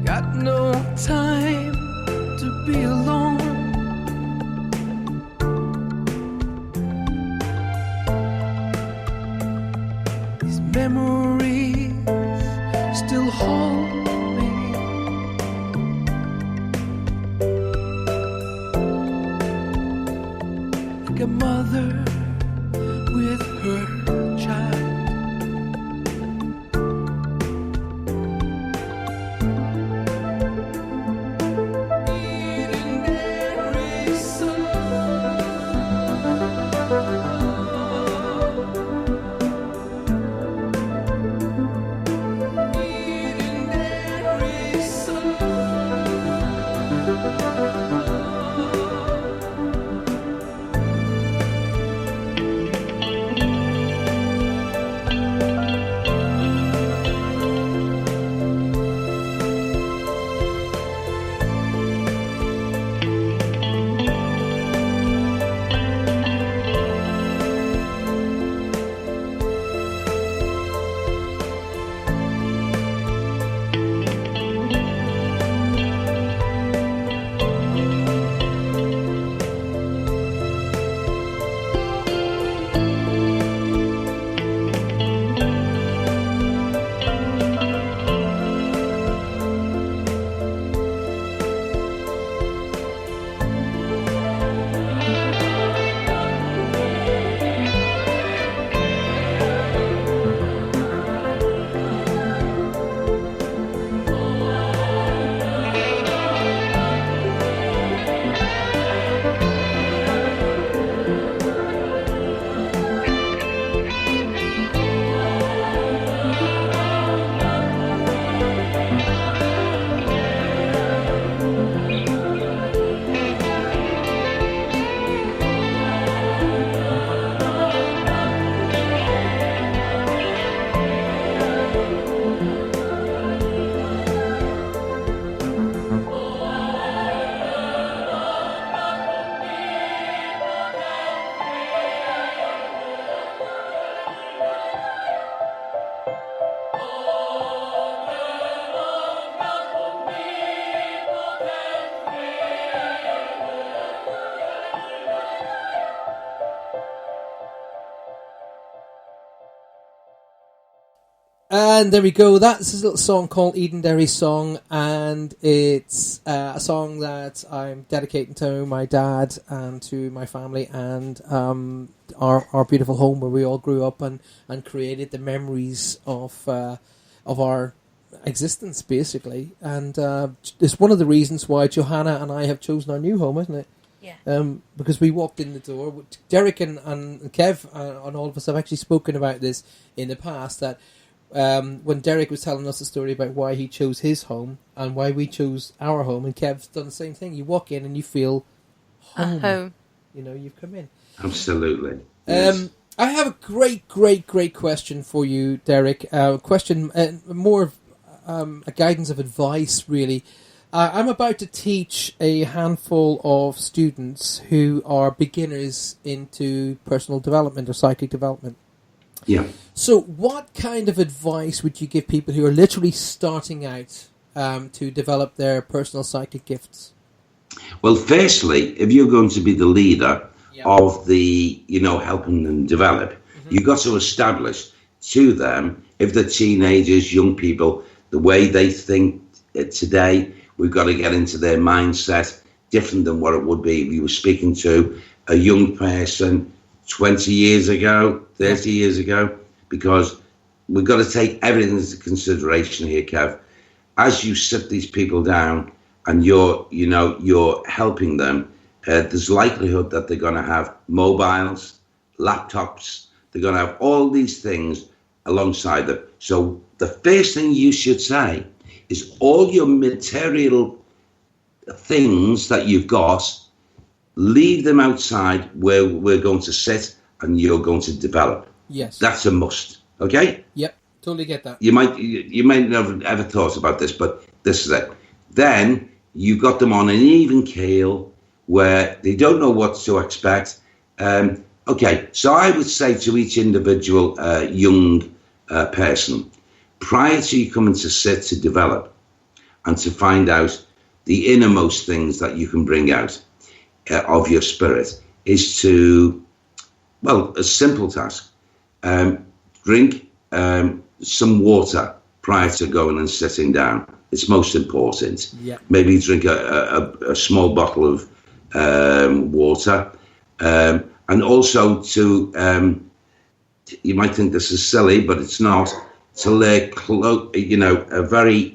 Got no time to be alone. These memories still hold me. Like a mother with her child. Legendary sun. Legendary And there we go. That's a little song called Edenderry Song, and it's a song that I'm dedicating to my dad and to my family and our beautiful home where we all grew up and created the memories of our existence, basically. And it's one of the reasons why Johanna and I have chosen our new home, isn't it? Yeah. Because we walked in the door. Derek and Kev and all of us have actually spoken about this in the past, that when Derek was telling us a story about why he chose his home and why we chose our home, and Kev's done the same thing. You walk in and you feel home. At home. You know, you've come in. Absolutely. Yes. I have a great question for you, Derek. Question more of a guidance of advice, really. I'm about to teach a handful of students who are beginners into personal development or psychic development. Yeah. So what kind of advice would you give people who are literally starting out to develop their personal psychic gifts? Well, firstly, if you're going to be the leader of the, helping them develop, you've got to establish to them. If they're teenagers, young people, the way they think today, we've got to get into their mindset, different than what it would be if you were speaking to a young person 20 years ago, 30 years ago, because we've got to take everything into consideration here, Kev. As you sit these people down and you're helping them, there's likelihood that they're going to have mobiles, laptops, they're going to have all these things alongside them. So the first thing you should say is all your material things that you've got, leave them outside where we're going to sit and you're going to develop. Yes. That's a must. Okay? Yep. Totally get that. You might never ever thought about this, but this is it. Then you got them on an even keel where they don't know what to expect. Okay, so I would say to each individual young person, prior to you coming to sit to develop and to find out the innermost things that you can bring out of your spirit, is to, well, a simple task. Drink some water prior to going and sitting down. It's most important. Yeah. Maybe drink a small bottle of water. And also to, you might think this is silly, but it's not, to wear a very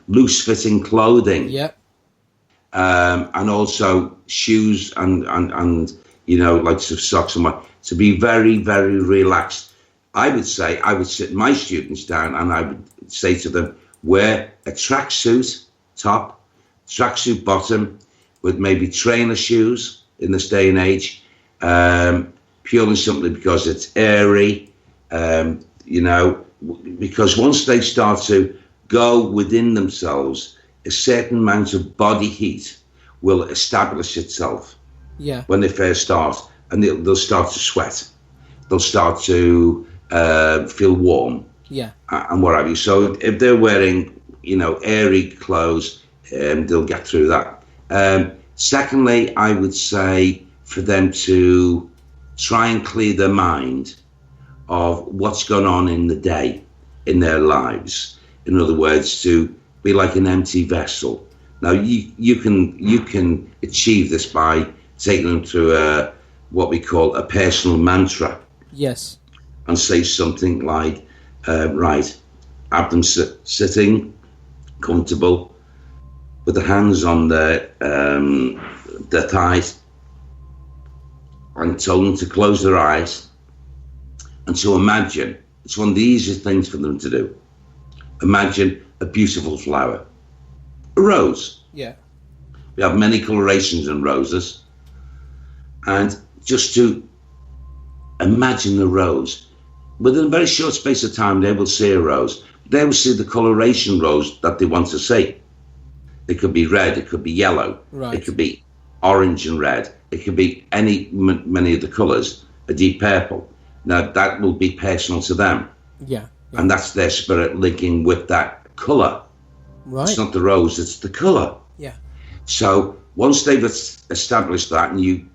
loose-fitting clothing. Yep. And also shoes and like some socks and what, to be very, very relaxed. I would sit my students down and I would say to them, wear a tracksuit top, tracksuit bottom, with maybe trainer shoes in this day and age, purely simply because it's airy, because once they start to go within themselves, a certain amount of body heat will establish itself. Yeah. When they first start, and they'll start to sweat. They'll start to feel warm. Yeah. And what have you. So if they're wearing, airy clothes, they'll get through that. Secondly, I would say for them to try and clear their mind of what's going on in the day, in their lives. In other words, to be like an empty vessel. Now, you can achieve this by taking them through what we call a personal mantra. Yes. And say something like, right, have them sitting comfortable with the hands on their thighs, and tell them to close their eyes and to imagine. It's one of the easiest things for them to do. Imagine a beautiful flower, a rose. Yeah. We have many colorations in roses, and just to imagine the rose, within a very short space of time, they will see a rose. They will see the coloration rose that they want to see. It could be red, it could be yellow, right. It could be orange and red, it could be many of the colours, a deep purple. Now that will be personal to them. Yeah. And that's their spirit linking with that colour. Right. It's not the rose, it's the colour. Yeah. So once they've established that, and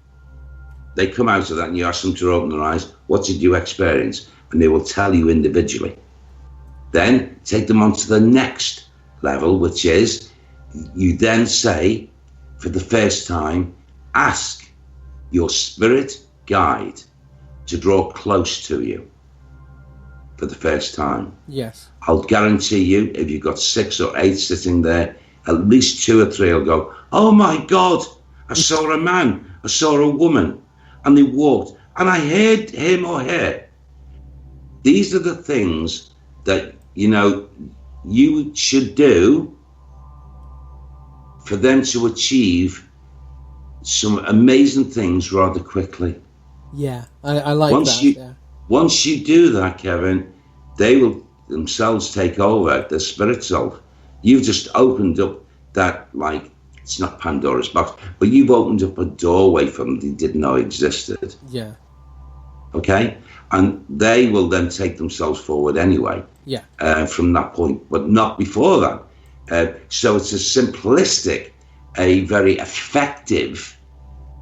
they come out of that and you ask them to open their eyes, what did you experience? And they will tell you individually. Then take them on to the next level, which is you then say, for the first time, ask your spirit guide to draw close to you for the first time. Yes. I'll guarantee you, if you've got 6 or 8 sitting there, at least 2 or 3 will go, oh my God, I saw a man, I saw a woman, and they walked, and I heard him or her. These are the things that, you should do for them to achieve some amazing things rather quickly. Yeah, I like that. Once you do that, Kevin, they will themselves take over, their spirit self. You've just opened up that, it's not Pandora's box, but you've opened up a doorway for them they didn't know existed. Yeah. Okay? And they will then take themselves forward anyway. Yeah. From that point, but not before that. So it's a simplistic, a very effective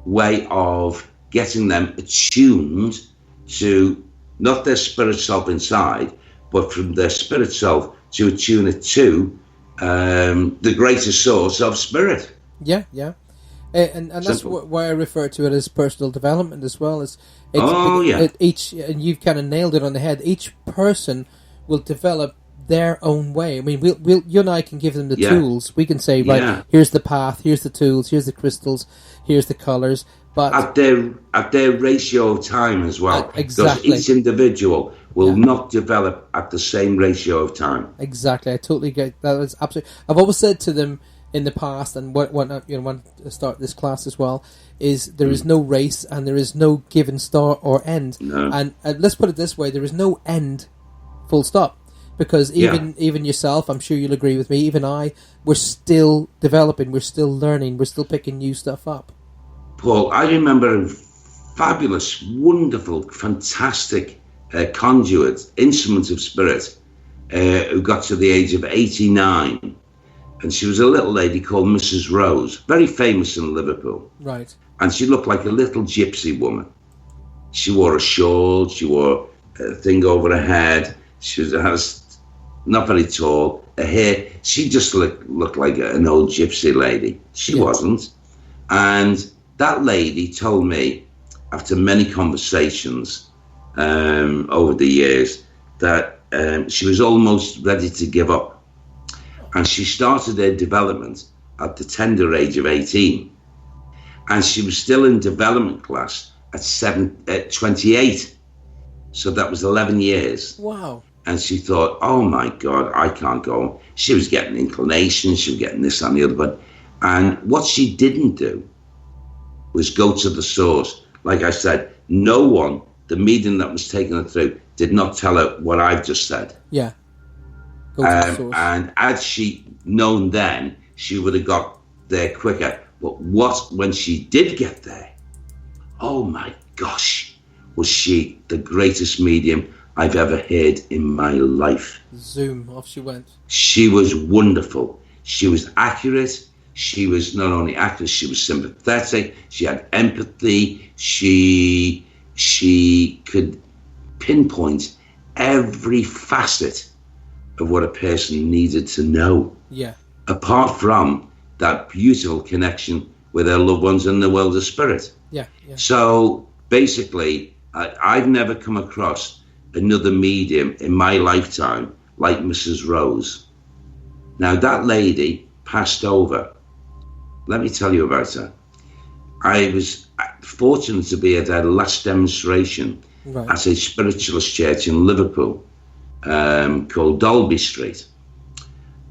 way of getting them attuned to not their spirit self inside, but from their spirit self to attune it to the greater source of spirit. Yeah. And that's why I refer to it as personal development as well. Each, and you've kind of nailed it on the head. Each person will develop their own way. I mean, you and I can give them the tools. We can say, right, here's the path, here's the tools, here's the crystals, here's the colours. But at their ratio of time as well. Exactly. Because each individual will not develop at the same ratio of time. Exactly. I totally get that. Is absolutely. I've always said to them in the past, and when I start this class as well, is there is no race and there is no given start or end. No. And let's put it this way: there is no end, full stop. Because even yourself, I'm sure you'll agree with me. Even we're still developing, we're still learning, we're still picking new stuff up. Paul, I remember a fabulous, wonderful, fantastic conduit, instrument of spirit, who got to the age of 89. And she was a little lady called Mrs. Rose, very famous in Liverpool. Right. And she looked like a little gypsy woman. She wore a shawl, she wore a thing over her head. She was not very tall. Her hair, she just looked like an old gypsy lady. She wasn't. And that lady told me, after many conversations over the years, that she was almost ready to give up. And she started her development at the tender age of 18. And she was still in development class at 28. So that was 11 years. Wow. And she thought, oh my God, I can't go. She was getting inclination, she was getting this and the other. But, and what she didn't do was go to the source. Like I said, no one, the medium that was taking her through, did not tell her what I've just said. Yeah. Go to the source. And had she known then, she would have got there quicker. But when she did get there, oh my gosh, was she the greatest medium I've ever heard in my life. Zoom, off she went. She was wonderful. She was accurate. She was not only accurate, she was sympathetic. She had empathy. She could pinpoint every facet of what a person needed to know. Yeah. Apart from that beautiful connection with their loved ones in the world of spirit. Yeah. Yeah. So basically, I've never come across another medium in my lifetime like Mrs. Rose. Now, that lady passed over. Let me tell you about her. I was fortunate to be at her last demonstration at a spiritualist church in Liverpool called Dolby Street.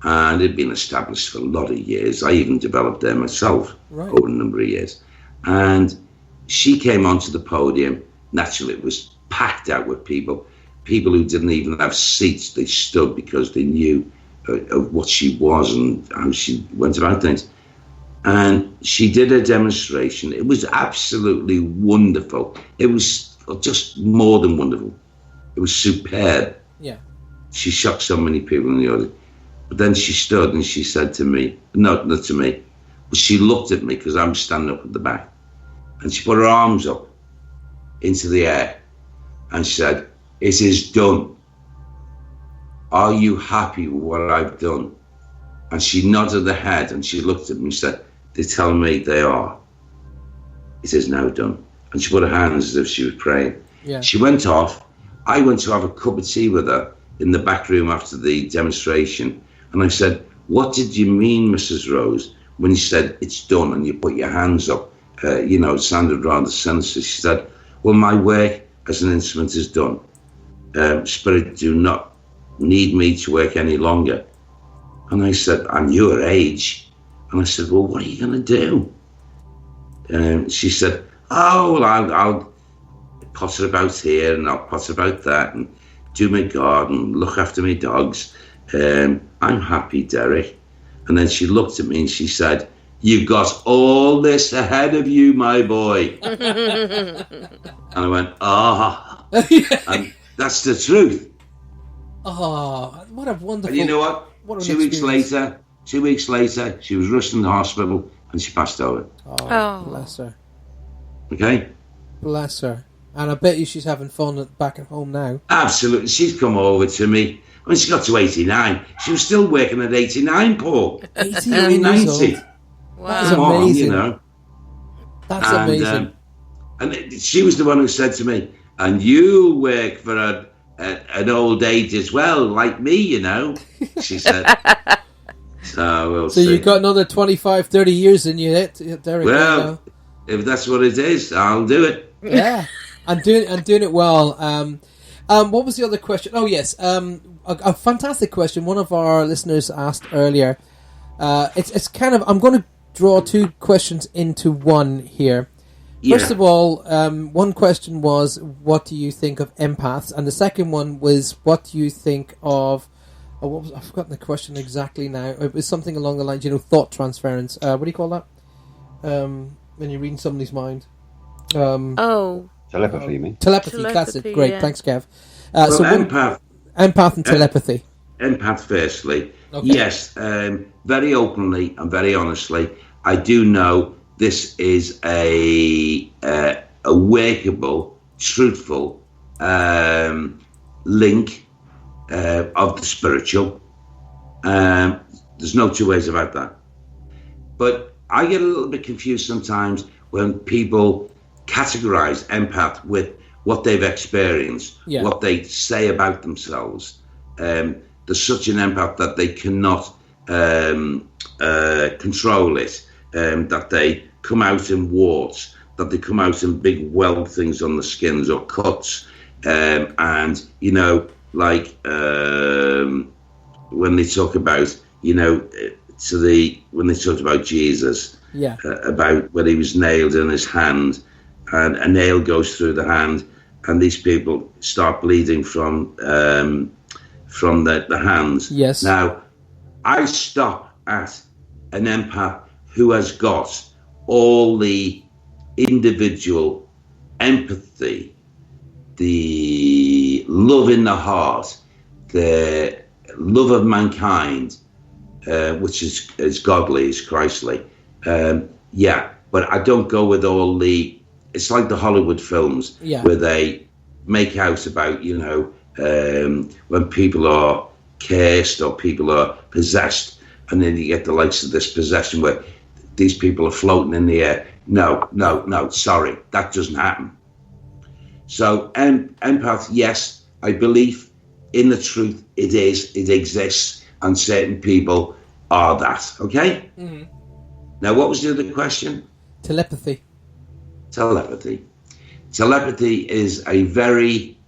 And it had been established for a lot of years. I even developed there myself over a number of years. And she came onto the podium. Naturally, it was packed out with people who didn't even have seats. They stood because they knew of what she was and how she went about things. And she did a demonstration. It was absolutely wonderful. It was just more than wonderful. It was superb. Yeah. She shocked so many people in the audience. But then she stood and she said to me, not to me, but she looked at me because I'm standing up at the back. And she put her arms up into the air and said, "It is done. Are you happy with what I've done?" And she nodded her head and she looked at me and said, "They tell me they are. It is now done." And she put her hands as if she was praying. Yeah. She went off. I went to have a cup of tea with her in the back room after the demonstration. And I said, "What did you mean, Mrs. Rose, when you said it's done and you put your hands up?" It sounded rather sinister. She said, "Well, my work as an instrument is done. Spirit do not need me to work any longer." And I said, "I'm your age." And I said, "Well, what are you going to do?" She said, "Oh, well, I'll potter about here and I'll potter about that and do my garden, look after my dogs. I'm happy, Derek." And then she looked at me and she said, "You've got all this ahead of you, my boy." And I went, and that's the truth. Oh, what a wonderful... And you know what? 2 weeks later, she was rushed into hospital and she passed over. Oh, bless her. Okay? Bless her. And I bet you she's having fun back at home now. Absolutely. She's come over to me. I mean, she got to 89. She was still working at 89, Paul. 89 years 90. old. Wow. That's Come on, amazing. you know. That's amazing. And she was the one who said to me, and you work for an old age as well, like me, you know, she said. So we'll So see. you've got another 25, 30 years in you, Derek. Well, if that's what it is, I'll do it. Yeah, I'm doing it well. What was the other question? Oh yes, a fantastic question. One of our listeners asked earlier. It's kind of, I'm going to draw two questions into one here. First of all, one question was, what do you think of empaths? And the second one was, what do you think of... I've forgotten the question exactly now. It was something along the lines, thought transference. What do you call that? When you're reading somebody's mind. Telepathy, you mean? Telepathy, that's it. Great, yeah. thanks, Kev. Well, Empath and telepathy. Empath, firstly. Okay. Yes, very openly and very honestly, I do know this is a workable, truthful link of the spiritual. There's no two ways about that. But I get a little bit confused sometimes when people categorize empath with what they've experienced, what they say about themselves. There's such an empath that they cannot control it, that they come out in warts, that they come out in big weld things on the skins or cuts, and when they talk about, when they talked about Jesus, about when he was nailed in his hand, and a nail goes through the hand, and these people start bleeding from the hands. Yes. Now, I stop at an empath who has got all the individual empathy, the love in the heart, the love of mankind, which is godly, is Christly. But I don't go with all the... It's like the Hollywood films where they make out about, when people are cursed or people are possessed, and then you get the likes of this possession where these people are floating in the air. No, sorry, that doesn't happen. So empath, yes, I believe in the truth, it exists, and certain people are that, okay? Mm-hmm. Now, what was the other question? Telepathy. Telepathy is a very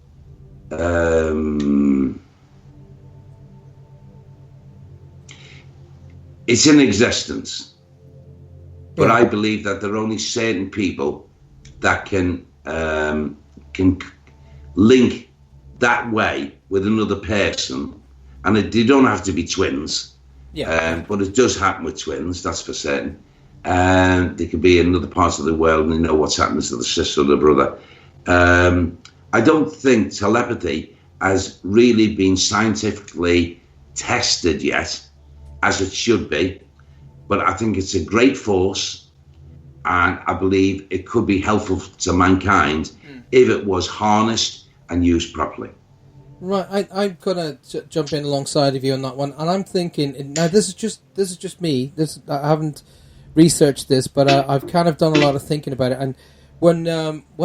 it's in existence, but I believe that there are only certain people that can link that way with another person, and they don't have to be twins, but it does happen with twins, that's for certain. And they could be in other parts of the world and they know what's happening to the sister or the brother. I don't think telepathy has really been scientifically tested yet, as it should be, but I think it's a great force, and I believe it could be helpful to mankind if it was harnessed and used properly. Right, I'm gonna jump in alongside of you on that one, and I'm thinking now. This is just me. I haven't researched this, but I've kind of done a lot of thinking about it. And when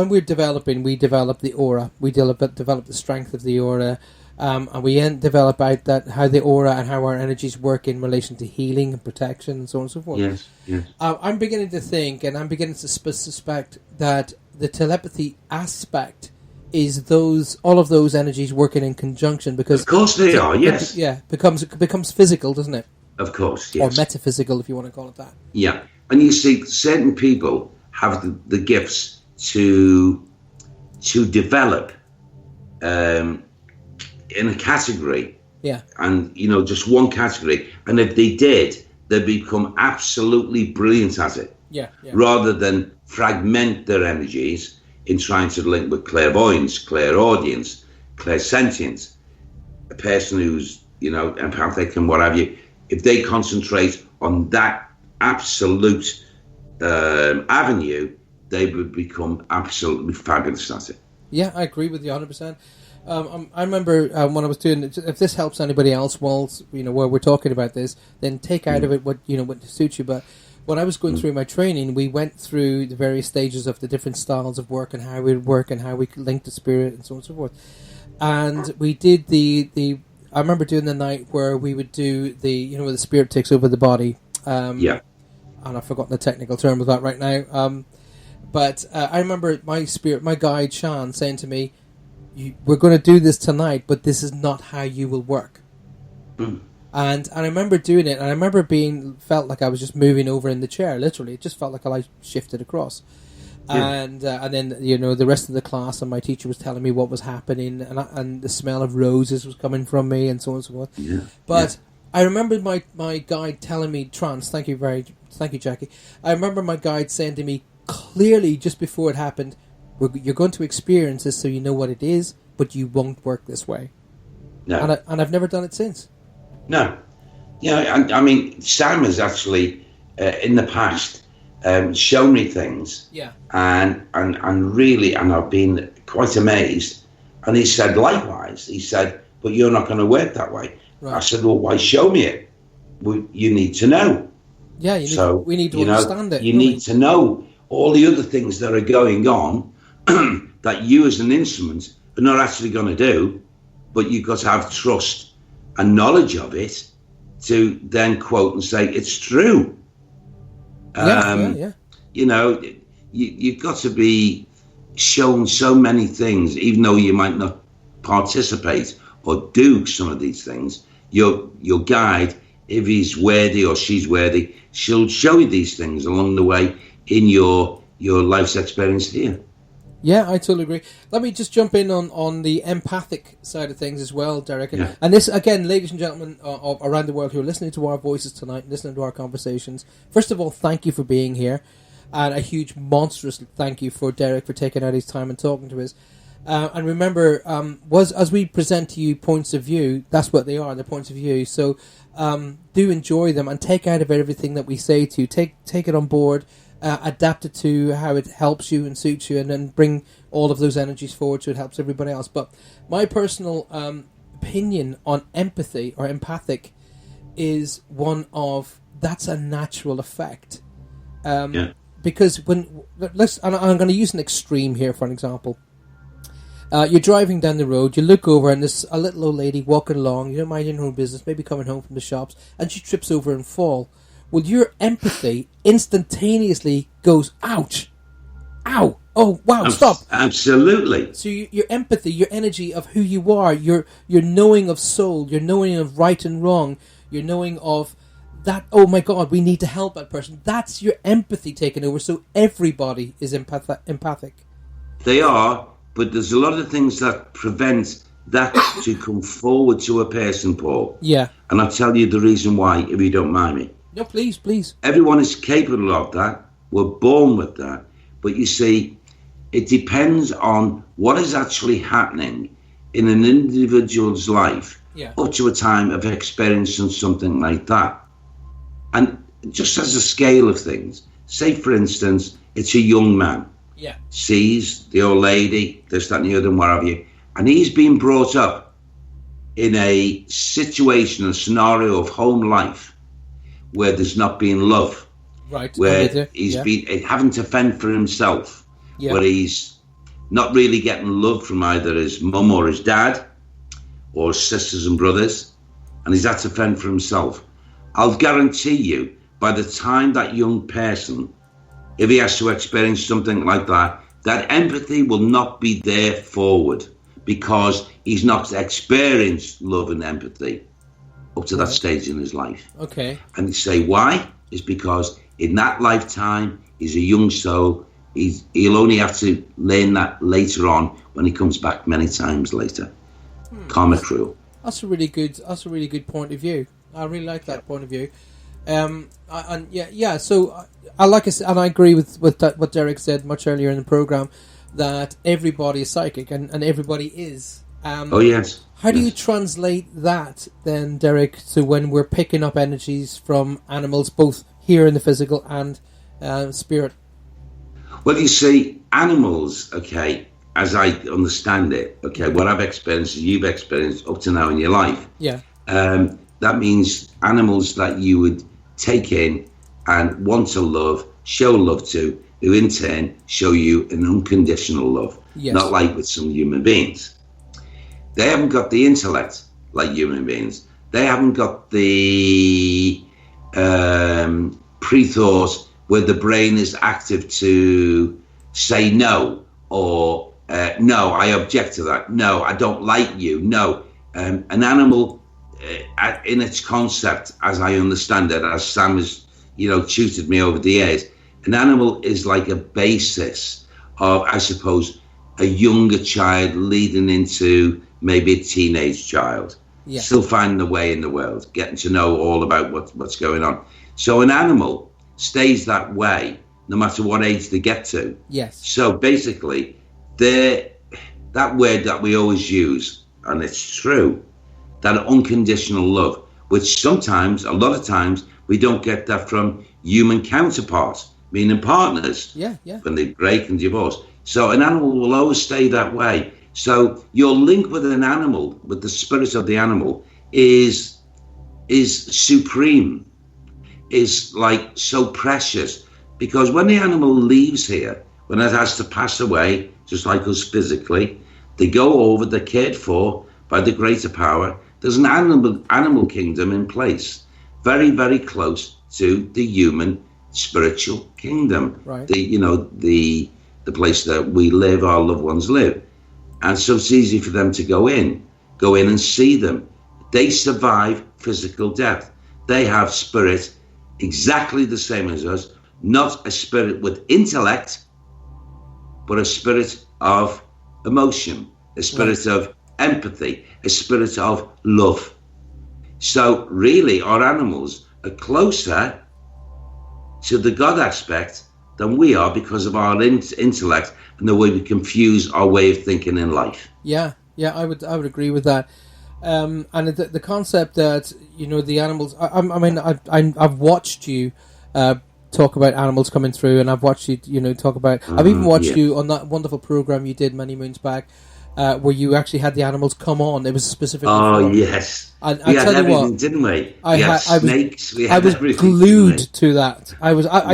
we're developing, we develop the aura. We develop the strength of the aura, and we develop out that how the aura and how our energies work in relation to healing and protection and so on and so forth. Yes. I'm beginning to think, and I'm beginning to suspect that the telepathy aspect is all of those energies working in conjunction, because of course they are. Yes. It becomes physical, doesn't it? Of course, yes. Or metaphysical, if you want to call it that. Yeah, and you see, certain people have the gifts to develop in a category. Yeah. And, just one category. And if they did, they'd become absolutely brilliant at it. Yeah. Rather than fragment their energies in trying to link with clairvoyance, clairaudience, clairsentience. A person who's, empathic and what have you, if they concentrate on that absolute avenue, they would become absolutely fabulous at it. Yeah, I agree with you 100%. I remember when I was doing it, if this helps anybody else whilst, while we're talking about this, then take out of it what suits you. But when I was going through my training, we went through the various stages of the different styles of work and how we would work and how we could link to spirit and so on and so forth. And we did I remember doing the night where we would do where the spirit takes over the body. Yeah. And I've forgotten the technical term of that right now. But I remember my guide, Sean, saying to me, we're going to do this tonight, but this is not how you will work. And I remember doing it, and I remember felt like I was just moving over in the chair, literally. It just felt like I shifted across. Yeah. And then, the rest of the class and my teacher was telling me what was happening, and the smell of roses was coming from me, and so on and so forth. Yeah. But I remember my guide telling me, Trance, thank you, Jackie. I remember my guide saying to me clearly just before it happened, you're going to experience this so you know what it is, but you won't work this way. No. And I've never done it since. No. Yeah, I mean, Sam has actually, in the past, shown me things. Yeah. And really, and I've been quite amazed. And he said, likewise, but you're not going to work that way. Right. I said, well, why show me it? Well, you need to know. Yeah, we need to understand it. You need to know all the other things that are going on that you as an instrument are not actually going to do, but you've got to have trust and knowledge of it to then quote and say it's true. Yeah. You've got to be shown so many things, even though you might not participate or do some of these things. Your guide, if he's worthy or she's worthy, she'll show you these things along the way in your life's experience here. Yeah, I totally agree. Let me just jump in on the empathic side of things as well, Derek. Yeah. And this, again, ladies and gentlemen around the world who are listening to our voices tonight, listening to our conversations, first of all, thank you for being here. And a huge, monstrous thank you for Derek for taking out his time and talking to us. And remember, as we present to you points of view, that's what they are, the points of view. So do enjoy them and take out of it everything that we say to you. Take it on board. Adapt it to how it helps you and suits you, and then bring all of those energies forward so it helps everybody else. But my personal opinion on empathy or empathic is one of that's a natural effect. Because and I'm going to use an extreme here for an example. You're driving down the road, you look over, and there's a little old lady walking along, you don't mind your own business, maybe coming home from the shops, and she trips over and falls. Well, your empathy instantaneously goes, ouch, ow, oh, wow, stop. Absolutely. So your empathy, your energy of who you are, your knowing of soul, your knowing of right and wrong, your knowing of that, oh my God, we need to help that person. That's your empathy taking over, so everybody is empathic. They are, but there's a lot of things that prevent that to come forward to a person, Paul. Yeah. And I'll tell you the reason why, if you don't mind me. No, please. Everyone is capable of that. We're born with that. But you see, it depends on what is actually happening in an individual's life up to a time of experiencing something like that. And just as a scale of things, say, for instance, it's a young man. Yeah. Sees the old lady, this, that, and the other, and what have you. And he's been brought up in a situation, a scenario of home life, where there's not been love, right? Where he's been having to fend for himself, where he's not really getting love from either his mum or his dad, or his sisters and brothers, and he's had to fend for himself. I'll guarantee you, by the time that young person, if he has to experience something like that, that empathy will not be there forward, because he's not experienced love and empathy up to that stage in his life. Okay. And you say, why? It's because in that lifetime, he's a young soul. He'll only have to learn that later on when he comes back many times later. Karma cruel. That's a really good point of view. I really like that point of view. So I like I said, and I agree with what Derek said much earlier in the program, that everybody is psychic and everybody is. Oh yes. How do you translate that then, Derek, to when we're picking up energies from animals, both here in the physical and spirit? Well, you see, animals, okay, as I understand it, okay, what I've experienced, you've experienced up to now in your life. Yeah. That means animals that you would take in and want to love, show love to, who in turn show you an unconditional love. Yes. Not like with some human beings. They haven't got the intellect like human beings. They haven't got the pre-thought where the brain is active to say no, or no, I object to that. No, I don't like you. No. An animal, in its concept, as I understand it, as Sam has, tutored me over the years, an animal is like a basis of, I suppose, a younger child leading into maybe a teenage child. Yeah. Still finding the way in the world, getting to know all about what's going on. So an animal stays that way no matter what age they get to. Yes. So basically, that word that we always use, and it's true, that unconditional love, which sometimes, a lot of times, we don't get that from human counterparts, meaning partners. Yeah. When they break and divorce. So an animal will always stay that way. So your link with an animal, with the spirit of the animal, is supreme, is like so precious, because when the animal leaves here, when it has to pass away, just like us physically, they go over, they're cared for by the greater power. There's an animal kingdom in place, very, very close to the human spiritual kingdom. Right. The place that we live, our loved ones live. And so it's easy for them to go in and see them. They survive physical death. They have spirit exactly the same as us, not a spirit with intellect, but a spirit of emotion, a spirit of empathy, a spirit of love. So really, our animals are closer to the God aspect than we are because of our intellect and the way we confuse our way of thinking in life. Yeah, I would agree with that. And the concept that the animals. I've watched you talk about animals coming through, and I've watched you talk about. I've even watched you on that wonderful program you did many moons back, where you actually had the animals come on. It was specifically. Oh yes, and we had everything, didn't we? We had snakes. We had everything. I was glued to that.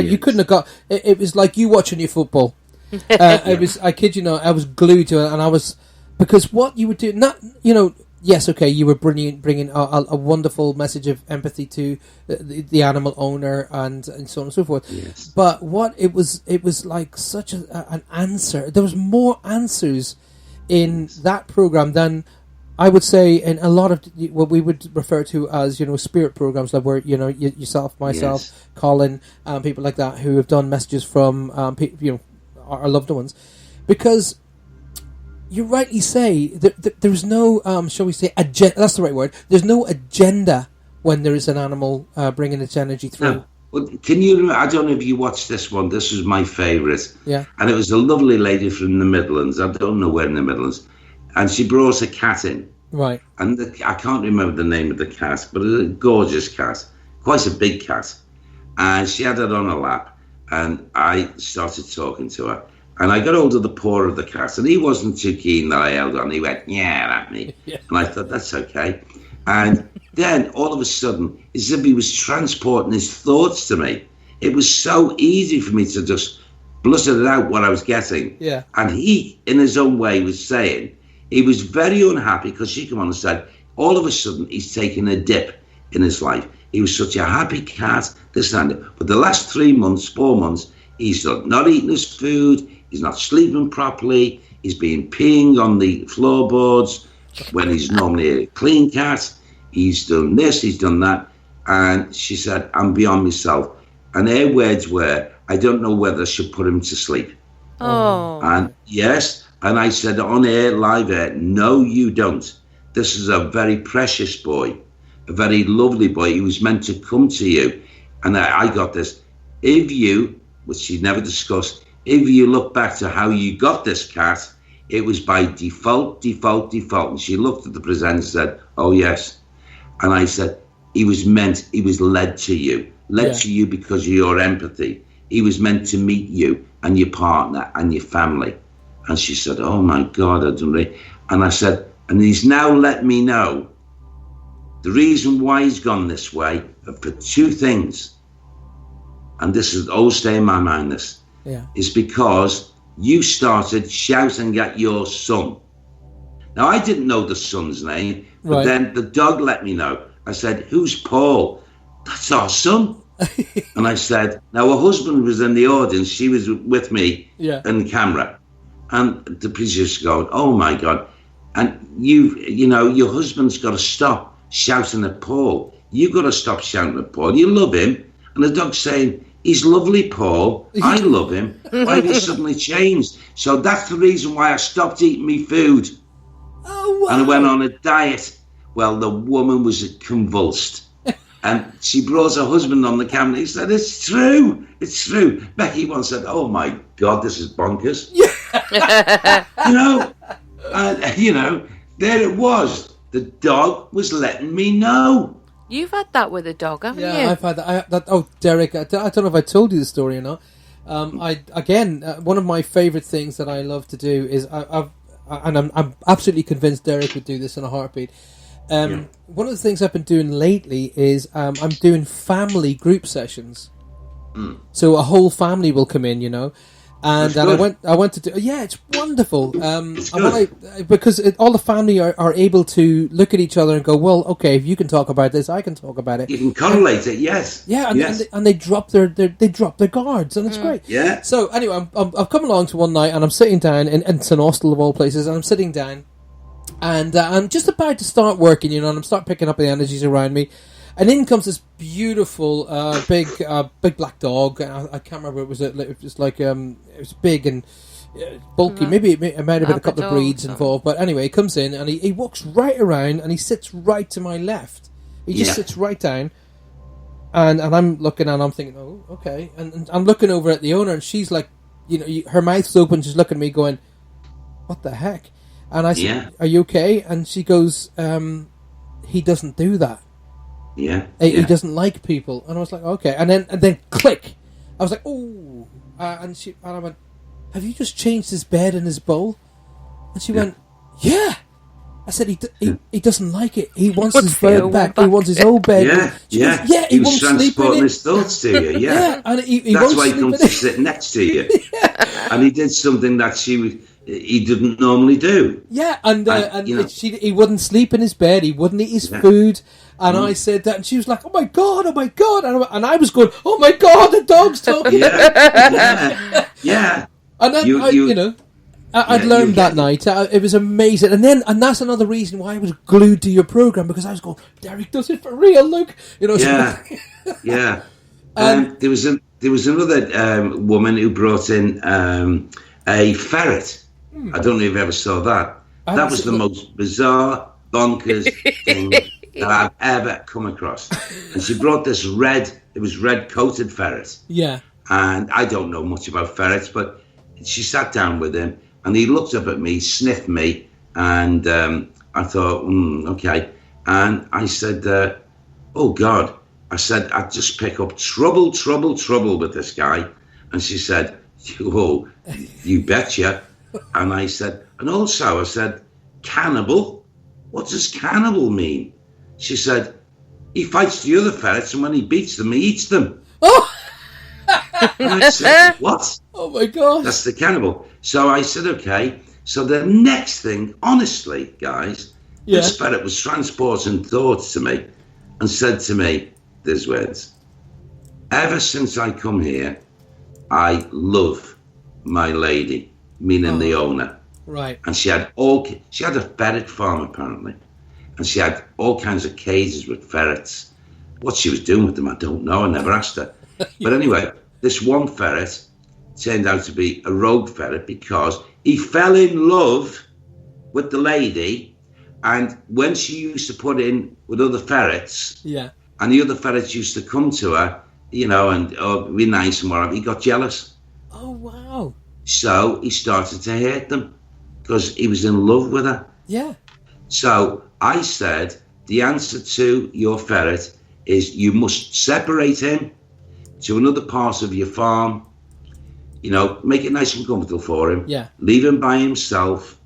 You couldn't have got. It was like you watching your football. It was. I kid you not. I was glued to it, and I was because what you would do. Not Yes, okay, you were bringing a wonderful message of empathy to the animal owner and so on and so forth. Yes. But what it was like such an answer. There was more answers in that program than I would say in a lot of what we would refer to as spirit programs, that were yourself, myself, yes. Colin, people like that who have done messages from our loved ones, because. You rightly say there's no, shall we say, agenda. That's the right word. There's no agenda when there is an animal bringing its energy through. No. Well, can you remember, I don't know if you watched this one. This was my favourite. Yeah. And it was a lovely lady from the Midlands. I don't know where in the Midlands. And she brought a cat in. Right. And I can't remember the name of the cat, but it was a gorgeous cat. Quite a big cat. And she had it on her lap. And I started talking to her. And I got hold of the paw of the cat, and he wasn't too keen that I held on. He went, yeah, at me. Yeah. And I thought, that's okay. And then, all of a sudden, it's as if he was transporting his thoughts to me. It was so easy for me to just bluster it out what I was getting. Yeah. And he, in his own way, was saying, he was very unhappy because she came on and said, all of a sudden, he's taken a dip in his life. He was such a happy cat, this and that. But the last 3 months, 4 months, he's not eating his food. He's not sleeping properly. He's been peeing on the floorboards when he's normally a clean cat. He's done this, he's done that. And she said, I'm beyond myself. And her words were, I don't know whether I should put him to sleep. Oh. And yes, and I said on air, live air, no, you don't. This is a very precious boy, a very lovely boy. He was meant to come to you. And I got this. If you, which she never discussed, if you look back to how you got this cat, it was by default. And she looked at the presenter and said, oh, yes. And I said, he was led to you. To you because of your empathy. He was meant to meet you and your partner and your family. And she said, oh my God, I don't really. And I said, and he's now let me know the reason why he's gone this way for two things. And this is always stay in my mind, this. Yeah. Is because you started shouting at your son. Now, I didn't know the son's name, but Right. then the dog let me know. I said, who's Paul? That's our son. And I said, now her husband was in the audience. She was with me Yeah. in the camera. And the producer's going, oh my God. And you know, your husband's got to stop shouting at Paul. You've got to stop shouting at Paul. You love him. And the dog's saying, he's lovely, Paul. I love him. Why have you suddenly changed? So that's the reason why I stopped eating me food. Oh, wow. And I went on a diet. Well, the woman was convulsed. And she brought her husband on the camera. He said, it's true. It's true. Becky once said, oh my God, this is bonkers. You know, there it was. The dog was letting me know. You've had that with a dog, haven't Yeah, you? I've had that. Oh, Derek, I don't know if I told you the story or not. One of my favourite things that I love to do is I'm absolutely convinced Derek would do this in a heartbeat. One of the things I've been doing lately is I'm doing family group sessions. So a whole family will come in, you know. And That's good. I went to do. Yeah, it's wonderful. It's and when all the family are able to look at each other and go, well, okay, if you can talk about this, I can talk about it. You can correlate it, yes. Yeah, and, yes. and they drop their guards, and it's great. Yeah. So anyway, I've come along to one night, and I'm sitting down in St Austell of all places, and I'm sitting down, and I'm just about to start working, you know, and I'm start picking up the energies around me. And in comes this beautiful, big black dog. I can't remember. It was big and bulky. Maybe it might have been a couple of breeds involved. But anyway, he comes in and he walks right around and he sits right to my left. He just sits right down. And I'm looking and I'm thinking, oh, okay. And I'm looking over at the owner and she's like, you know, her mouth's open. She's looking at me going, what the heck? And I said, are you okay? And she goes, he doesn't do that. Yeah. He doesn't like people, and I was like, okay, and then click, I was like, oh, and I went, have you just changed his bed and his bowl? And she went, yeah. I said he doesn't like it. He wants his bed back. He wants his old bed. Yeah, She yeah. goes, yeah. He He was won't sleep in transporting it. his thoughts to you. Yeah. Yeah, and he That's won't why he sleep comes in to it. sit next to you. And he did something that he didn't normally do. Yeah, and you know. he wouldn't sleep in his bed. He wouldn't eat his food. And I said that, and she was like, "Oh my god, oh my god!" And I was going, "Oh my god, the dog's talking." Yeah. And then I'd learned that night. It was amazing, and that's another reason why I was glued to your program, because I was going, Derek does it for real. Look, you know. Yeah, yeah. There was another woman who brought in a ferret. I don't know if you ever saw that. That was the most bizarre, bonkers thing that I've ever come across. And she brought this red coated ferret. Yeah. And I don't know much about ferrets, but she sat down with him and he looked up at me, sniffed me, and I thought, okay. And I said, oh God. I said, I'd just pick up trouble with this guy. And she said, oh, you betcha. And I said, and also I said, cannibal? What does cannibal mean? She said, he fights the other ferrets and when he beats them, he eats them. Oh! And I said, what? Oh my God. That's the cannibal. So I said, okay. So the next thing, honestly, guys, this ferret was transporting thoughts to me and said to me, these words, ever since I come here, I love my lady, meaning the owner. Right. And she had a ferret farm apparently. And she had all kinds of cages with ferrets. What she was doing with them, I don't know. I never asked her. But anyway, this one ferret turned out to be a rogue ferret because he fell in love with the lady. And when she used to put in with other ferrets, and the other ferrets used to come to her, you know, and be nice and whatever, he got jealous. Oh, wow. So he started to hate them because he was in love with her. Yeah. So I said, the answer to your ferret is you must separate him to another part of your farm. make it nice and comfortable for him. Yeah. Leave him by himself.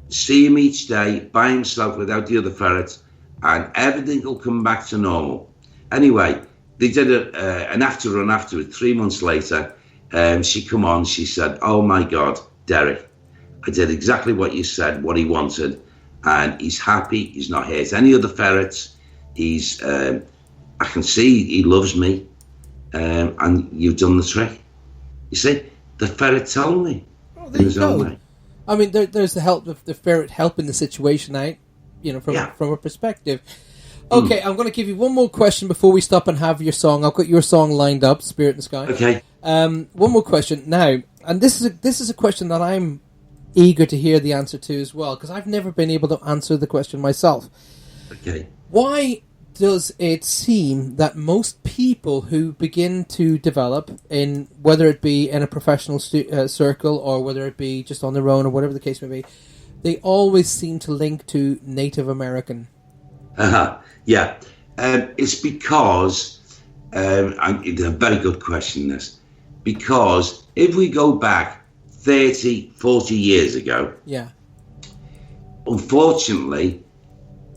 See him each day by himself without the other ferrets, and everything will come back to normal. Anyway, they did an after run afterwards. 3 months later, she come on. She said, "Oh my God, Derek, I did exactly what you said, what he wanted, and he's happy. He's not hurt any other ferrets. He's, I can see he loves me, and you've done the trick." You see, the ferret told me in his own way. I mean, there's the help of the ferret helping the situation out, from a perspective. Okay, I'm going to give you one more question before we stop and have your song. I've got your song lined up, Spirit in the Sky. Okay. One more question now, and this is a question that I'm eager to hear the answer to as well, because I've never been able to answer the question myself. Okay. Why does it seem that most people who begin to develop in, whether it be in a professional circle or whether it be just on their own or whatever the case may be, they always seem to link to Native American? Yeah. It's because, it's a very good question, this, because if we go back 30, 40 years ago, unfortunately,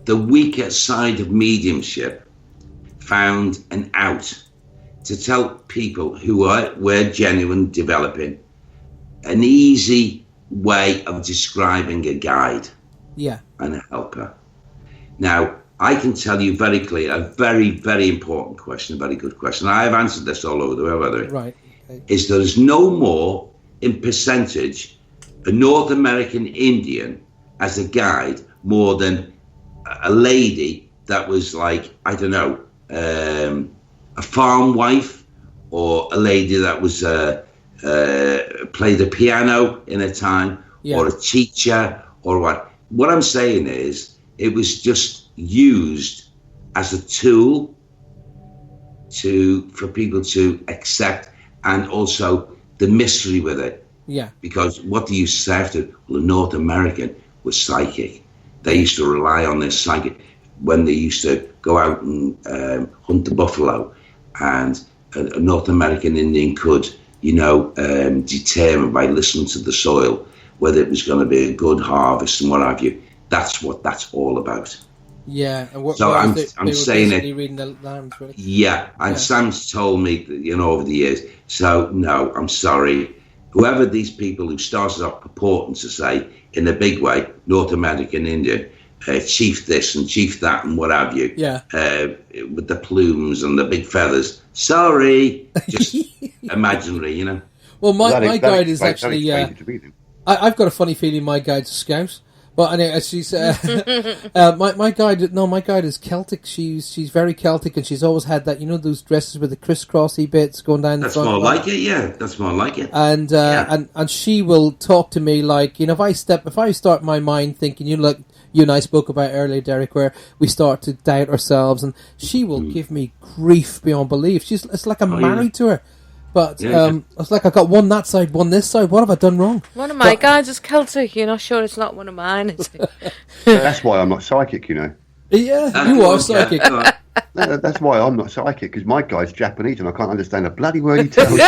the weaker side of mediumship found an out to tell people who were genuine developing an easy way of describing a guide and a helper. Now, I can tell you very clearly a very, very important question, a very good question. I've answered this all over the world, by the way. Right. Okay. Is there is no more, in percentage, a North American Indian as a guide more than a lady that was like, I don't know, a farm wife, or a lady that was played the piano in a time, or a teacher, or what. What I'm saying is, it was just used as a tool for people to accept, and also the mystery with it. Yeah. Because what do you say after? Well, the North American was psychic. They used to rely on their psychic when they used to go out and hunt the buffalo, and a North American Indian could, determine by listening to the soil whether it was going to be a good harvest and what have you. That's what that's all about. Yeah, and so I'm saying it. Reading the lambs, really. Yeah, and Sam's told me, over the years. So no, I'm sorry. Whoever these people who started off purporting to say in a big way, North American Indian, chief this and chief that and what have you. Yeah. With the plumes and the big feathers. Sorry, just imaginary, Well, my guide is actually. I've got a funny feeling my guide's a scout. But anyway, she's my guide is Celtic. She's very Celtic, and she's always had that, those dresses with the crisscrossy bits going down the front. That's more like it, yeah. That's more like it. And and she will talk to me like, if I start my mind thinking, you and I spoke about earlier, Derek, where we start to doubt ourselves, and she will give me grief beyond belief. It's like I'm married to her. But it's like I got one that side, one this side. What have I done wrong? One of my guides is Celtic. You're not sure it's not one of mine, is it? That's why I'm not psychic, Yeah, you are psychic. No, that's why I'm not psychic, because my guy's Japanese and I can't understand a bloody word he tells me.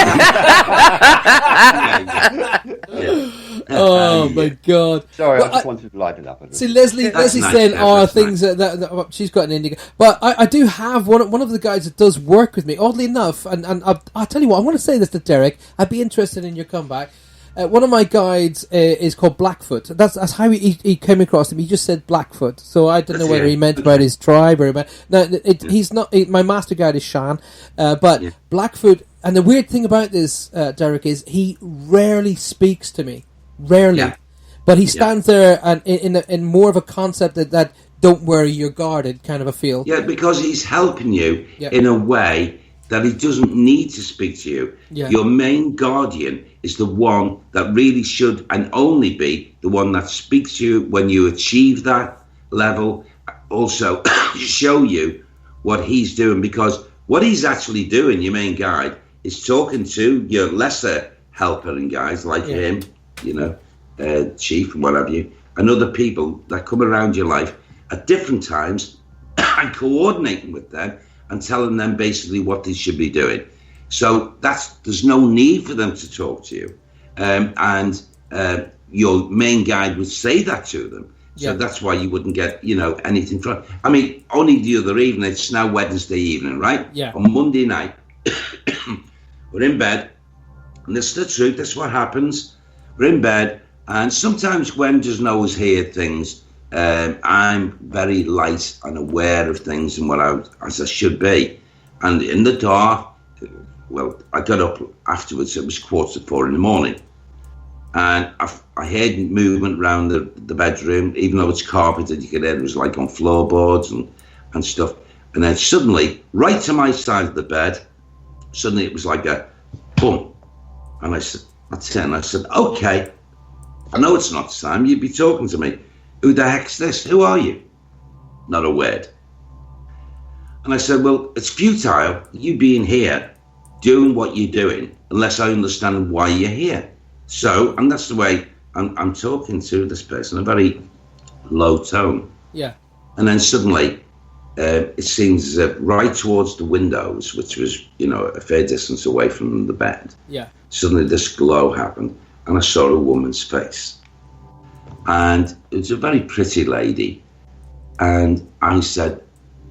Oh my God! Sorry, I just wanted to light it up. See, Leslie's saying, things that she's got an Indian. But I do have one of the guys that does work with me. Oddly enough, and I'll tell you what, I want to say this to Derek. I'd be interested in your comeback. One of my guides is called Blackfoot. That's how he came across him. He just said Blackfoot, so I don't know whether he meant about his tribe or about. No, he's not. My master guide is Shan, but Blackfoot. And the weird thing about this, Derek, is he rarely speaks to me. Rarely, but he stands there and in more of a concept that don't worry, you're guarded kind of a feel. Yeah, because he's helping you in a way that he doesn't need to speak to you. Yeah. Your main guardian is the one that really should and only be the one that speaks to you when you achieve that level. Also, show you what he's doing, because what he's actually doing, your main guide, is talking to your lesser helper and guys like him. Chief and what have you, and other people that come around your life at different times, and coordinating with them and telling them basically what they should be doing. So there's no need for them to talk to you. And your main guide would say that to them. So that's why you wouldn't get, anything from. I mean, only the other evening, it's now Wednesday evening, right? Yeah. On Monday night, we're in bed, and this is the truth, this is what happens. We're in bed, and sometimes Gwen doesn't always hear things. I'm very light and aware of things and as I should be. And in the dark, well, I got up afterwards, it was 3:45 in the morning. And I heard movement around the bedroom, even though it's carpeted, you could hear it was like on floorboards and stuff. And then suddenly, right to my side of the bed, suddenly it was like a boom. And I said, that's it. And I said, okay, I know it's not Sam, you'd be talking to me. Who the heck's this? Who are you? Not a word. And I said, well, it's futile, you being here, doing what you're doing, unless I understand why you're here. So, and that's the way I'm talking to this person, a very low tone. Yeah. And then suddenly, it seems as if right towards the windows, which was, a fair distance away from the bed, suddenly this glow happened, and I saw a woman's face. And it was a very pretty lady. And I said,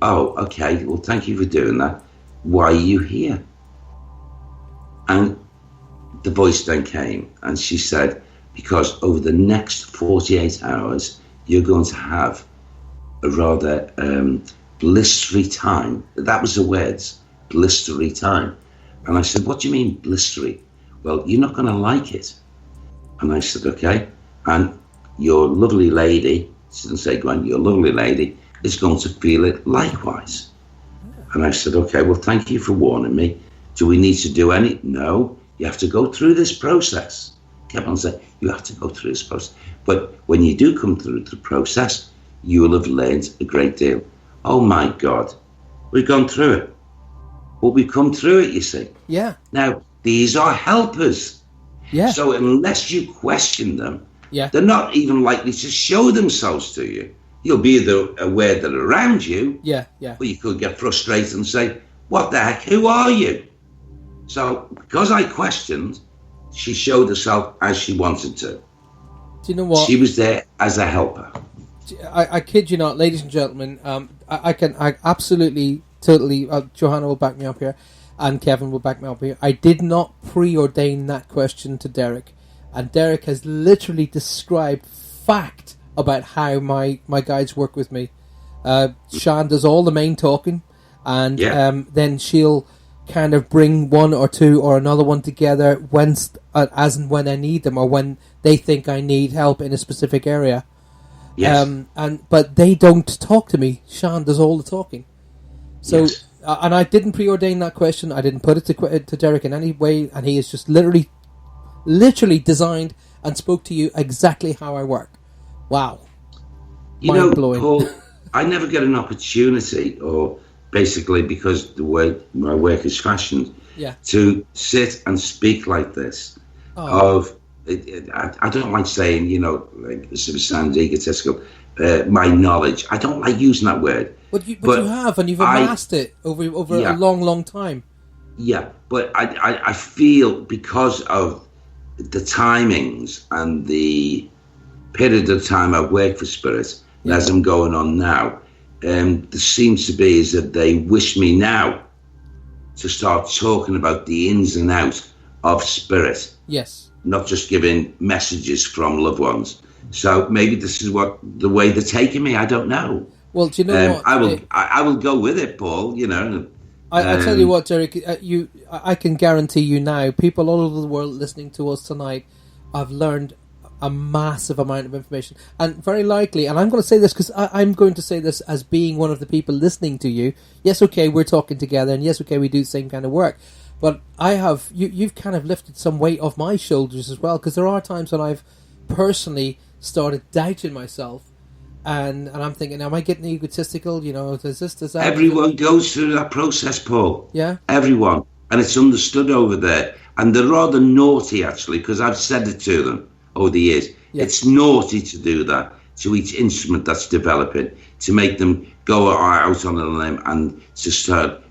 oh, okay, well, thank you for doing that. Why are you here? And the voice then came, and she said, because over the next 48 hours, you're going to have a rather blistery time. That was the words, blistery time. And I said, what do you mean blistery? Well, you're not going to like it. And I said, okay. And your lovely lady, she didn't say Gwen, your lovely lady is going to feel it likewise. And I said, okay, well, thank you for warning me. Do we need to do any? No. You have to go through this process. Kept on saying, you have to go through this process. But when you do come through the process, you will have learned a great deal. Oh my God, we've gone through it. But we've come through it, you see. Yeah. Now, these are helpers. Yeah. So unless you question them, they're not even likely to show themselves to you. You'll be aware they're around you. Yeah. But you could get frustrated and say, what the heck, who are you? So, because I questioned, she showed herself as she wanted to. Do you know what? She was there as a helper. I kid you not, ladies and gentlemen. I absolutely, totally. Johanna will back me up here, and Kevin will back me up here. I did not preordain that question to Derek, and Derek has literally described fact about how my guides work with me. Sian does all the main talking, and then she'll kind of bring one or two or another one together as and when I need them, or when they think I need help in a specific area. Yes. But they don't talk to me. Sian does all the talking. So, and I didn't preordain that question. I didn't put it to Derek in any way, and he is just literally designed and spoke to you exactly how I work. Wow. Mind blowing. Paul, I never get an opportunity, or basically because the way my work is fashioned, to sit and speak like this. I don't like saying, like this sounds egotistical, my knowledge. I don't like using that word. But you have, and you've amassed it over a long, long time. Yeah, but I feel because of the timings and the period of time I've worked for Spirit, and as I'm going on now, there seems to be is that they wish me now to start talking about the ins and outs of Spirit. Yes. Not just giving messages from loved ones. So maybe this is the way they're taking me. I don't know. Well, do you know what? I will go with it, Paul. I tell you what, Derek. I can guarantee you now, people all over the world listening to us tonight, have learned a massive amount of information, and very likely, and I'm going to say this because I'm going to say this as being one of the people listening to you. Yes, okay, we're talking together, and yes, okay, we do the same kind of work. But you've kind of lifted some weight off my shoulders as well, because there are times when I've personally started doubting myself, and I'm thinking, am I getting egotistical? Does that? Everyone goes through that process, Paul. Yeah. Everyone, and it's understood over there, and they're rather naughty actually, because I've said it to them over the years. Yeah. It's naughty to do that to each instrument that's developing, to make them go out on a limb and to start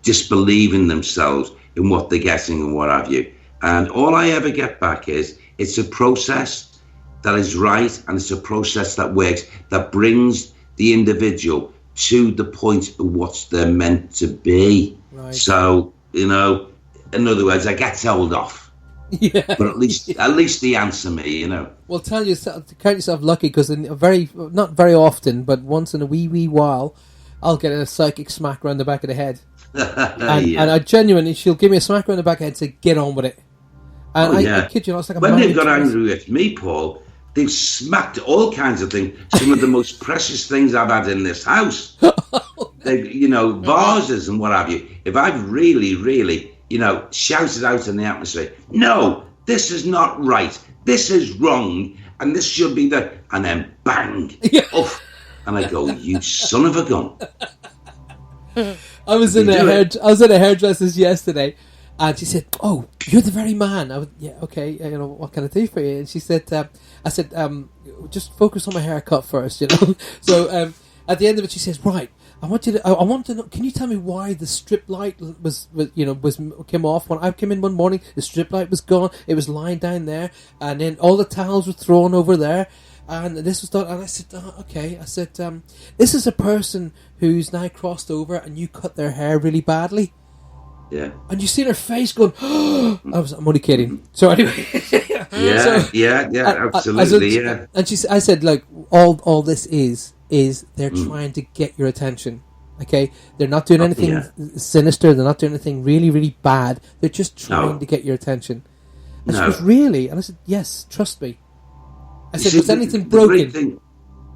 disbelieving themselves in what they're getting and what have you. And all I ever get back is it's a process that is right, and it's a process that works, that brings the individual to the point of what they're meant to be. Right. So, in other words, I get told off. Yeah. But at least they answer me, Well, count yourself lucky, because not very often, but once in a wee while, I'll get a psychic smack around the back of the head. And I genuinely, she'll give me a smack around the back of the head and say, get on with it. And I kid you not, it's like when they've got angry with me, Paul, they've smacked all kinds of things. Some of the most precious things I've had in this house. Vases and what have you. If I've really, really, shouted out in the atmosphere, no, this is not right, this is wrong, and this should be the, and then bang, off, and I go, you son of a gun. I was in a hairdresser's yesterday, and she said, "Oh, you're the very man." I was, yeah, okay. What can I do for you? And she said, "I said, just focus on my haircut first, So at the end of it, she says, "Right, I want to know. Can you tell me why the strip light came off when I came in one morning? The strip light was gone. It was lying down there, and then all the towels were thrown over there." And this was done, and I said, okay. I said, this is a person who's now crossed over, and you cut their hair really badly. Yeah. And you see her face going, I'm only kidding. So anyway. Absolutely, And I said, like, all this is they're trying to get your attention. Okay? They're not doing anything sinister. They're not doing anything really, really bad. They're just trying to get your attention. And she goes, really? And I said, yes, trust me. I said, was anything broken?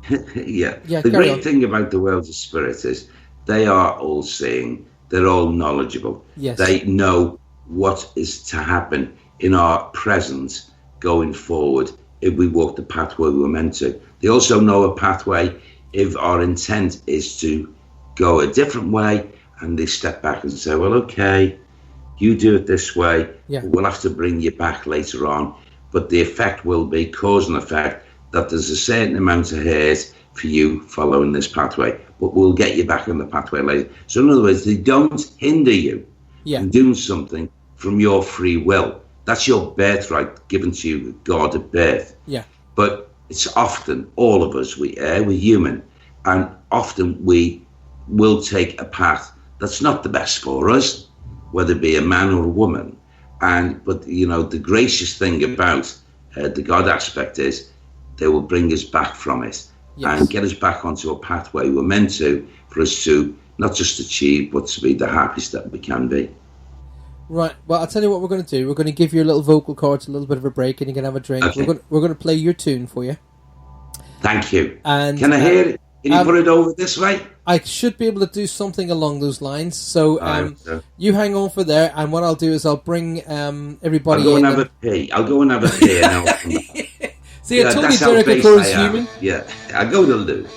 The great thing about the world of spirit is they are all seeing, they're all knowledgeable. Yes. They know what is to happen in our present going forward if we walk the pathway we were meant to. They also know a pathway if our intent is to go a different way, and they step back and say, well, okay, you do it this way. Yeah. We'll have to bring you back later on. But the effect will be cause and effect, that there's a certain amount of hurt for you following this pathway, but we'll get you back on the pathway later. So in other words, they don't hinder you from doing something from your free will. That's your birthright given to you with God at birth. Yeah. But it's often, all of us, we're human, and often we will take a path that's not the best for us, whether it be a man or a woman. But the gracious thing about the God aspect is they will bring us back from it and get us back onto a pathway we're meant to, for us to not just achieve, but to be the happiest that we can be. Right. Well, I'll tell you what we're going to do. We're going to give your little vocal cords a little bit of a break, and you can have a drink. Okay. We're going to play your tune for you. Thank you. And can I hear it? Can you put it over this way? I should be able to do something along those lines. So you hang on for there, and what I'll do is I'll bring everybody in. I'll go and have a pee. And I'll come back. See, I told you Derek Acor's human. Yeah, I'll go to the loo.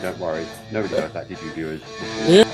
Don't worry. Nobody knows that, did you, viewers? Yeah.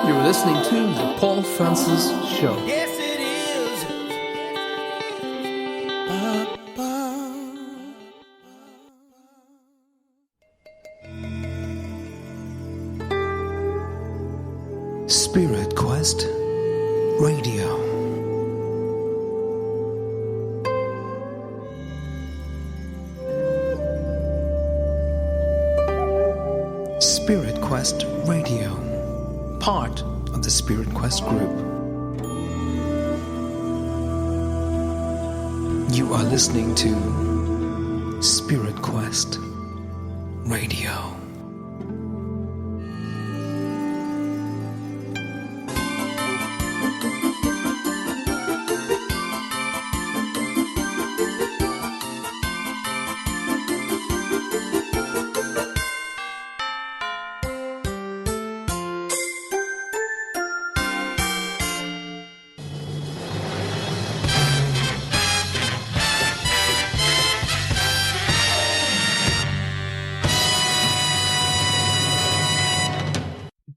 You're listening to The Paul Francis Show. Yes, it is. Spirit Quest Radio. Spirit Quest Radio, part of the Spirit Quest group. You are listening to Spirit Quest Radio.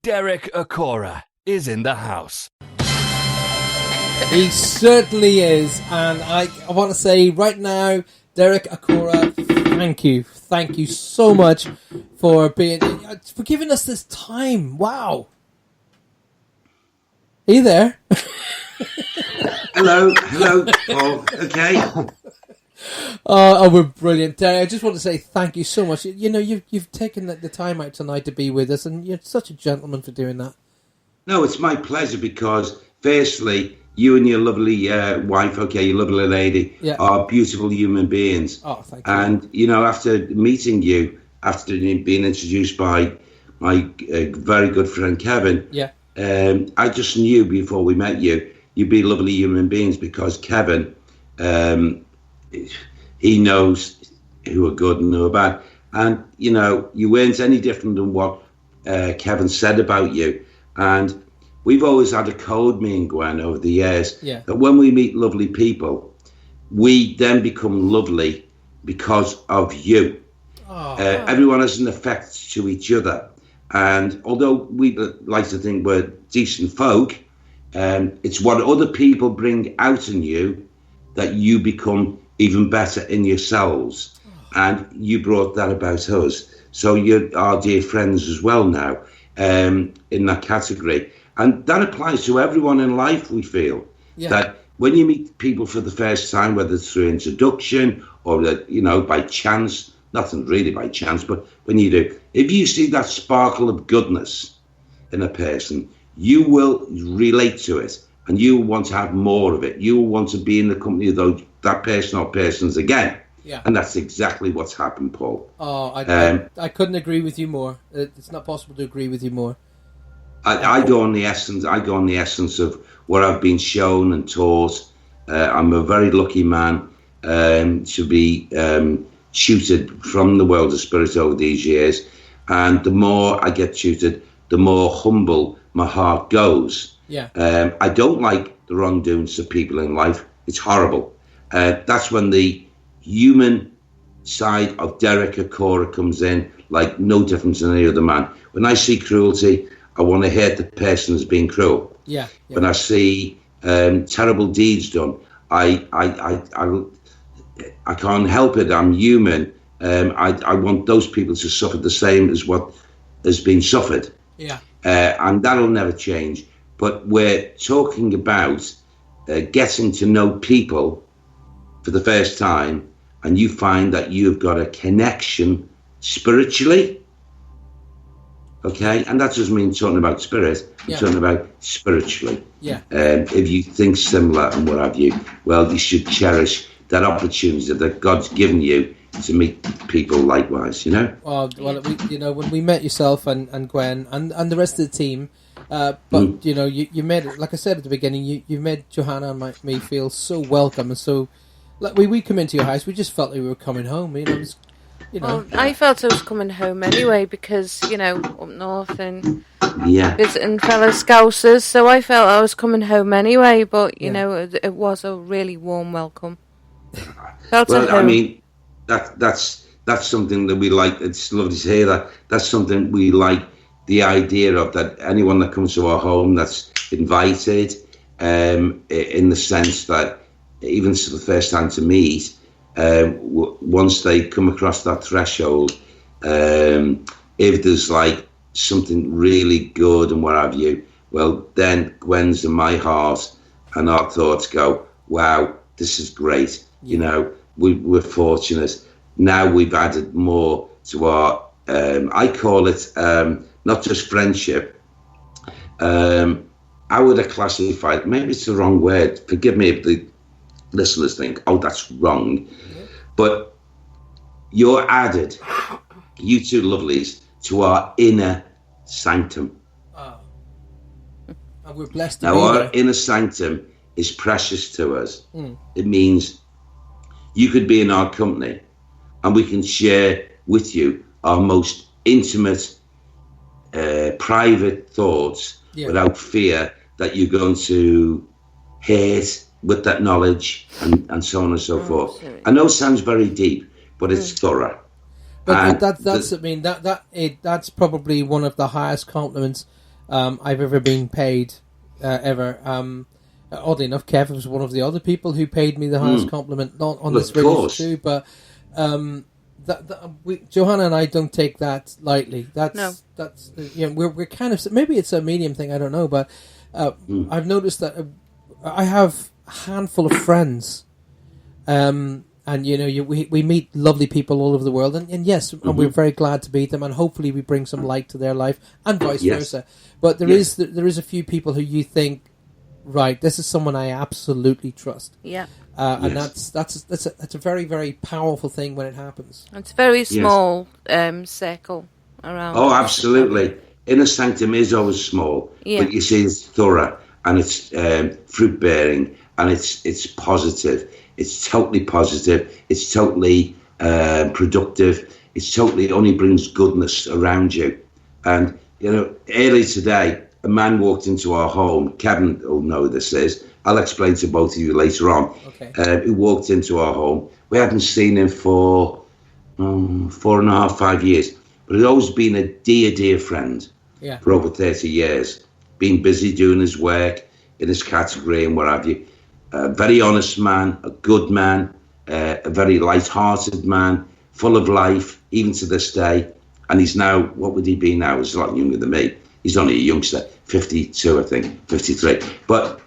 Derek Akora is in the house. He certainly is, and I want to say right now, Derek Akora, thank you so much for giving us this time. Wow, are you there? Hello, Paul. Okay. Oh, we're brilliant, Derek. I just want to say thank you so much. You know, you've taken the time out tonight to be with us, and you're such a gentleman for doing that. No, it's my pleasure because, firstly, you and your lovely wife, your lovely lady, are beautiful human beings. Oh, thank you. And, you know, after meeting you, after being introduced by my very good friend Kevin, I just knew before we met you, you'd be lovely human beings, because Kevin, he knows who are good and who are bad. And, you know, you weren't any different than what Kevin said about you. And we've always had a code, me and Gwen, over the years, that when we meet lovely people, we then become lovely because of you. Everyone has an effect to each other. And although we like to think we're decent folk, it's what other people bring out in you that you become even better in yourselves. And you brought that about us. So you're our dear friends as well now, in that category. And that applies to everyone in life, we feel. That when you meet people for the first time, whether it's through introduction or, you know, by chance, nothing really by chance, but when you do, if you see that sparkle of goodness in a person, you will relate to it, and you will want to have more of it. You will want to be in the company of that person or persons again. And that's exactly what's happened, Paul. I couldn't agree with you more. It's not possible to agree with you more. I go on the essence. I go on the essence of what I've been shown and taught. I'm a very lucky man to be tutored from the world of spirit over these years, and the more I get tutored, the more humble my heart goes. I don't like the wrongdoings of people in life. It's horrible. That's when the human side of Derek Akora comes in, like no difference than any other man. When I see cruelty, I want to hurt the person who's being cruel. When I see terrible deeds done, I can't help it. I'm human. I want those people to suffer the same as what has been suffered. And that'll never change. But we're talking about getting to know people for the first time, and you find that you've got a connection spiritually. Okay, and that doesn't mean talking about spirit. I'm talking about spiritually. If you think similar and what have you, well, you should cherish that opportunity that God's given you to meet people likewise. You know. Well, you know, when we met yourself and Gwen and the rest of the team, but you know, you made it. Like I said at the beginning, you made Johanna and me feel so welcome, and so like we come into your house, we just felt like we were coming home. You know. You know. Well, I felt I was coming home anyway because, you know, up north and visiting fellow Scousers, so I felt I was coming home anyway, but, you know, it was a really warm welcome. Felt at home. I mean, that's something that we like. It's lovely to hear that. That's something we like, the idea of that anyone that comes to our home that's invited, in the sense that even for the first time to meet, once they come across that threshold, if there's like something really good and what have you, well, then Gwen's in my heart and our thoughts go, wow, this is great. You know, we're fortunate. Now we've added more to our, I call it not just friendship. I would have classified, maybe it's the wrong word, forgive me if the listeners think, oh, that's wrong. But you're added, you two lovelies, to our inner sanctum. And we're blessed to now, be our there. inner sanctum is precious to us. It means you could be in our company and we can share with you our most intimate, private thoughts without fear that you're going to hurt with that knowledge and so on and so forth. Absolutely. I know it sounds very deep, but it's thorough. But that's probably one of the highest compliments I've ever been paid ever. Oddly enough, Kev was one of the other people who paid me the highest compliment, not on this radio too, but Johanna and I don't take that lightly. That's you know, we're kind of, maybe it's a medium thing, I don't know, but I've noticed that I have a handful of friends, and you know, we meet lovely people all over the world, and yes, and we're very glad to meet them, and hopefully we bring some light to their life, and vice versa. But there is a few people who you think, right, this is someone I absolutely trust. And that's a very, very powerful thing when it happens. It's a very small circle around. Oh, absolutely. Inner sanctum is always small, Yeah. but you see it's thorough and it's fruit bearing and it's positive. It's totally positive. It's totally productive. It's totally only brings goodness around you. And earlier today, a man walked into our home. Kevin will know who this is. I'll explain to both of you later on. Okay. Who walked into our home. We hadn't seen him for 4.5, 5 years. But he'd always been a dear friend Yeah. for over 30 years. Been busy doing his work in his category and what have you. A very honest man, a good man, a very light-hearted man, full of life, even to this day. And he's now, what would he be now? He's a lot younger than me. He's only a youngster, 52, I think, 53. But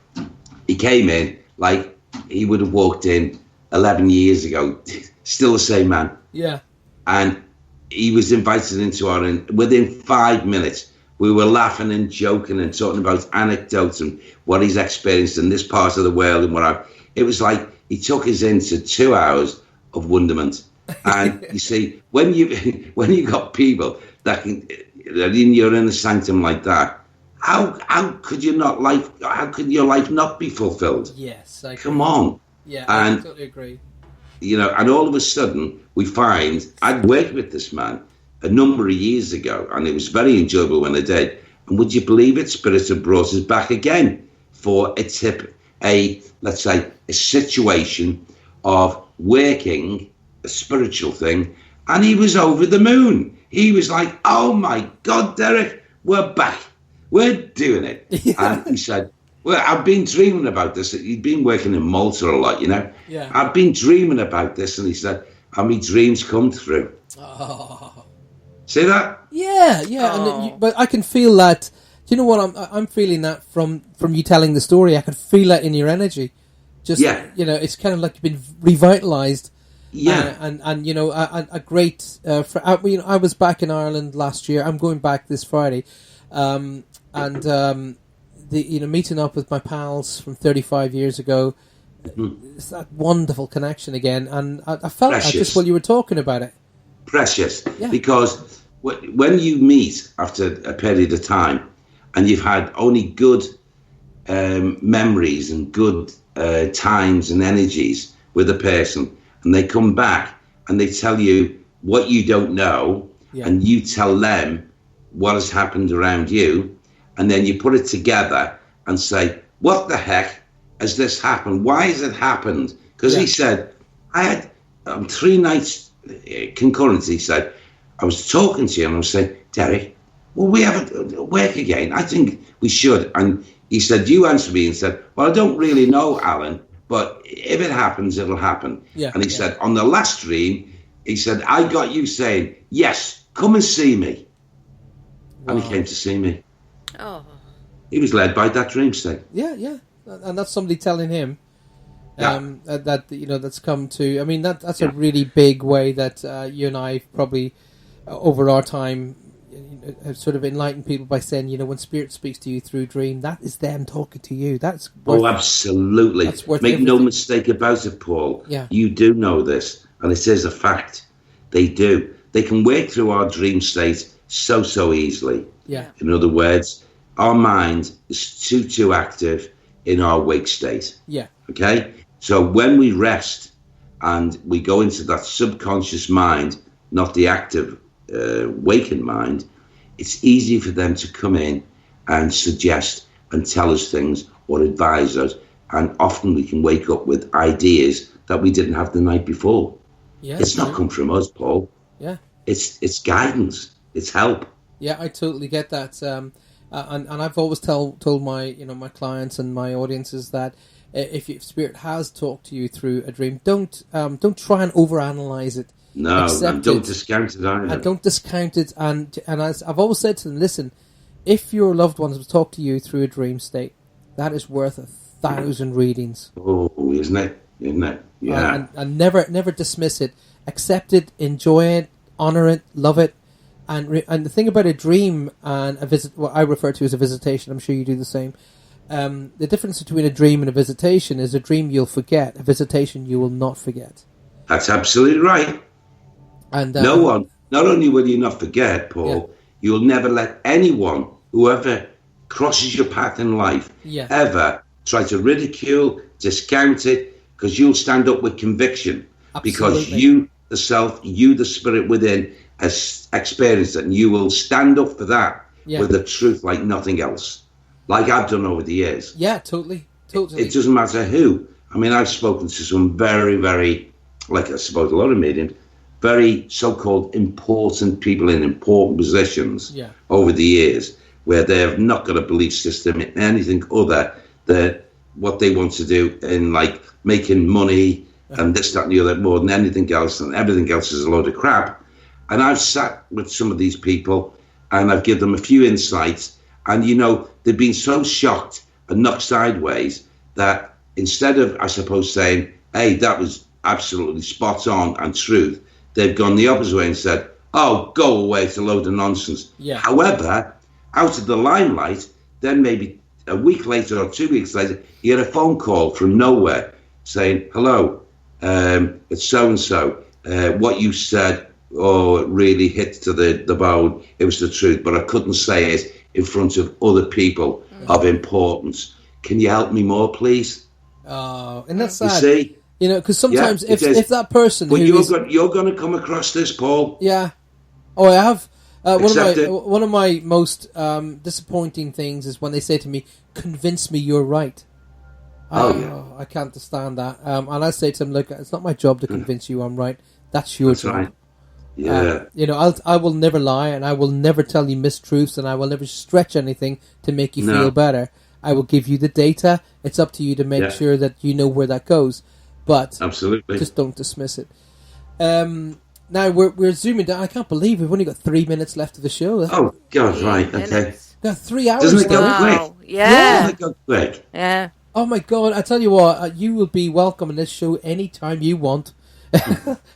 he came in like he would have walked in 11 years ago, still the same man. Yeah. And he was invited into our, and within 5 minutes, we were laughing and joking and talking about anecdotes and what he's experienced in this part of the world and what I've. It was like he took us into 2 hours of wonderment. And you see, when you got people that can, that in your inner sanctum like that, how could you not how could your life not be fulfilled? Yes. I agree. Come on. Yeah, I And totally agree. and all of a sudden we find I'd worked with this man a number of years ago, and it was very enjoyable when I did. And would you believe it? Spirit had brought us back again for let's say, a situation of working, a spiritual thing, and he was over the moon. He was like, "Oh my God, Derek, we're back. We're doing it." And he said, "Well, I've been dreaming about this." He'd been working in Malta a lot, Yeah. "I've been dreaming about this." And he said, "How many dreams come through?" Oh. See that? Yeah. But I can feel that. Do you know what? I'm feeling that from you telling the story. I can feel that in your energy. Just, Yeah. it's kind of like you've been revitalized. Yeah. And a great. I was back in Ireland last year. I'm going back this Friday, meeting up with my pals from 35 years ago. It's that wonderful connection again, and I felt that just while you were talking about it. Precious. Yeah. Because when you meet after a period of time and you've had only good memories and good times and energies with a person, and they come back and they tell you what you don't know, and you tell them what has happened around you, and then you put it together and say, "What the heck has this happened? Why has it happened?" Because he said, I had 3 nights concurrent. He said, I was talking to you and I was saying, "Derek, will we have a work again? I think we should." And he said, you answered me and said, "Well, I don't really know, Alan, but if it happens, it'll happen." Yeah, and he said, on the last dream, he said, "I got you saying, 'Yes, come and see me.'" Wow. And he came to see me. Oh. He was led by that dream state. Yeah, and that's somebody telling him that that's come to. I mean, that's a really big way that you and I probably over our time have sort of enlightened people by saying, when Spirit speaks to you through dream, that is them talking to you. That's worth, absolutely. That's worth Make no everything. mistake about it, Paul. Yeah. You do know this, and it is a fact. They do. They can work through our dream state so easily. Yeah. In other words, our mind is too active in our wake state. Yeah. Okay? So when we rest and we go into that subconscious mind, not the active waking mind, it's easy for them to come in and suggest and tell us things or advise us. And often we can wake up with ideas that we didn't have the night before. Yeah. It's not come from us, Paul. Yeah. It's guidance. It's help. Yeah, I totally get that. And I've always told my my clients and my audiences that if Spirit has talked to you through a dream, don't try and overanalyze it. No, Accept and don't it. discount it either. And don't discount it. And as I've always said to them, listen, if your loved ones have talked to you through a dream state, that is worth 1,000 readings. Oh, isn't it? Isn't it? Yeah. And never dismiss it. Accept it, enjoy it, honor it, love it. And the thing about a dream and a visit, what I refer to as a visitation, I'm sure you do the same. The difference between a dream and a visitation is a dream you'll forget, a visitation you will not forget. That's absolutely right. And no one, not only will you not forget, Paul, You'll never let anyone, whoever crosses your path in life, Yeah. ever try to ridicule, discount it, because you'll stand up with conviction. Because Absolutely. you, the self, you, the spirit within, has experienced it, and you will stand up for that Yeah. with the truth like nothing else, like I've done over the years. Yeah, totally. It doesn't matter who. I mean, I've spoken to some very, very, like I suppose a lot of mediums, very so-called important people in important positions Yeah. over the years, where they have not got a belief system in anything other than what they want to do in, like, making money and this, that, and the other, more than anything else, and everything else is a load of crap. And I've sat with some of these people, and I've given them a few insights, and, you know, they've been so shocked and knocked sideways that instead of, I suppose, saying, hey, that was absolutely spot on and truth, they've gone the opposite way and said, oh, go away, it's a load of nonsense. Yeah. However, out of the limelight, then maybe a week later or 2 weeks later, you get a phone call from nowhere saying, hello, it's so-and-so. What you said, it really hit to the bone. It was the truth, but I couldn't say it in front of other people of importance. Can you help me more, please? Oh, and that's You sad. see? You know, because sometimes Yeah, it is. if that person But who you're is... you're going to come across this, Paul. Yeah. Oh, I have. Accept it. One of my most disappointing things is when they say to me, "Convince me you're right." I can't stand that. And I say to them, "Look, it's not my job to convince you I'm right. That's your That's job." right. Yeah. You know, I will never lie, and I will never tell you mistruths, and I will never stretch anything to make you No. feel better. I will give you the data. It's up to you to make Yeah. sure that you know where that goes. But Absolutely. just don't dismiss it. Now we're zooming down. I can't believe we've only got 3 minutes left of the show. Oh, God, right. Okay. We've got 3 hours. Doesn't it go now. quick? Yeah. Doesn't it go quick? Yeah. Oh my God! I tell you what, you will be welcome in this show anytime you want.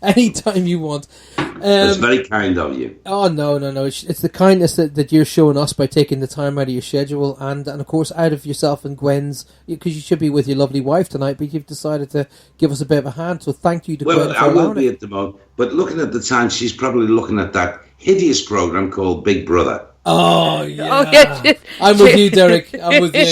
Anytime you want. That's very kind of you. Oh no! It's the kindness that you're showing us by taking the time out of your schedule and of course out of yourself and Gwen's, because you should be with your lovely wife tonight, but you've decided to give us a bit of a hand. So thank you to Gwen Well, for I will allowing be it. at the moment. But looking at the time, she's probably looking at that hideous program called Big Brother. Oh yeah! Oh, yeah. I'm with you, Derek. I'm with you.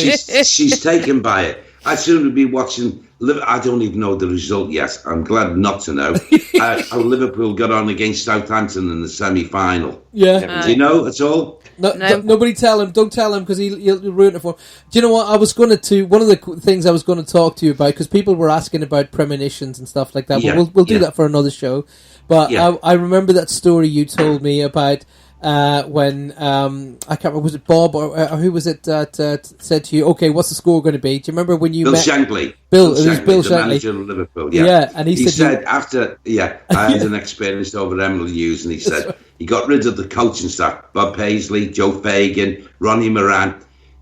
She's taken by it. I should be watching. I don't even know the result yet. I'm glad not to know. How Liverpool got on against Southampton in the semi-final. Yeah. Do you know at all? No. Nobody tell him. Don't tell him because he'll ruin it for him. Do you know what? I was going to one of the things I was going to talk to you about, because people were asking about premonitions and stuff like that. Yeah, But we'll do yeah. that for another show. But Yeah. I remember that story you told me about when I can't remember, was it Bob or who was it that said to you, "Okay, what's the score going to be?" Do you remember when you Bill met Shankly. Bill? It was Shankly, Bill the Shankly. manager of Liverpool. Yeah, and he said after I had an experience over at Emily Hughes, and he said he got rid of the coaching staff: Bob Paisley, Joe Fagan, Ronnie Moran,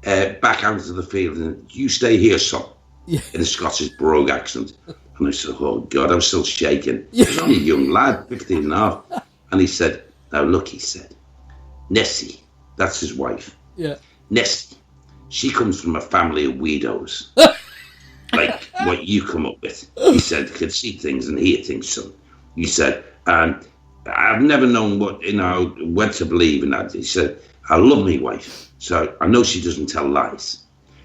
back out into the field, and you stay here, son, in a Scottish brogue accent. And I said, "Oh God," I was still shaking. I was only a young lad, 15 and a half. And he said, "Now look," he said, "Nessie, that's his wife. Yeah. Nessie, she comes from a family of widows, like what you come up with." He said, "Could see things and hear things, son." He said, "And I've never known when to believe in that." He said, "I love my wife, so I know she doesn't tell lies.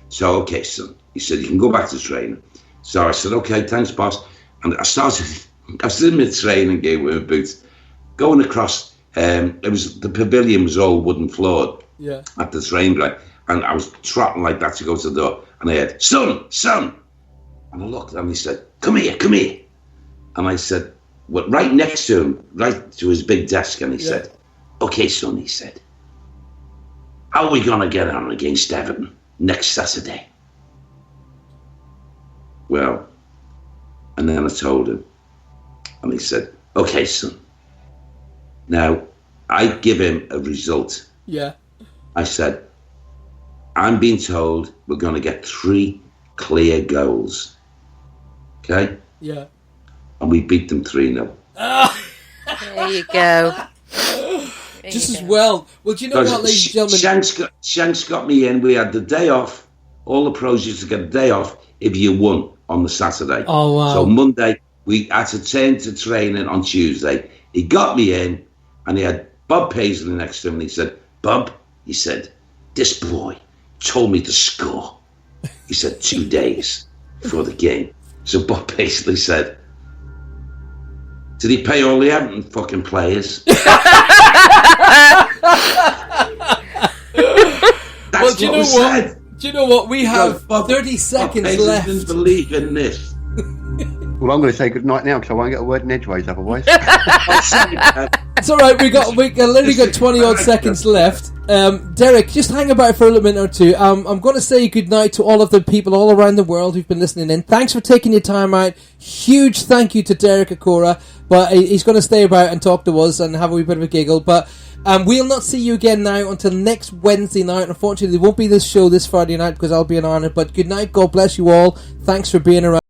So, okay, son." He said, "You can go back to training." So I said, "Okay, thanks, boss." And I was in my training gear with my boots, going across. The pavilion was all wooden floored. Yeah. At the train ground, and I was trotting like that to go to the door, and I heard, son, and I looked, and he said, come here, and I said, well, right next to him, right to his big desk, and he said, "Okay, son," he said, "how are we gonna get on against Everton next Saturday?" Well, and then I told him, and he said, "Okay, son. Now, I give him a result." Yeah. I said, "I'm being told we're going to get 3 clear goals." Okay? Yeah. And we beat them 3-0. There you go. Just as well. Well, do you know what, ladies and gentlemen? Shanks got me in. We had the day off. All the pros used to get a day off if you won on the Saturday. Oh, wow. So Monday, we had to turn to training on Tuesday. He got me in, and he had Bob Paisley next to him, and he said, Bob, he said, this boy told me to score. He said 2 days before the game. So Bob basically said, did he pay all the Everton fucking players? That's Well, do you know was what? said. Do you know what? We have Bob- 30 seconds Bob left. didn't believe in this. Well, I'm going to say good night now because I won't get a word in edgeways otherwise. It's all right. We literally got 20 odd seconds left. Derek, just hang about for a little minute or two. I'm going to say good night to all of the people all around the world who've been listening in. Thanks for taking your time out. Huge thank you to Derek Akora. But he's going to stay about and talk to us and have a wee bit of a giggle. But we'll not see you again now until next Wednesday night. Unfortunately, there won't be this show this Friday night because I'll be in Ireland. But good night. God bless you all. Thanks for being around.